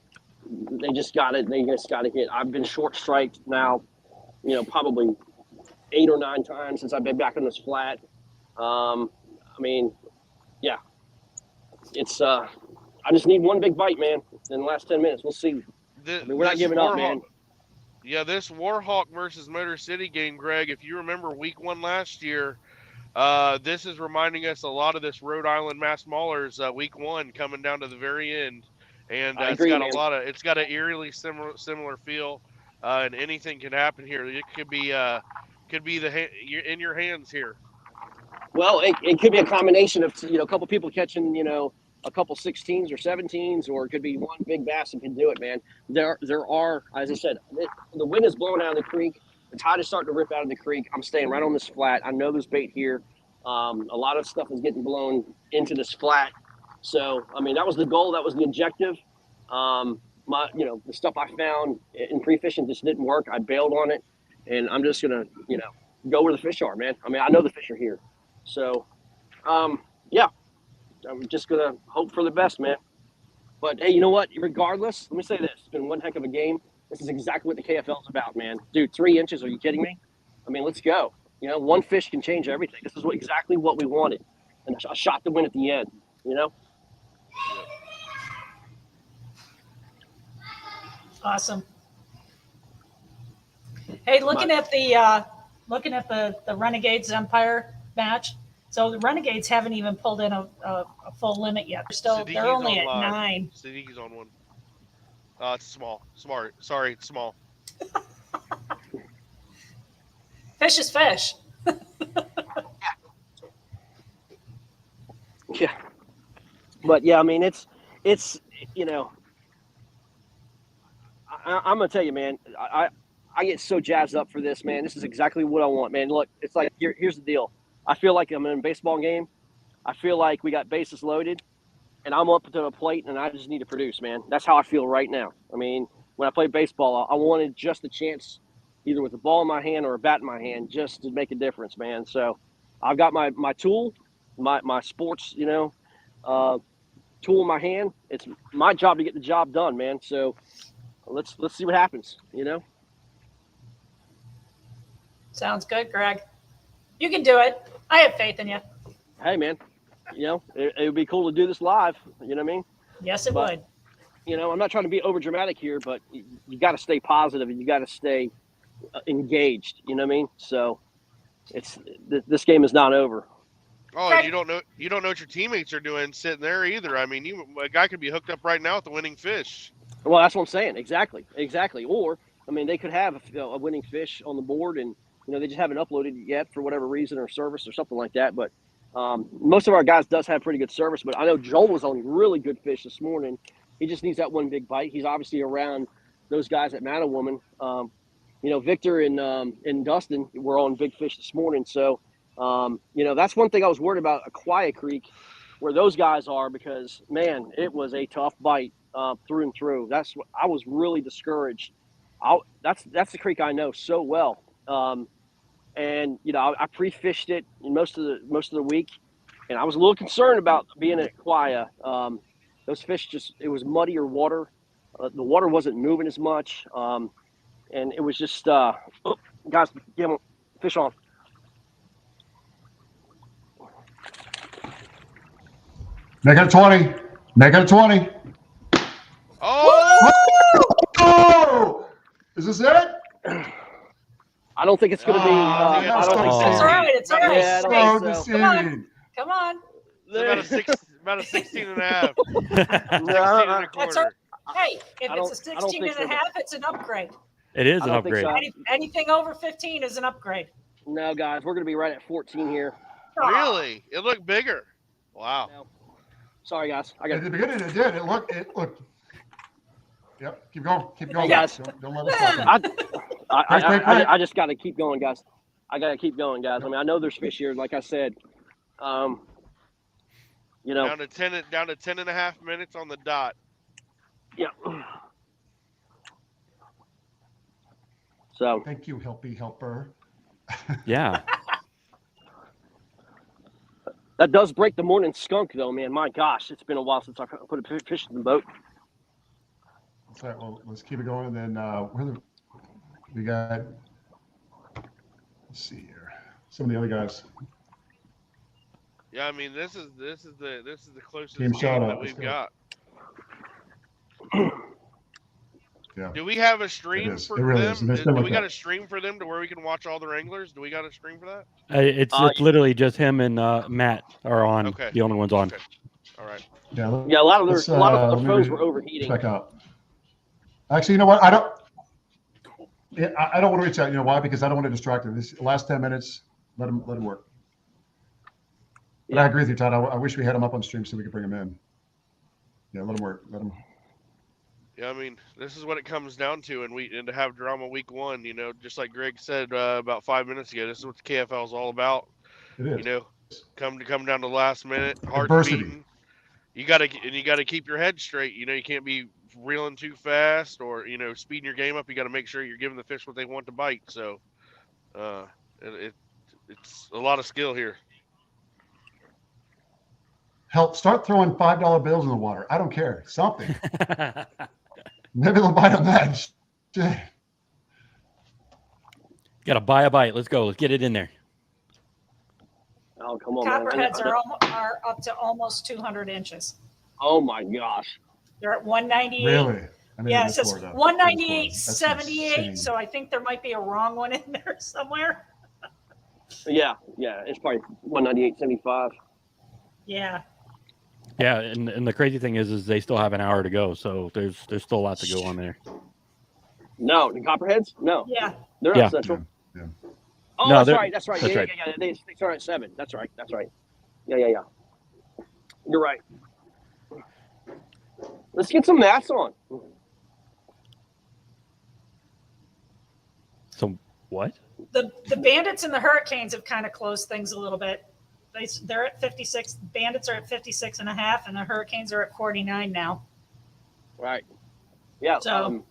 they just got it. They just got to hit. I've been short striked now, probably 8 or 9 times since I've been back on this flat. I mean, yeah, it's. I just need one big bite, man. In the last 10 minutes, we'll see. I mean, we're not giving up, man.
Yeah, this Warhawk versus Motor City game, Greg. If you remember Week 1 last year, this is reminding us a lot of this Rhode Island Mass Maulers Week 1 coming down to the very end, and
I
it's
agree,
got
man.
it's got an eerily similar feel, and anything can happen here. It could be in your hands here.
Well, it could be a combination of a couple people catching a couple 16s or 17s, or it could be one big bass that can do it, man. There are, as I said, the wind is blowing out of the creek. The tide is starting to rip out of the creek. I'm staying right on this flat. I know there's bait here. A lot of stuff is getting blown into this flat. So, I mean, that was the goal. That was the objective. The stuff I found in pre-fishing just didn't work. I bailed on it, and I'm just gonna, go where the fish are, man. I mean, I know the fish are here. So, yeah, I'm just going to hope for the best, man. But, hey, you know what? Regardless, let me say this. It's been one heck of a game. This is exactly what the KFL is about, man. Dude, 3 inches, are you kidding me? I mean, let's go. One fish can change everything. This is exactly what we wanted. And a shot to win at the end,
Awesome. Hey, looking at the Renegades Empire match. So the Renegades haven't even pulled in a full limit yet. They're only at 9.
Sadiqi's on one. It's small. Sorry, it's small.
Fish is fish.
Yeah. But yeah, I mean, it's I'm gonna tell you, man. I get so jazzed up for this, man. This is exactly what I want, man. Look, it's like here's the deal. I feel like I'm in a baseball game. I feel like we got bases loaded, and I'm up to a plate, and I just need to produce, man. That's how I feel right now. I mean, when I played baseball, I wanted just a chance, either with a ball in my hand or a bat in my hand, just to make a difference, man. So I've got my tool, my sports, tool in my hand. It's my job to get the job done, man. So let's see what happens,
Sounds good, Greg. You can do it. I have faith in you.
Hey, man, it would be cool to do this live. You know what I mean?
Yes, it would.
I'm not trying to be over dramatic here, but you got to stay positive and you got to stay engaged. You know what I mean? So this game is not over.
Oh, and you don't know what your teammates are doing sitting there either. I mean, a guy could be hooked up right now with the winning fish.
Well, that's what I'm saying. Exactly. Or, I mean, they could have a winning fish on the board and, they just haven't uploaded it yet for whatever reason or service or something like that. But most of our guys does have pretty good service. But I know Joel was on really good fish this morning. He just needs that one big bite. He's obviously around those guys at Manawoman. Victor and Dustin were on big fish this morning. So, that's one thing I was worried about at Quiet Creek where those guys are because, man, it was a tough bite through and through. I was really discouraged. That's the creek I know so well. And I pre-fished it in most of the week, and I was a little concerned about being at Quia. Those fish it was muddier water. The water wasn't moving as much, and it was just guys, get them fish on.
Make it a 20. Make it a 20.
Oh!
Oh! Is this it?
I don't think it's going to be. I don't think so.
It's all right. It's all right.
Yeah, I don't think so.
Come on.
It's about a 16 and a half. 16 and a quarter.
Hey, if it's a 16 and a half, it's an upgrade.
It is an upgrade.
So.
Anything over 15 is an upgrade.
No, guys, we're going to be right at 14 here.
Really? It looked bigger. Wow.
No. Sorry, guys.
At the beginning, it did. It looked. Yep. Keep going. Keep going.
Hey, guys.
Don't let us stop.
I just got to keep going, guys. I got to keep going, guys. I mean, I know there's fish here, like I said. You know.
Down to 10.5 minutes on the dot.
Yeah. So.
Thank you, helper.
Yeah.
That does break the morning skunk, though, man. My gosh, it's been a while since I put a fish in the boat.
All right, well, let's keep it going. And then we got, let's see here, some of the other guys.
Yeah, I mean this is the closest
Team
game
shout-out,
that
let's
we've
go.
got.
Yeah.
Do we have a
It
stream
is.
for
It really
them?
is. And it's
Do
been
we
like
got
that.
a stream for them to where we can watch all the wranglers? Do we got a stream for that?
It's literally just him and Matt are on.
Okay.
The only ones on.
Okay. All right.
Yeah, a lot of the phones were overheating.
Check out. Actually, you know what? I don't want to reach out. You know why? Because I don't want to distract him. This last 10 minutes, let him work. But I agree with you, Todd. I wish we had him up on stream so we could bring him in. Yeah, let him work. Let him.
Yeah, I mean, this is what it comes down to, and to have drama week 1, you know, just like Greg said about 5 minutes ago, this is what the KFL is all about.
It is.
You know, come down to the last minute, hearts
Adversity.
beating. You gotta keep your head straight. You know, you can't be reeling too fast or speeding your game up. You got to make sure you're giving the fish what they want to bite. So, it's a lot of skill here.
Help start throwing $5 bills in the water. I don't care. Something. Maybe they'll bite on that. Shit.
Got to buy a bite. Let's go. Let's get it in there.
Oh, come on,
Copperheads are up to almost 200 inches.
Oh my gosh.
They're at 198.
Really?
Yeah, it says 198.78. So I think there might be a wrong one in there somewhere.
Yeah, it's probably 198.75.
Yeah.
Yeah, and the crazy thing is they still have an hour to go, so there's still a lot to go on there.
No, the Copperheads? No.
Yeah.
They're not Central.
Yeah.
Oh,
No,
that's right. Yeah. They start at 7. That's right. Yeah. You're right. Let's get some mats on.
So what?
The Bandits and the Hurricanes have kind of closed things a little bit. They're at 56. Bandits are at 56 and a half, and the Hurricanes are at 49 now.
Right. Yeah.
So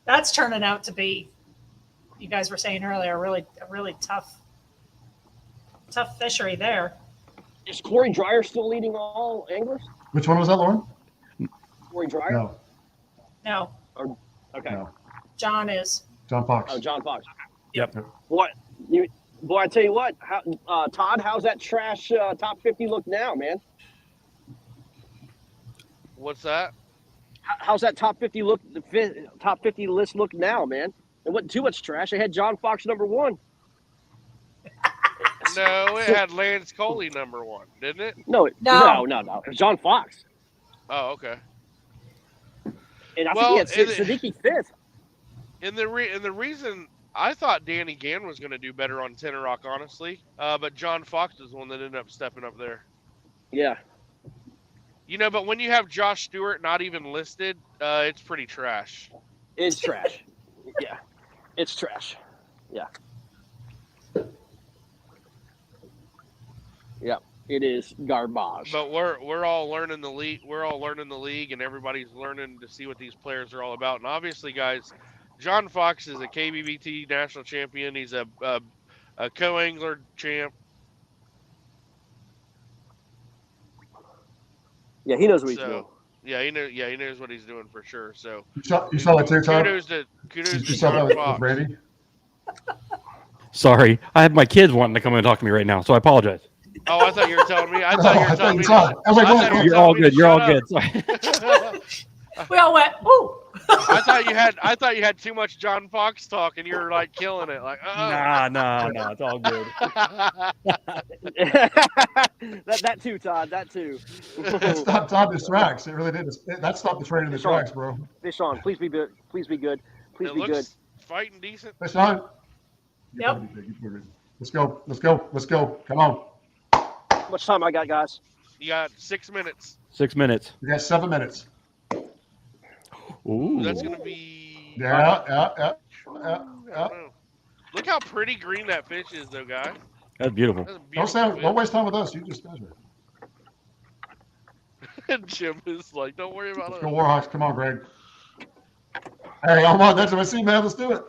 that's turning out to be, you guys were saying earlier, a really tough fishery there.
Is Corey Dreyer still leading all anglers?
Which one was that, Lauren?
Corey Dreyer?
No.
Okay.
No.
John is.
John Fox.
Oh, John Fox.
Yep.
Boy, I tell you what, Todd, how's that trash top 50 look now, man?
What's that?
How's that top 50 look? The top 50 list look now, man? It wasn't too much trash. They had John Fox number 1.
No, it had Lance Coley number 1, didn't it?
No. It was John Fox.
Oh, okay.
And I think he had Siddiqui 5th.
And the reason I thought Danny Gann was going to do better on Tenor Rock, honestly, but John Fox is the one that ended up stepping up there.
Yeah.
You know, but when you have Josh Stewart not even listed, it's pretty trash.
It's trash. Yeah. It's trash. Yeah. Yeah. It is garbage.
But we're all learning the league. We're all learning the league, and everybody's learning to see what these players are all about. And obviously, guys, John Fox is a KBBT national champion. He's a co-angler champ.
Yeah, he knows what he's doing.
Yeah, he knows what he's doing for sure. So
You saw that too, Todd?
kudos to
You saw
John
that
Fox.
with Brandy?
Sorry, I have my kids wanting to come in and talk to me right now, so I apologize.
Oh, I thought you were telling me. I thought you were telling me.
I was like,
I thought
You're all
telling me
good.
to
You're all
shut
good. Sorry.
up.
We all went, ooh.
I thought you had too much John Fox talk, and you were like killing it. Like,
Nah, it's all good.
that too, Todd. That too.
It stopped the tracks. It really did. That stopped the train in the tracks, bro.
Fish on. Please be good. Please be good. Please
It
be good.
looks fighting decent.
Fish on.
Yep.
Let's go. Come on.
How much time I got, guys?
You got 6 minutes.
6 minutes.
We got 7 minutes.
Ooh.
That's gonna be.
Yeah.
Look how pretty green that fish is, though, guy.
That's beautiful.
That's a beautiful
Don't
fish.
waste time with us. You just measure.
And Jim is like, don't worry about
Let's
it.
go Warhawks. Come on, Greg. Hey, come on. That's what I see, man. Let's do it.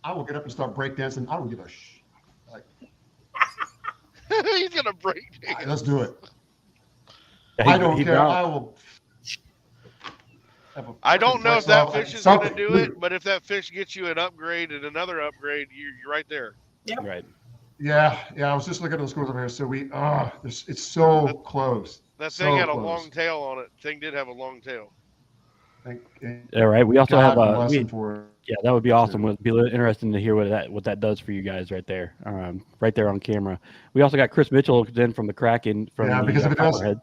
I will get up and start breakdancing. I don't give a
He's gonna break.
Right, let's do it.
Yeah,
I don't care. I will.
I don't know if that fish is going to do it, but if that fish gets you an upgrade and another upgrade, you're right there.
Yep.
Right.
Yeah. I was just looking at the scores over here. So it's so close.
That
so
thing had a
close.
long tail on it. Thing did have a long tail.
All right. We also
God
have
bless him for
yeah, that would be awesome. It would be interesting to hear what that does for you guys right there on camera. We also got Chris Mitchell in from the Kraken from
because if it does,
Copperhead.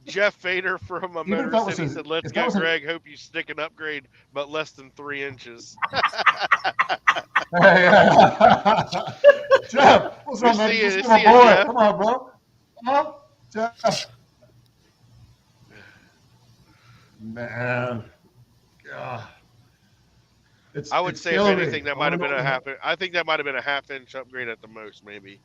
Jeff Fader from Motor City said, "Let's go, Greg. Hope you stick an upgrade, but less than 3 inches."
Jeff, what's up, man?
See
my
you,
boy.
Jeff.
Come on, bro. Come on, Jeff. Man, God.
I would say if anything, that might have been I think that might have been a half-inch upgrade at the most, maybe.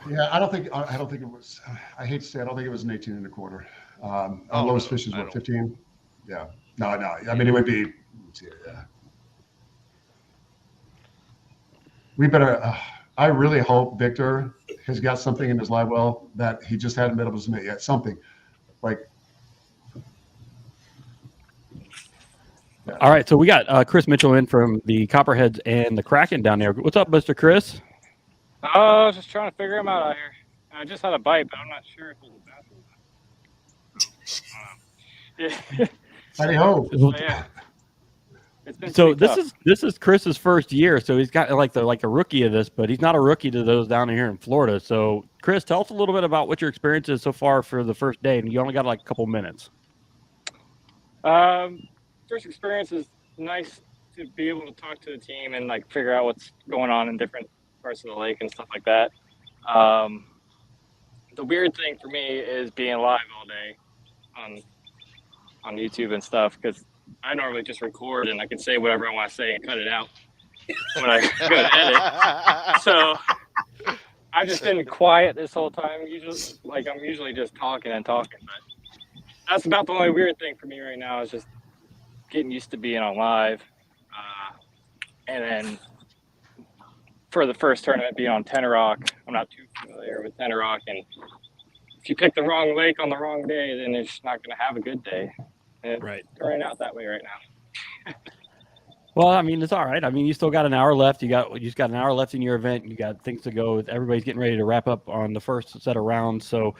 Yeah, I don't think it was. I hate to say, I don't think it was an 18 and a quarter. Our lowest fish is what, 15? Yeah. No. I mean, it would be. Yeah. We better. I really hope Victor has got something in his live well that he just hadn't been able to submit yet. Something like.
Yeah. All right, so we got Chris Mitchell in from the Copperheads and the Kraken down there. What's up, Mr. Chris?
I was just trying to figure him out here. I just had a bite, but I'm not sure if it was a bathroom. Yeah.
Howdy ho.
Yeah.
So this is Chris's first year, so he's got like a rookie of this, but he's not a rookie to those down here in Florida. So Chris, tell us a little bit about what your experience is so far for the first day, and you only got like a couple minutes.
First experience is nice to be able to talk to the team and like figure out what's going on in different parts of the lake and stuff like that. The weird thing for me is being live all day on YouTube and stuff, because I normally just record and I can say whatever I want to say and cut it out when I go to edit. So I've just been quiet this whole time. I'm usually just talking and talking, but that's about the only weird thing for me right now is just getting used to being on live. And then for the first tournament being on Tenor Rock, I'm not too familiar with Tenor Rock, and if you pick the wrong lake on the wrong day, then it's not going to have a good day. And
right.
It's turning out that way right now.
Well, I mean, it's all right. I mean, you still got an hour left. You just got an hour left in your event. You got things to go. Everybody's getting ready to wrap up on the first set of rounds. So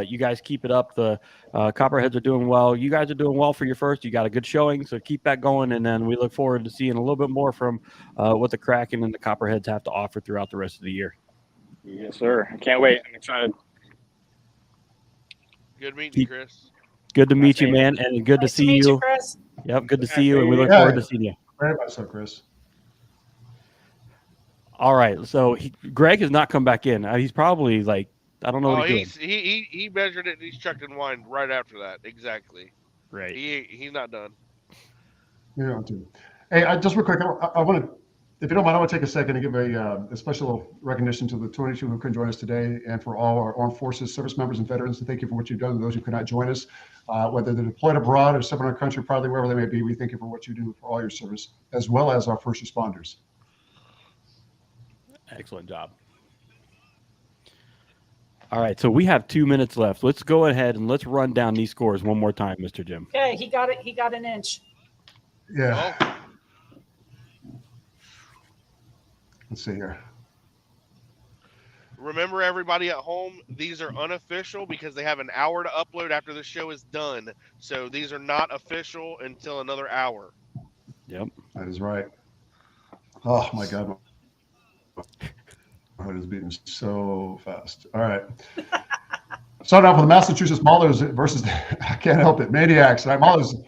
you guys keep it up. The Copperheads are doing well. You guys are doing well for your first. You got a good showing, so keep that going. And then we look forward to seeing a little bit more from what the Kraken and the Copperheads have to offer throughout the rest of the year.
Yes, sir. I can't wait. I'm excited.
Good meeting you, Chris.
Good to meet you, man, and good to see you.
Chris.
Yep, good to see you, and we look forward to seeing you.
Very much so, Chris.
All right, so Greg has not come back in. He's probably like, I don't know what he's doing.
He measured it and he's chucked in wine right after that. Exactly.
Right.
He's not done.
Yeah, too. Hey, just real quick, I want to, if you don't mind, I want to take a second and give a special recognition to the 22 who couldn't join us today, and for all our armed forces, service members, and veterans. And thank you for what you've done. Those who could not join us, whether they're deployed abroad or somewhere in our country, probably wherever they may be, we thank you for what you do for all your service, as well as our first responders.
Excellent job. All right, so we have 2 minutes left. Let's go ahead and let's run down these scores one more time, Mr. Jim.
Okay, he got it. He got an inch.
Yeah. Let's see here.
Remember, everybody at home, these are unofficial because they have an hour to upload after the show is done. So these are not official until another hour.
Yep.
That is right. Oh, my God. My heart is beating so fast. All right. Starting off with the Massachusetts Maulers versus, I can't help it, Maniacs. Right? Maulers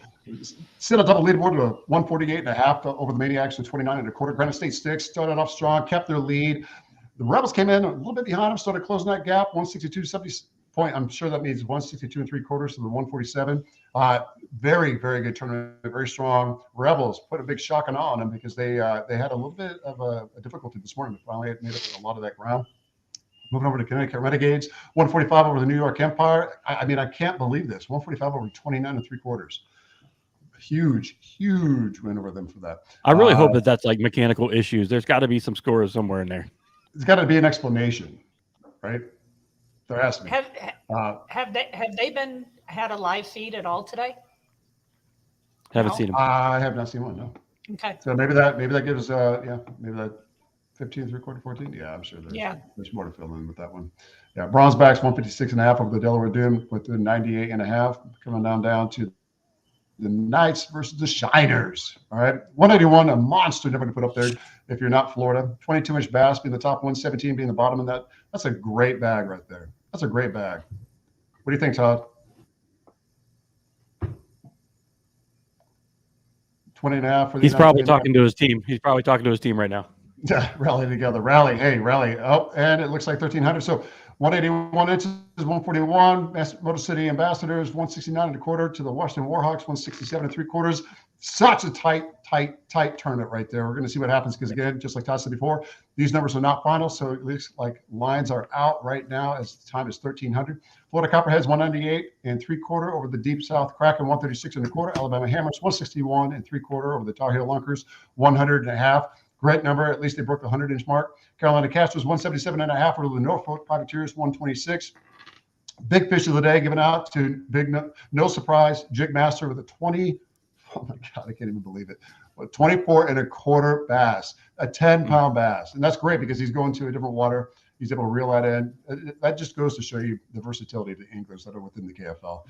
sit on top of the leaderboard to a 148.5 over the Maniacs to 29.25. Granite State Sticks started off strong, kept their lead. The Rebels came in a little bit behind them, started closing that gap, 162.74 point. I'm sure that means 162 and 3/4 to the 147. Very, very good tournament, very strong. Rebels put a big shock and awe on them because they had a little bit of a difficulty this morning, but finally made up a lot of that ground. Moving over to Connecticut Renegades, 145 over the New York Empire. I mean, I can't believe this. 145 over 29 and 3/4. Huge win over them for that.
I really hope that that's like mechanical issues. There's got to be some scores somewhere in there.
There's got to be an explanation, right? There has to be.
Have they had a live feed at all today?
Haven't seen them.
I have not seen one. No.
Okay.
So maybe that gives maybe that 15 3/4 14. Yeah, I'm sure there's more to fill in with that one. Yeah, Bronzebacks 156.5 over the Delaware Doom with the 98.5 coming down to the Knights versus the Shiners. All right, 181, a monster number to put up there if you're not Florida. 22-inch bass being the top one, 17 being the bottom of that. That's a great bag right there. That's a great bag. What do you think, Todd? 20.5 for the.
He's probably talking to his team. He's probably talking to his team right now.
Rally together. Rally. Oh, and it looks like 1,300. So 181 inches, 141. Motor City Ambassadors, 169 1/4 to the Washington Warhawks, 167 3/4. Such a tight tournament right there. We're going to see what happens because, again, just like Todd said before, these numbers are not final. So it looks like lines are out right now as the time is 1,300. Florida Copperheads, 198 3/4 over the Deep South Kraken, 136 1/4. Alabama Hammers, 161 3/4 over the Tar Heel Lunkers, 100.5. Great number. At least they broke the 100-inch mark. Carolina Castors, 177.5 over the Norfolk Privateers, 126. Big fish of the day given out to big, no surprise, Jig Master with a 20. Oh my God, I can't even believe it. 24 1/4 bass, a 10-pound bass. And that's great because he's going to a different water. He's able to reel that in. That just goes to show you the versatility of the anglers that are within the KFL.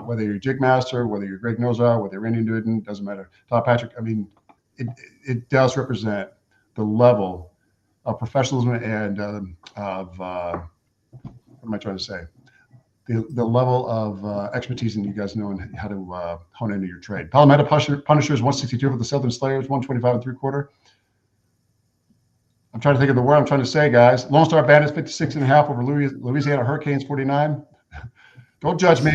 Whether you're Jig Master, whether you're Greg Nozar, whether you're Randy Newton, doesn't matter. Todd Patrick, I mean, it does represent the level of professionalism and what am I trying to say? The level of expertise in you guys knowing how to hone into your trade. Palometa Punishers, 162 for the Southern Slayers, 125 3/4. I'm trying to think of the word I'm trying to say, guys. Lone Star Bandits, 56.5 over Louisiana Hurricanes, 49. Don't judge me.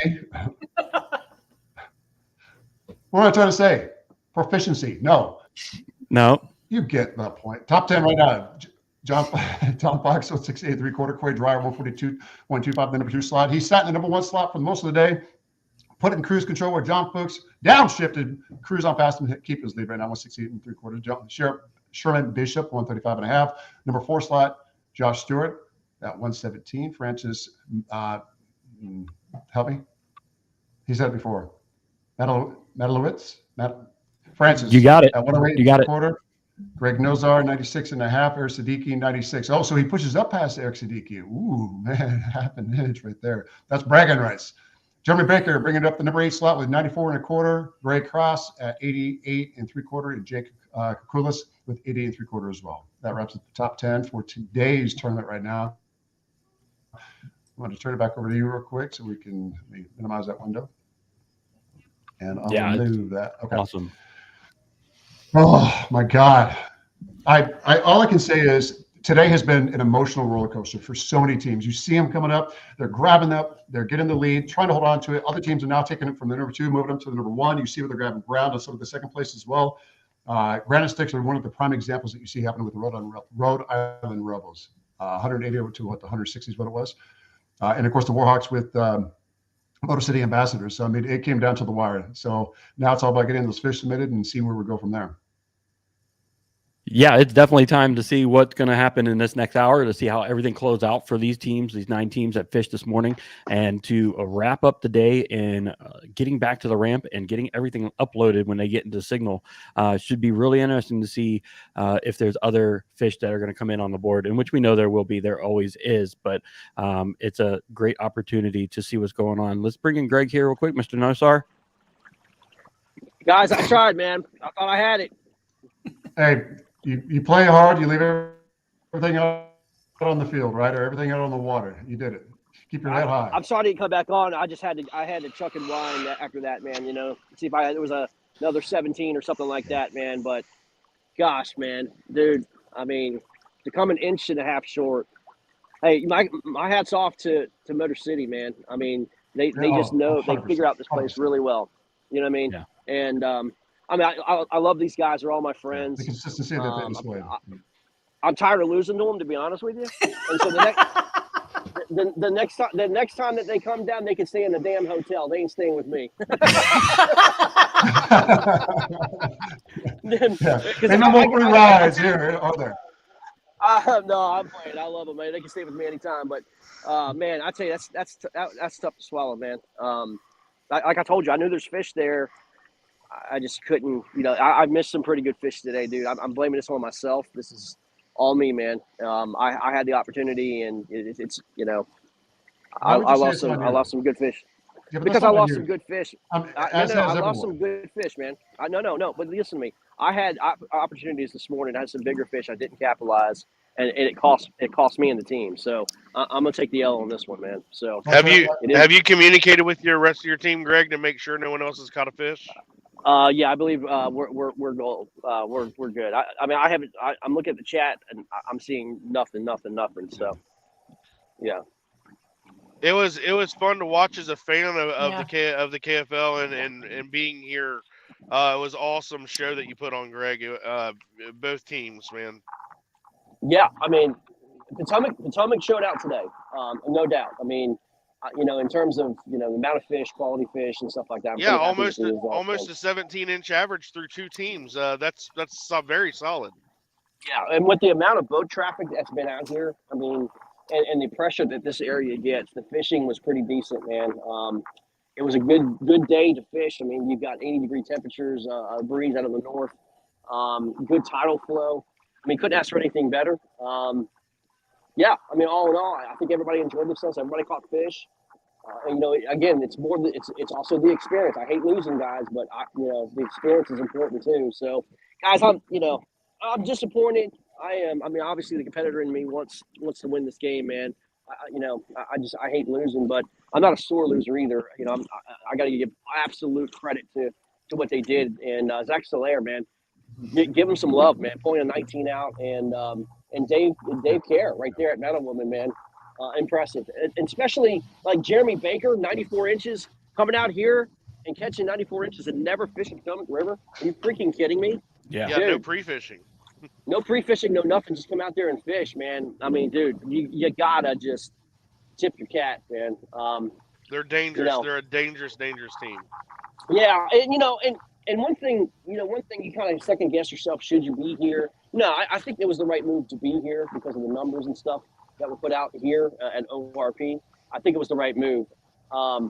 What am I trying to say? Proficiency. No. You get that point. Top 10 right now. Tom Fox, 168 3/4. Corey Dreyer, 142 125, the number 2 slot. He sat in the number 1 slot for most of the day. Put it in cruise control where John Fuchs downshifted. Cruise on past him, keep his lead right now, 168 3/4. Sherman Bishop, 135.5. Number 4 slot, Josh Stewart at 117. Francis, help me. He said it before. Metalowitz. Francis.
You got it.
At 108
you got it.
3/4. Greg Nozar, 96.5. Eric Siddiqui, 96. Oh, so he pushes up past Eric Siddiqui. Ooh, man, half an inch right there. That's bragging rights. Jeremy Baker bringing up the number 8 slot with 94 1/4. Ray Cross at 88 3/4. And Jake Kukulis with 88 3/4 as well. That wraps up the top 10 for today's tournament right now. I want to turn it back over to you real quick so we can minimize that window. And I'll move that. Okay.
Awesome.
Oh my God. I all I can say is today has been an emotional roller coaster for so many teams. You see them coming up, they're grabbing up, they're getting the lead, trying to hold on to it. Other teams are now taking it from the number 2, moving up to the number 1. You see where they're grabbing ground on some of the second place as well. Granite Sticks are one of the prime examples that you see happening with the Rhode Island Rebels. 180 over to the 160 is what it was. And of course the Warhawks with Motor City Ambassadors. So I mean, it came down to the wire. So now it's all about getting those fish submitted and seeing where we go from there.
Yeah, it's definitely time to see what's going to happen in this next hour, to see how everything closed out for these teams, these 9 teams that fished this morning, and to wrap up the day in getting back to the ramp and getting everything uploaded when they get into Signal. Should be really interesting to see if there's other fish that are going to come in on the board, in which we know there will be. There always is, but it's a great opportunity to see what's going on. Let's bring in Greg here real quick, Mr. Nosar.
Guys, I tried, man. I thought I had it.
Hey, you play hard, you leave everything out on the field, right? Or everything out on the water. You did it. Keep your head high.
I'm sorry to come back on. I had to chuck and wind after that, man. You know, see if there was another 17 or something like that, man. But gosh, man, dude, I mean, to come an inch and a half short, Hey, my hat's off to Motor City, man. I mean, they just know they figure out this place really well. You know what I mean?
Yeah.
And I mean, I love these guys. They're all my friends.
The consistency that they display.
I'm tired of losing to them, to be honest with you. And so the next time that they come down, they can stay in the damn hotel. They ain't staying with me.
And no more free rides here, are there?
No, I'm playing. I love them, man. They can stay with me anytime. But man, I tell you, that's tough to swallow, man. Like I told you, I knew there's fish there. I just couldn't. You know, I missed some pretty good fish today, dude. I'm blaming this on myself. This is all me, man. I had the opportunity, and it's you know, I lost some good fish.
Yeah,
because I lost some good fish. I lost some good fish, man. No. But listen to me. I had opportunities this morning. I had some bigger fish. I didn't capitalize, and it cost me and the team. So I'm gonna take the L on this one, man. So
have you communicated with your rest of your team, Greg, to make sure no one else has caught a fish?
Yeah, I believe we're good. I mean, I'm looking at the chat and I'm seeing nothing. So yeah.
It was fun to watch as a fan of the KFL and being here. It was awesome show that you put on, Greg. Both teams, man.
Yeah, I mean, Potomac showed out today, no doubt. I mean, you know, in terms of the amount of fish, quality fish, and stuff like that.
Yeah, almost a 17-inch average through two teams. That's very solid.
Yeah, and with the amount of boat traffic that's been out here, I mean. And the pressure that this area gets, the fishing was pretty decent, man. It was a good day to fish. I mean, you've got 80-degree temperatures, a breeze out of the north, good tidal flow. I mean, couldn't ask for anything better. Yeah, I mean, all in all, I think everybody enjoyed themselves. Everybody caught fish. And, you know, again, it's also the experience. I hate losing guys, but the experience is important too. So, guys, I'm disappointed. I am. I mean, obviously, the competitor in me wants to win this game, man. I hate losing, but I'm not a sore loser either. You know, I got to give absolute credit to what they did. And Zach Solaire, man, give him some love, man. Pulling a 19 out, and Dave Kerr right there at Mountain Woman, man, impressive. And especially like Jeremy Baker, 94 inches, coming out here and catching 94 inches and never fishing Potomac River. Are you freaking kidding me?
Yeah,
dude,
no pre-fishing.
No pre-fishing, no nothing. Just come out there and fish, man. I mean, dude, you gotta just tip your cap, man.
They're dangerous. They're a dangerous team.
Yeah, and one thing you kind of second guess yourself. Should you be here? No, I think it was the right move to be here because of the numbers and stuff that were put out here at ORP. I think it was the right move. I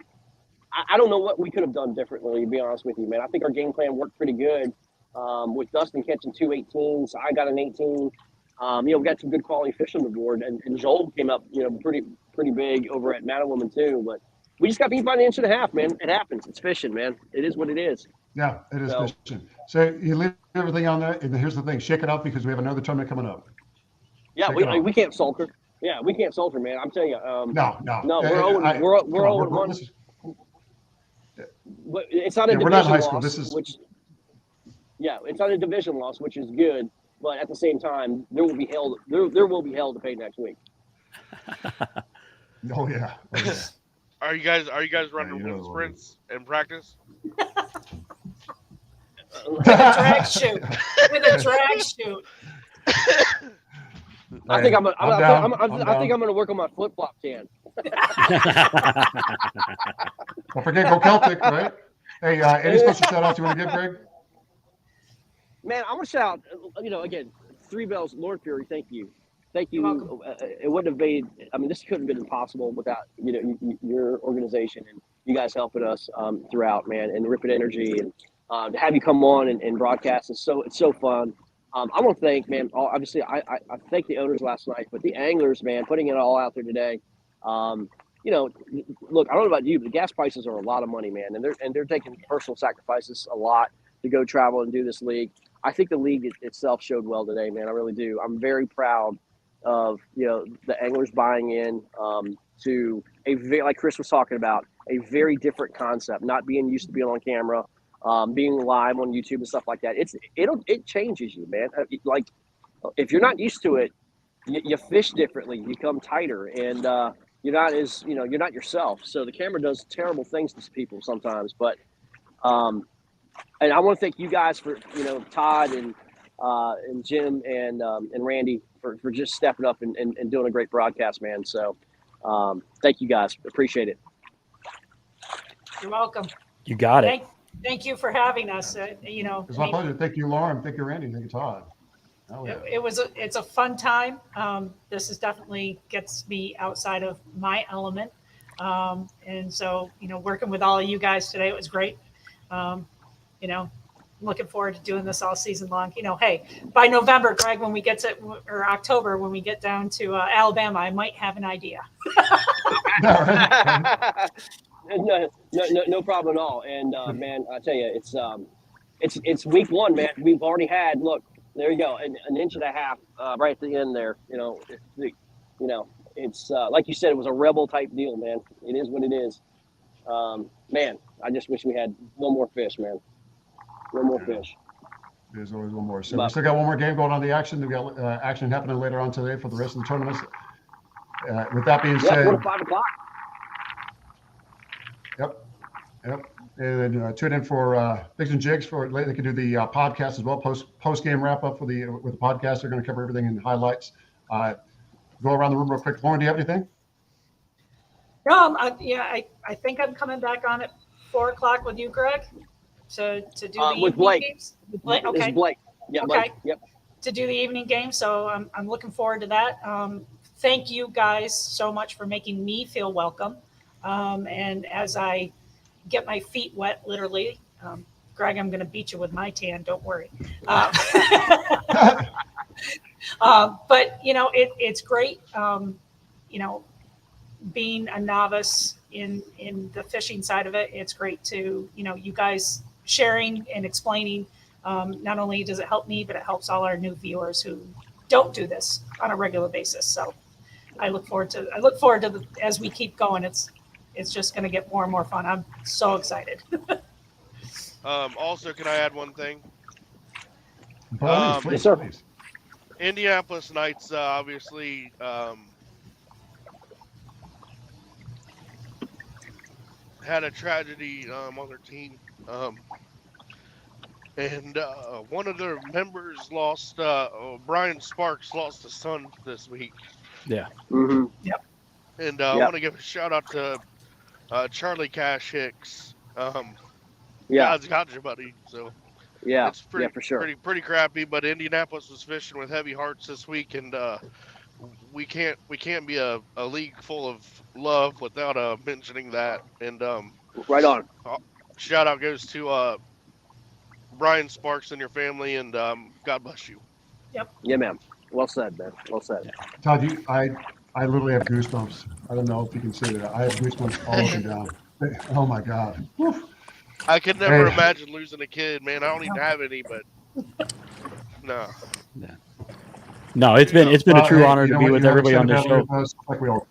don't know what we could have done differently, to be honest with you, man. I think our game plan worked pretty good. With Dustin catching 2 18s, I got an 18. We got some good quality fish on the board, and Joel came up, pretty big over at Mountain Woman too. But we just got beat by an inch and a half, man. It happens. It's fishing, man. It is what it is.
Yeah, it is fishing. So you leave everything on there, and here's the thing: shake it up because we have another tournament coming up.
Yeah, we can't sulter. Yeah, we can't sulter, man. I'm telling you.
No.
We're 0-1. But it's not a division
we're not high school.
loss,
This is.
Yeah, it's not a division loss, which is good, but at the same time, there will be hell. There will be hell to pay next week.
Oh yeah.
Are you guys running wind sprints in practice?
With a drag shoot.
I think I'm gonna work on my flip flop can.
Don't forget, go Celtic, right? Hey, any special shout outs you want to give, Greg?
Man, I want to shout out, again, 3 Bells, Lord Fury, thank you. Thank you. It wouldn't have made, this couldn't have been possible without, your organization and you guys helping us throughout, man, and Ripid Energy. And to have you come on and broadcast, it's so fun. I want to thank, man, obviously, I thanked the owners last night, but the anglers, man, putting it all out there today. Look, I don't know about you, but the gas prices are a lot of money, man, and they're taking personal sacrifices a lot to go travel and do this league. I think the league itself showed well today, man. I really do. I'm very proud of the anglers buying in to a very, like Chris was talking about, a very different concept. Not being used to being on camera, being live on YouTube and stuff like that. It changes you, man. Like if you're not used to it, you fish differently. You come tighter, and you're not yourself. So the camera does terrible things to people sometimes. But and I want to thank you guys for Todd and Jim and Randy for just stepping up and doing a great broadcast, man. So thank you guys, appreciate it.
You're welcome.
You got it.
Thank you for having us.
It's my pleasure. Thank you, Lauren. Thank you, Randy. Thank you, Todd. Oh, yeah.
It's a fun time. This is definitely gets me outside of my element. And so, working with all of you guys today, it was great. Looking forward to doing this all season long. Hey, by November, Greg, when we get to, or October, when we get down to Alabama, I might have an idea.
No problem at all. And man, I tell you, it's week one, man. We've already had, look, there you go, an inch and a half right at the end there. It's like you said, it was a rebel type deal, man. It is what it is. Man, I just wish we had one more fish, man. One more fish.
There's always one more. So we still got one more game going on the action. We've got action happening later on today for the rest of the tournaments. With that being said,
4 to 5 o'clock.
Yep. And then tune in for Bigs and Jigs for later. They can do the podcast as well. Post game wrap up with the podcast. They're going to cover everything in highlights. Go around the room real quick. Lauren, do you have anything?
No, I think I'm coming back on at 4 o'clock with you, Greg. To do the
with Blake.
games. With Blake. Okay.
This is Blake. Yeah,
okay.
Blake. Yep.
To do the evening game. So I'm looking forward to that. Thank you guys so much for making me feel welcome. And as I get my feet wet, literally, Greg, I'm going to beat you with my tan. Don't worry. But it's great. Being a novice in the fishing side of it, it's great to you guys sharing and explaining. Not only does it help me, but it helps all our new viewers who don't do this on a regular basis. So I look forward to as we keep going. It's just going to get more and more fun. I'm so excited.
Also, can I add one thing?
Please, sir.
Indianapolis Knights obviously had a tragedy on their team. And one of their members lost, Brian Sparks lost a son this week.
Yeah.
Mm-hmm.
Yep.
And I want to give a shout out to Charlie Cash Hicks. God's got you, buddy. So it's pretty,
for sure.
Pretty crappy. But Indianapolis was fishing with heavy hearts this week, and we can't be a league full of love without mentioning that. And
right on.
Shout out goes to Brian Sparks and your family, and God bless you.
Yep.
Yeah, man. Well said, man. Well said.
Todd, I literally have goosebumps. I don't know if you can see that. I have goosebumps all up and down. Oh my God. Woof.
I could never imagine losing a kid, man. I don't even have any, but no.
Yeah. No, it's been a true honor to be with everybody on this show.
Like we all.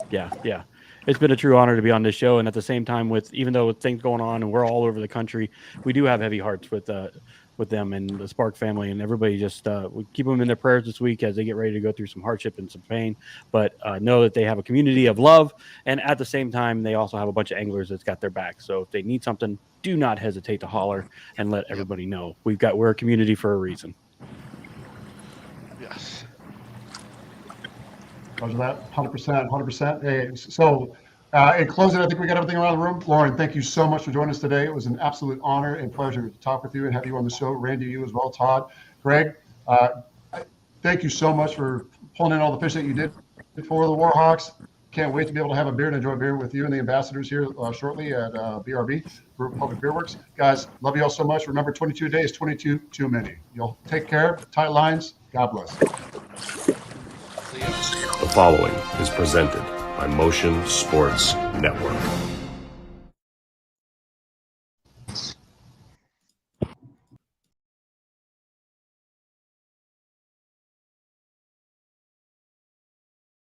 Yeah. It's been a true honor to be on this show, and at the same time, even though with things going on and we're all over the country, we do have heavy hearts with them and the Spark family, and everybody just we keep them in their prayers this week as they get ready to go through some hardship and some pain. But know that they have a community of love, and at the same time, they also have a bunch of anglers that's got their back. So if they need something, do not hesitate to holler and let everybody know. We're a community for a reason.
Yes.
Roger that. 100%. Hey, so in closing, I think we got everything around the room. Lauren, thank you so much for joining us today. It was an absolute honor and pleasure to talk with you and have you on the show. Randy, you as well. Todd, Greg, thank you so much for pulling in all the fish that you did for the Warhawks. Can't wait to be able to have a beer and enjoy a beer with you and the ambassadors here shortly at BRB, Public Beer Works. Guys, love you all so much. Remember, 22 days, 22 too many. You'll take care. Tight lines. God bless.
The following is presented by Motion Sports Network.